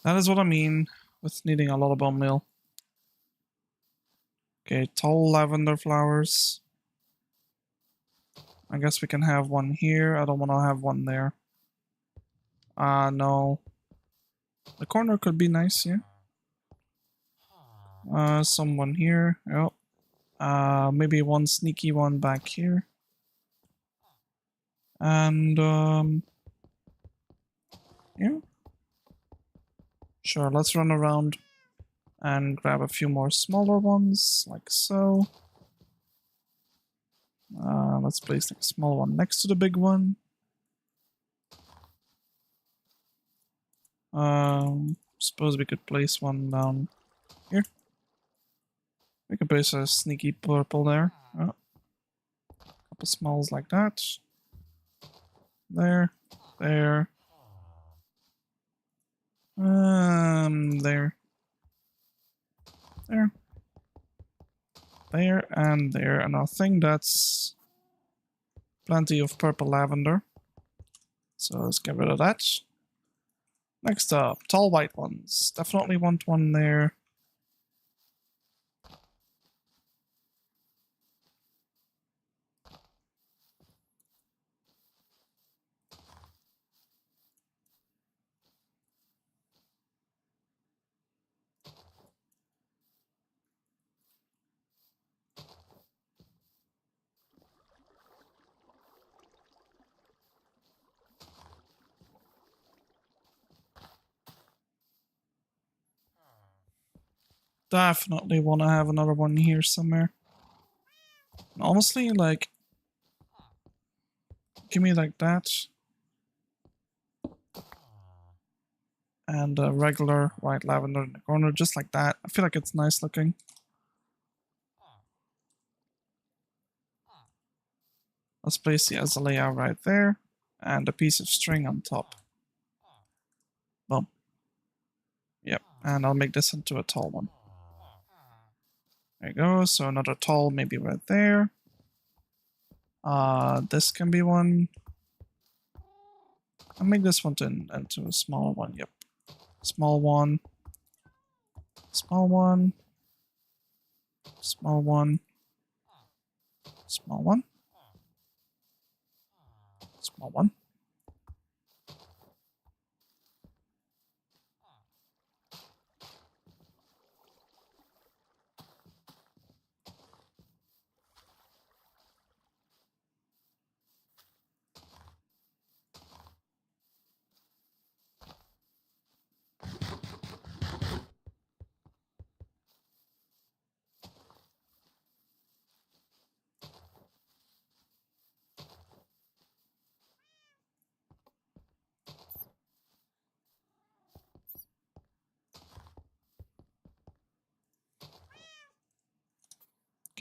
that is what I mean with needing a lot of bone meal. Okay, tall lavender flowers. I guess we can have one here. I don't want to have one there. No. The corner could be nice, yeah. Someone here. Oh. Maybe one sneaky one back here. And, yeah. Sure, let's run around and grab a few more smaller ones, like so. Let's place the small one next to the big one. Suppose we could place one down here. We could place a sneaky purple there. Oh. Couple smalls like that. There. There. There. There. there and there, and I think that's plenty of purple lavender. So let's get rid of that. Next up, tall white ones. Definitely want one there. Definitely want to have another one here somewhere. Honestly, like, give me like that. And a regular white lavender in the corner, just like that. I feel like it's nice looking. Let's place the azalea right there. And a piece of string on top. Boom. Yep, and I'll make this into a tall one. There you go, so another tall maybe right there. This can be one. I'll make this one into a small one, yep. Small one. Small one. Small one. Small one. Small one.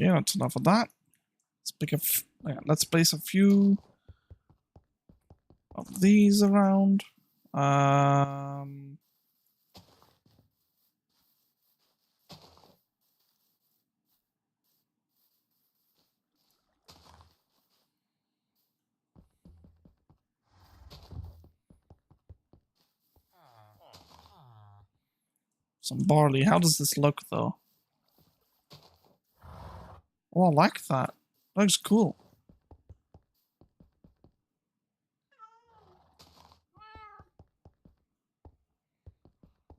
Okay, that's enough of that. Let's place a few of these around. Some barley. How does this look though? Oh, I like that. Looks cool.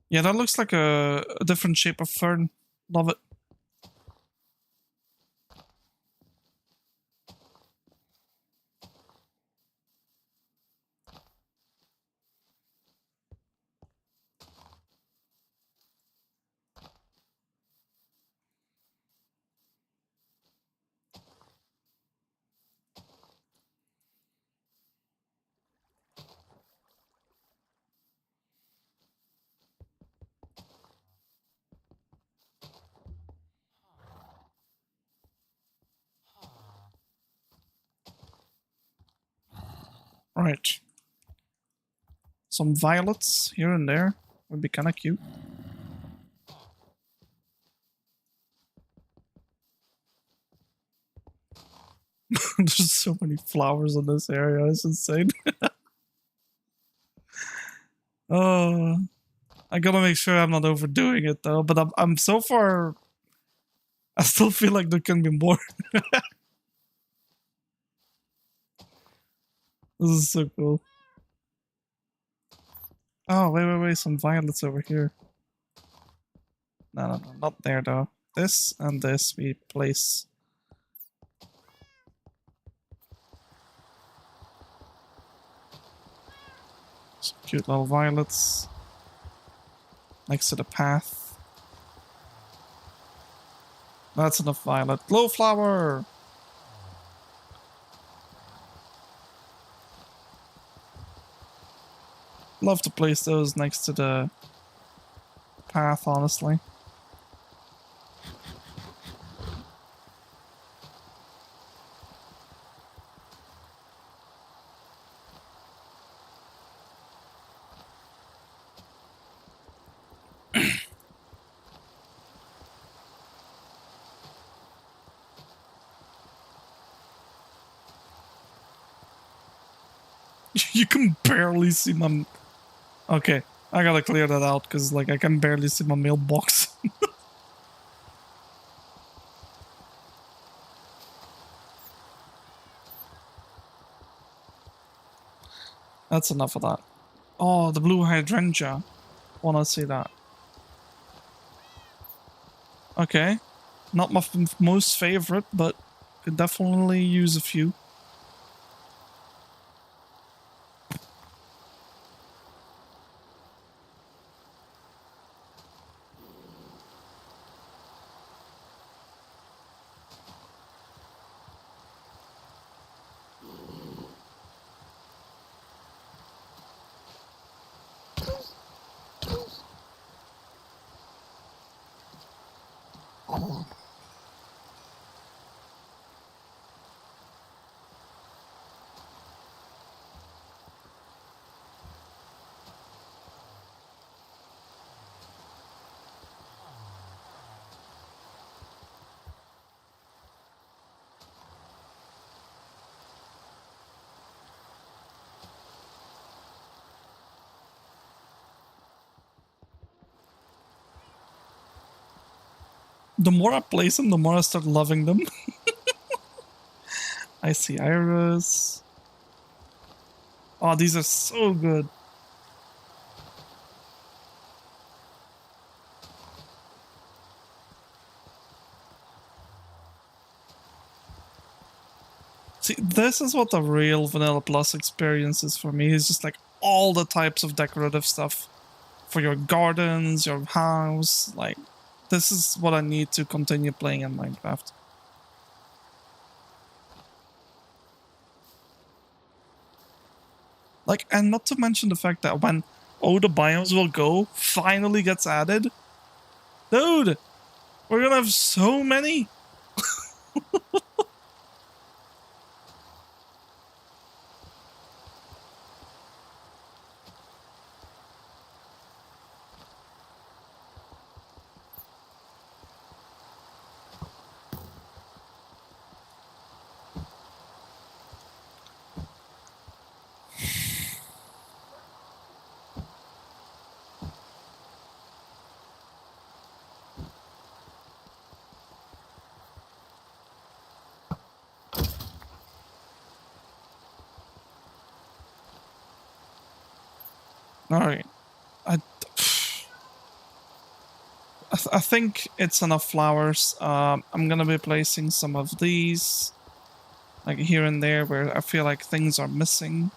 Yeah, that looks like a different shape of fern. Love it. Right. Some violets here and there would be kind of cute. There's so many flowers in this area. It's insane. Oh, I gotta make sure I'm not overdoing it though. But I'm so far. I still feel like there can be more. This is so cool. Oh, wait. Some violets over here. No, not there though. This and this we place. Some cute little violets next to the path. That's enough violet. Glowflower! Love to place those next to the path, honestly. You can barely see my... Okay, I gotta clear that out because like I can barely see my mailbox. That's enough of that. Oh, the blue hydrangea. Wanna see that. Okay. Not my most favorite, but could definitely use a few. The more I place them, the more I start loving them. I see iris. Oh, these are so good. See, this is what the real Vanilla Plus experience is for me. It's just like all the types of decorative stuff for your gardens, your house. Like, this is what I need to continue playing in Minecraft. Like, and not to mention the fact that when Oh the Biomes Will Go finally gets added, dude, we're gonna have so many. All right, I think it's enough flowers. I'm gonna be placing some of these, like here and there, where I feel like things are missing.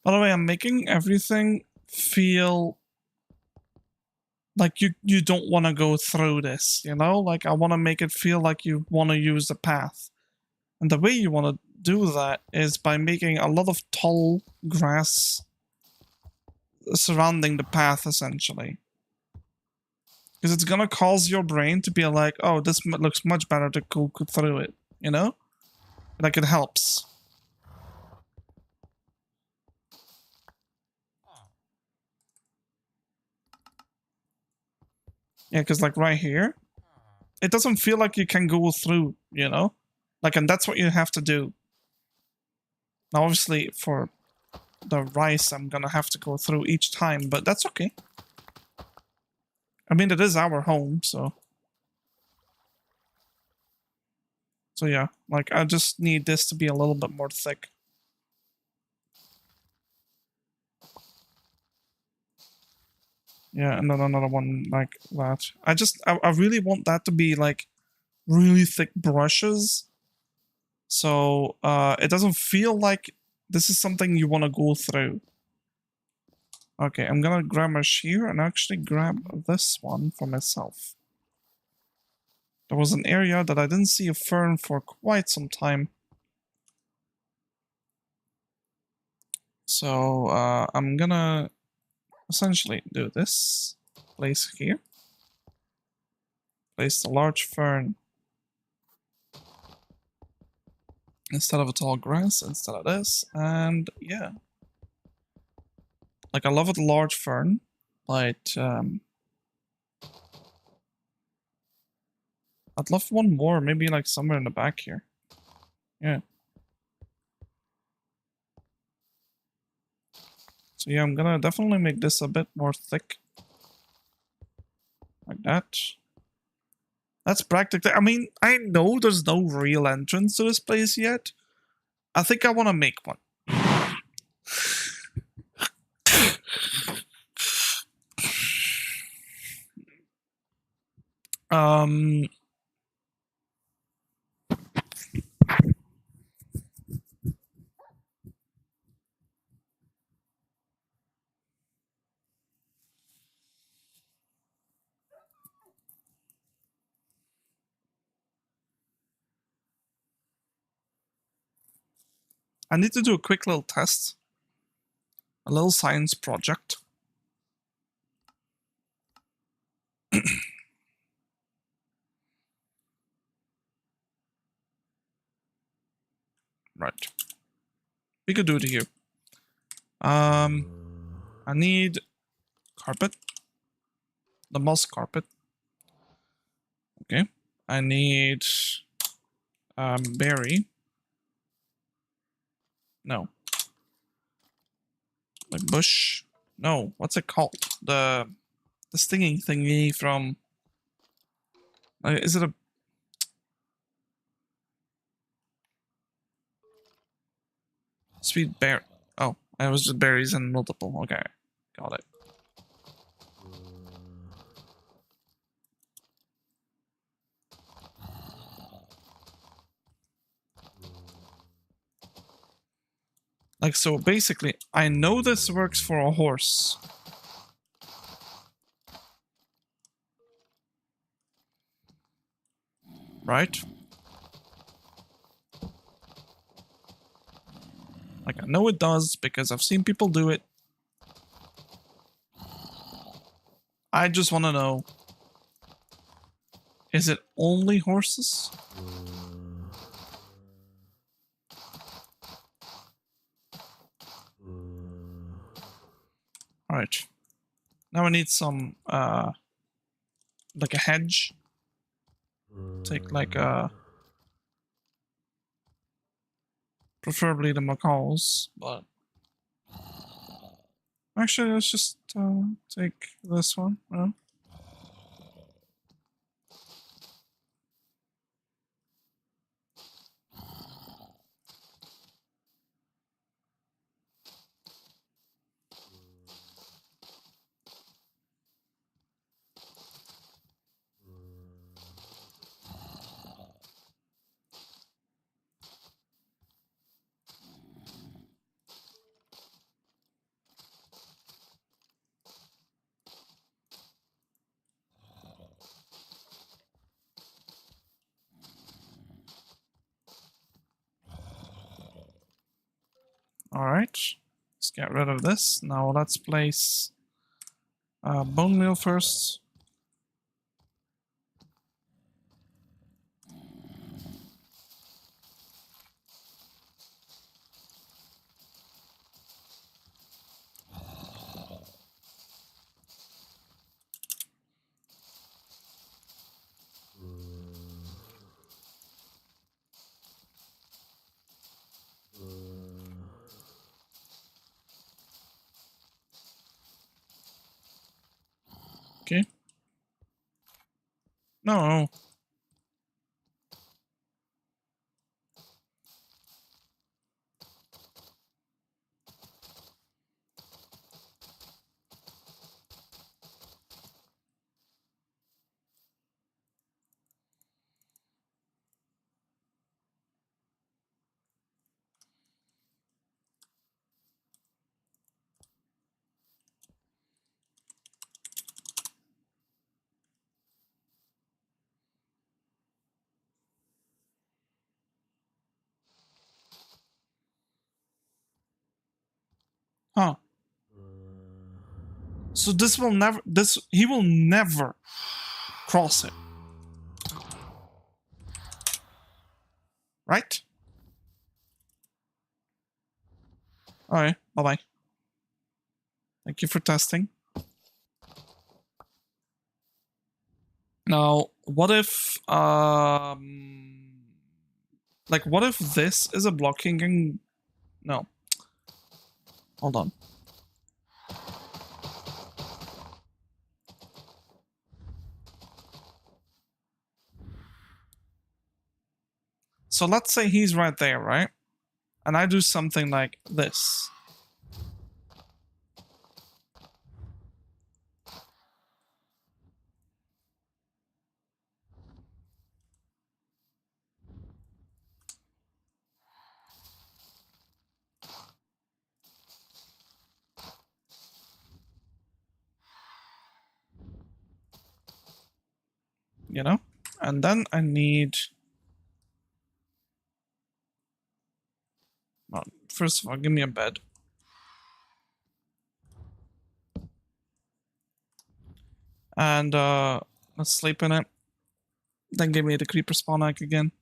By the way, I'm making everything feel like you don't want to go through this, you know? Like, I want to make it feel like you want to use the path. And the way you want to do that is by making a lot of tall grass surrounding the path, essentially. Because it's going to cause your brain to be like, oh, this looks much better to go through it, you know? Like, it helps. Yeah, because like right here, it doesn't feel like you can go through, you know? Like, and that's what you have to do. Now, obviously, for the rice, I'm gonna have to go through each time, but that's okay. I mean, it is our home, so... So yeah, like, I just need this to be a little bit more thick. Yeah, and then another one like that. I really want that to be, like, really thick brushes. So, it doesn't feel like this is something you want to go through. Okay, I'm gonna grab my shear and actually grab this one for myself. There was an area that I didn't see a fern for quite some time. So, I'm gonna essentially do this. Place here. Place the large fern instead of a tall grass, instead of this, and yeah. Like, I love a large fern, but I'd love one more, maybe like somewhere in the back here. Yeah. So yeah, I'm gonna definitely make this a bit more thick. Like that. That's practically, I mean, I know there's no real entrance to this place yet. I think I want to make one. Um, I need to do a quick little test. A little science project. Right. We could do it here. I need carpet. The moss carpet. Okay. I need berry. No. Like bush. No. What's it called? The stinging thingy from. Is it a? Sweet berry. Oh, it was just berries and multiple. Okay, got it. Like, so basically, I know this works for a horse. Right? Like, I know it does because I've seen people do it. I just want to know, is it only horses? Alright. Now I need some, like a hedge. Take like preferably the macaws, but actually let's just take this one. Alright. Let's get rid of this. Now let's place bone meal first. Okay. No. Huh. So this will never, he will never cross it. Right? Alright, bye-bye. Thank you for testing. Now, what if, like, what if this is a blocking and... No. Hold on. So let's say he's right there, right? And I do something like this. you know? And then I need... Well, first of all, give me a bed. And let's sleep in it. Then give me the creeper spawn egg again.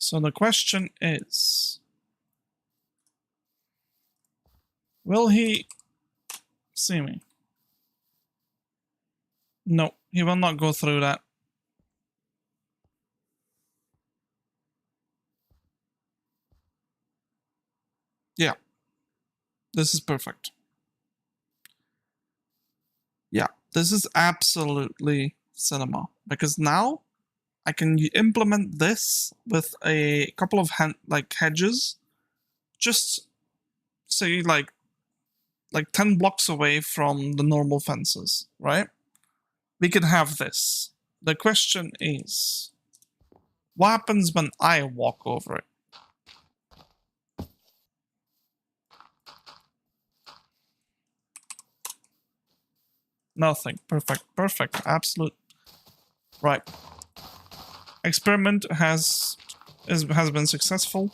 So the question is, will he see me? No, he will not go through that. Yeah, this is perfect. Yeah, this is absolutely cinema, because now I can implement this with a couple of hedges, just say like 10 blocks away from the normal fences, right? We can have this. The question is, what happens when I walk over it? Nothing. Perfect. Perfect. Absolute. Right. Experiment has been successful.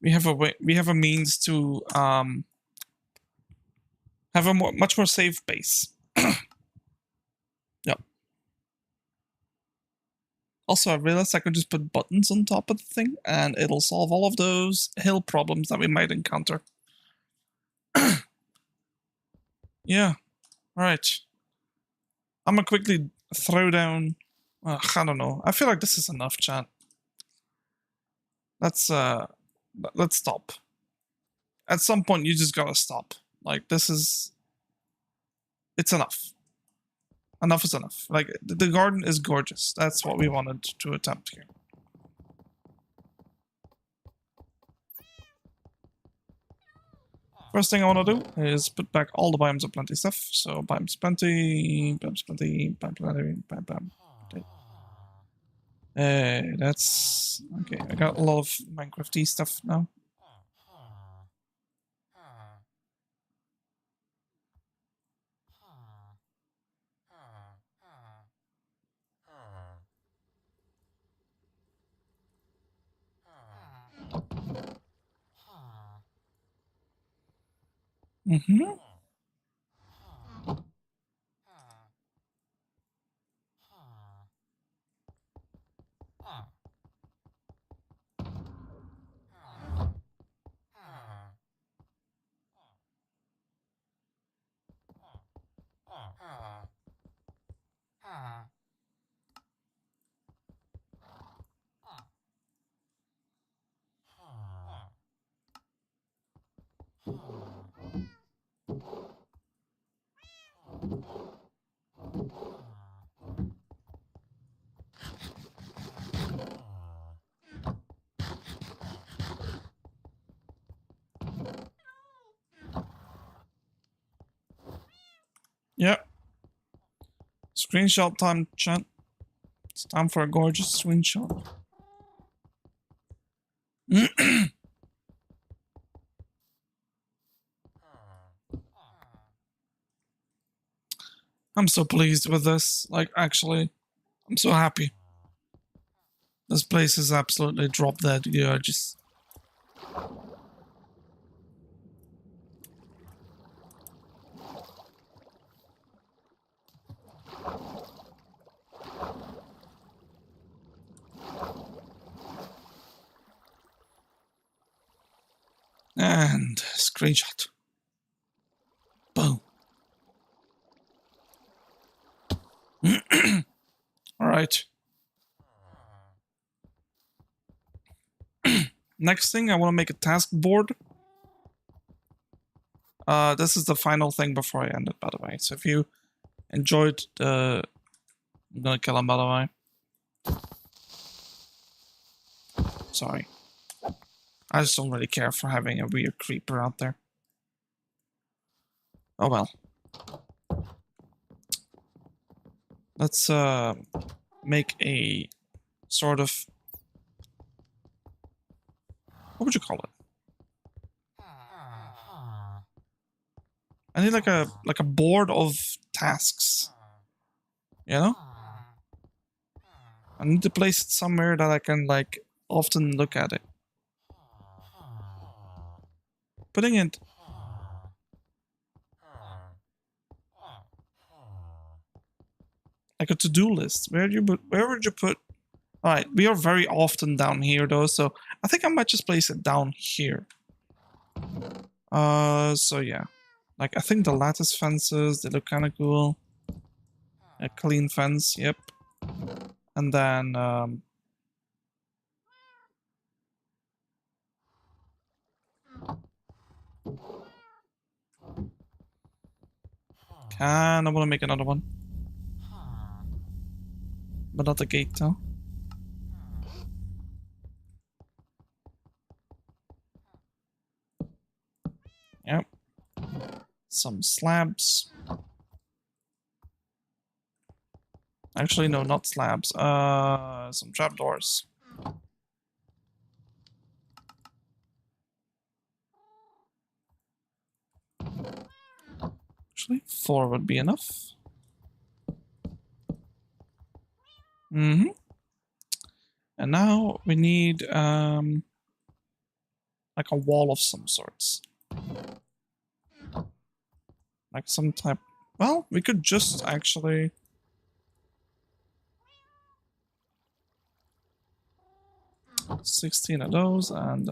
We have a way. We have a means to have a much more safe base. Yep. Also, I realized I could just put buttons on top of the thing, and it'll solve all of those hill problems that we might encounter. Yeah. Right. I'm gonna quickly throw down. I don't know. I feel like this is enough, chat. Let's stop. At some point, you just gotta stop. Like, this is... It's enough. Enough is enough. Like, the garden is gorgeous. That's what we wanted to attempt here. First thing I want to do is put back all the biomes of plenty stuff. So biomes plenty, biomes plenty, biomes plenty, bam, bam. Hey, that's... Okay, I got a lot of Minecraft-y stuff now. Mm-hmm. Yep. Screenshot time, chat. It's time for a gorgeous screenshot. I'm so pleased with this. Like, actually, I'm so happy. This place is absolutely drop dead gorgeous. And screenshot. Boom. All right. Next thing, I want to make a task board. This is the final thing before I end it, by the way. So if you enjoyed the... I'm gonna kill him, by the way. Sorry. I just don't really care for having a weird creeper out there. Oh well. Let's make a sort of... What would you call it? I need like a board of tasks. You know? I need to place it somewhere that I can like often look at it. Putting it like a to-do list. Where would you put? All right, we are very often down here though, so I think I might just place it down here. So yeah, like I think the lattice fences, they look kind of cool. A clean fence, yep. And then I want to make another one, but not a gate though. Yep. Some slabs. Actually, no, not slabs. Some trapdoors. Actually, 4 would be enough. Mm-hmm. And now we need like a wall of some sorts. Like some type... Well, we could just actually... $16 of those and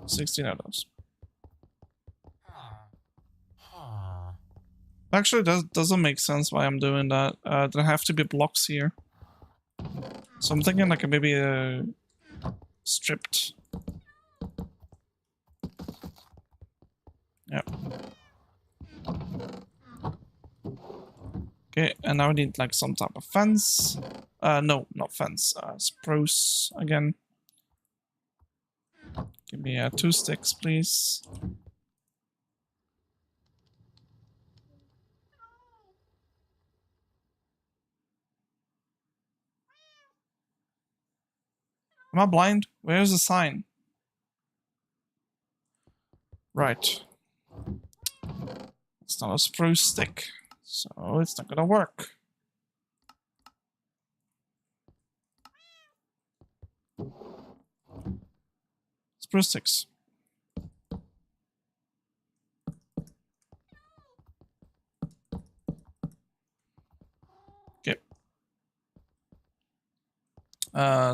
16 of those. Actually, that doesn't make sense why I'm doing that. There have to be blocks here. So I'm thinking like maybe a stripped. Yep. Okay, and now we need like some type of fence. No, not fence. Spruce again. Give me 2 sticks, please. Am I blind? Where's the sign? Right. It's not a spruce stick, so it's not gonna work. Spruce sticks. Okay.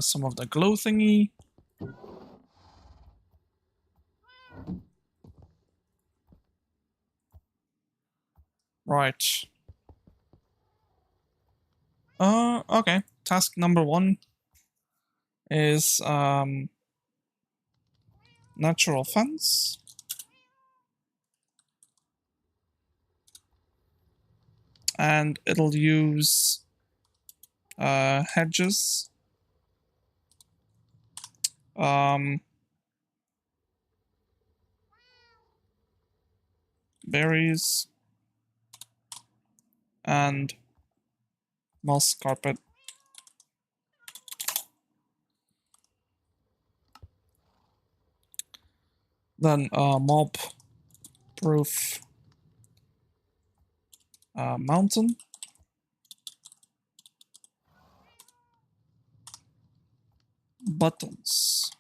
Some of the glow thingy. Right. Okay. Task number 1 is natural fence. And it'll use hedges. Berries. And moss carpet. Then mob proof mountain. Buttons.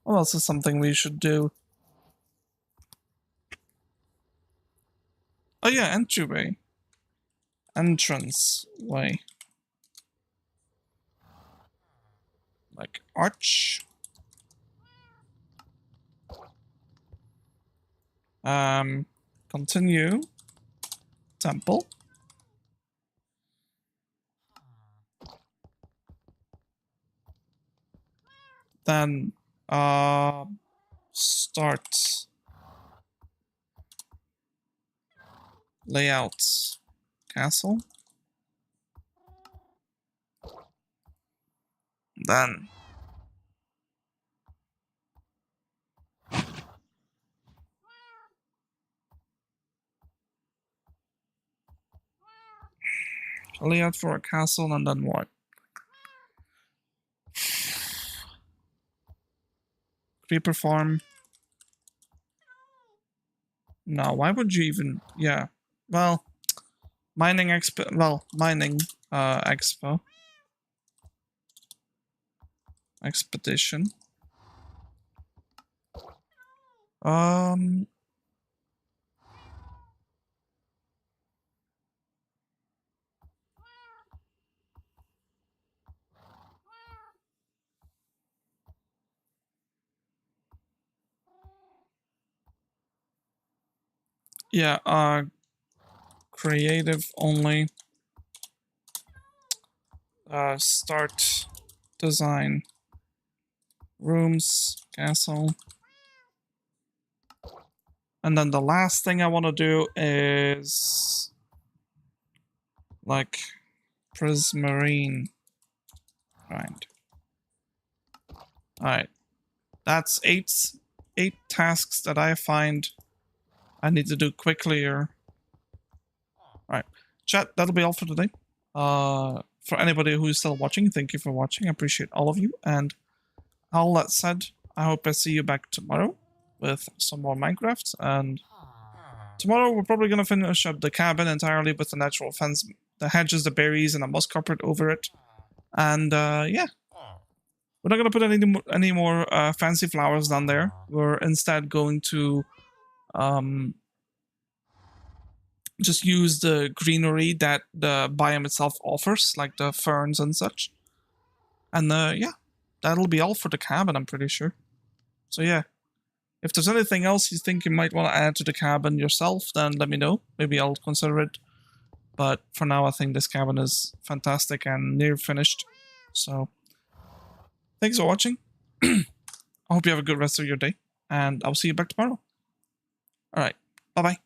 What else is something we should do? Oh yeah, entryway. Entrance way. Like arch. Continue. Temple. Then start layout castle. Then layout for a castle, and then what? Creeper farm. No, why would you even? Yeah, well, mining expo. Well, mining expo. Expedition. Yeah, creative only. Start design. Rooms, castle. And then the last thing I want to do is like prismarine grind. Alright. That's eight tasks that I find I need to do quickly or alright. Chat, that'll be all for today. For anybody who's still watching, thank you for watching. I appreciate all of you. And all that said, I hope I see you back tomorrow with some more Minecraft. And tomorrow we're probably going to finish up the cabin entirely with the natural fence, the hedges, the berries, and a moss carpet over it. And yeah, we're not going to put any more fancy flowers down there. We're instead going to just use the greenery that the biome itself offers, like the ferns and such. And yeah, that'll be all for the cabin, I'm pretty sure. So yeah, if there's anything else you think you might want to add to the cabin yourself, then let me know. Maybe I'll consider it. But for now, I think this cabin is fantastic and near finished. So thanks for watching. I hope you have a good rest of your day, and I'll see you back tomorrow. All right, bye-bye.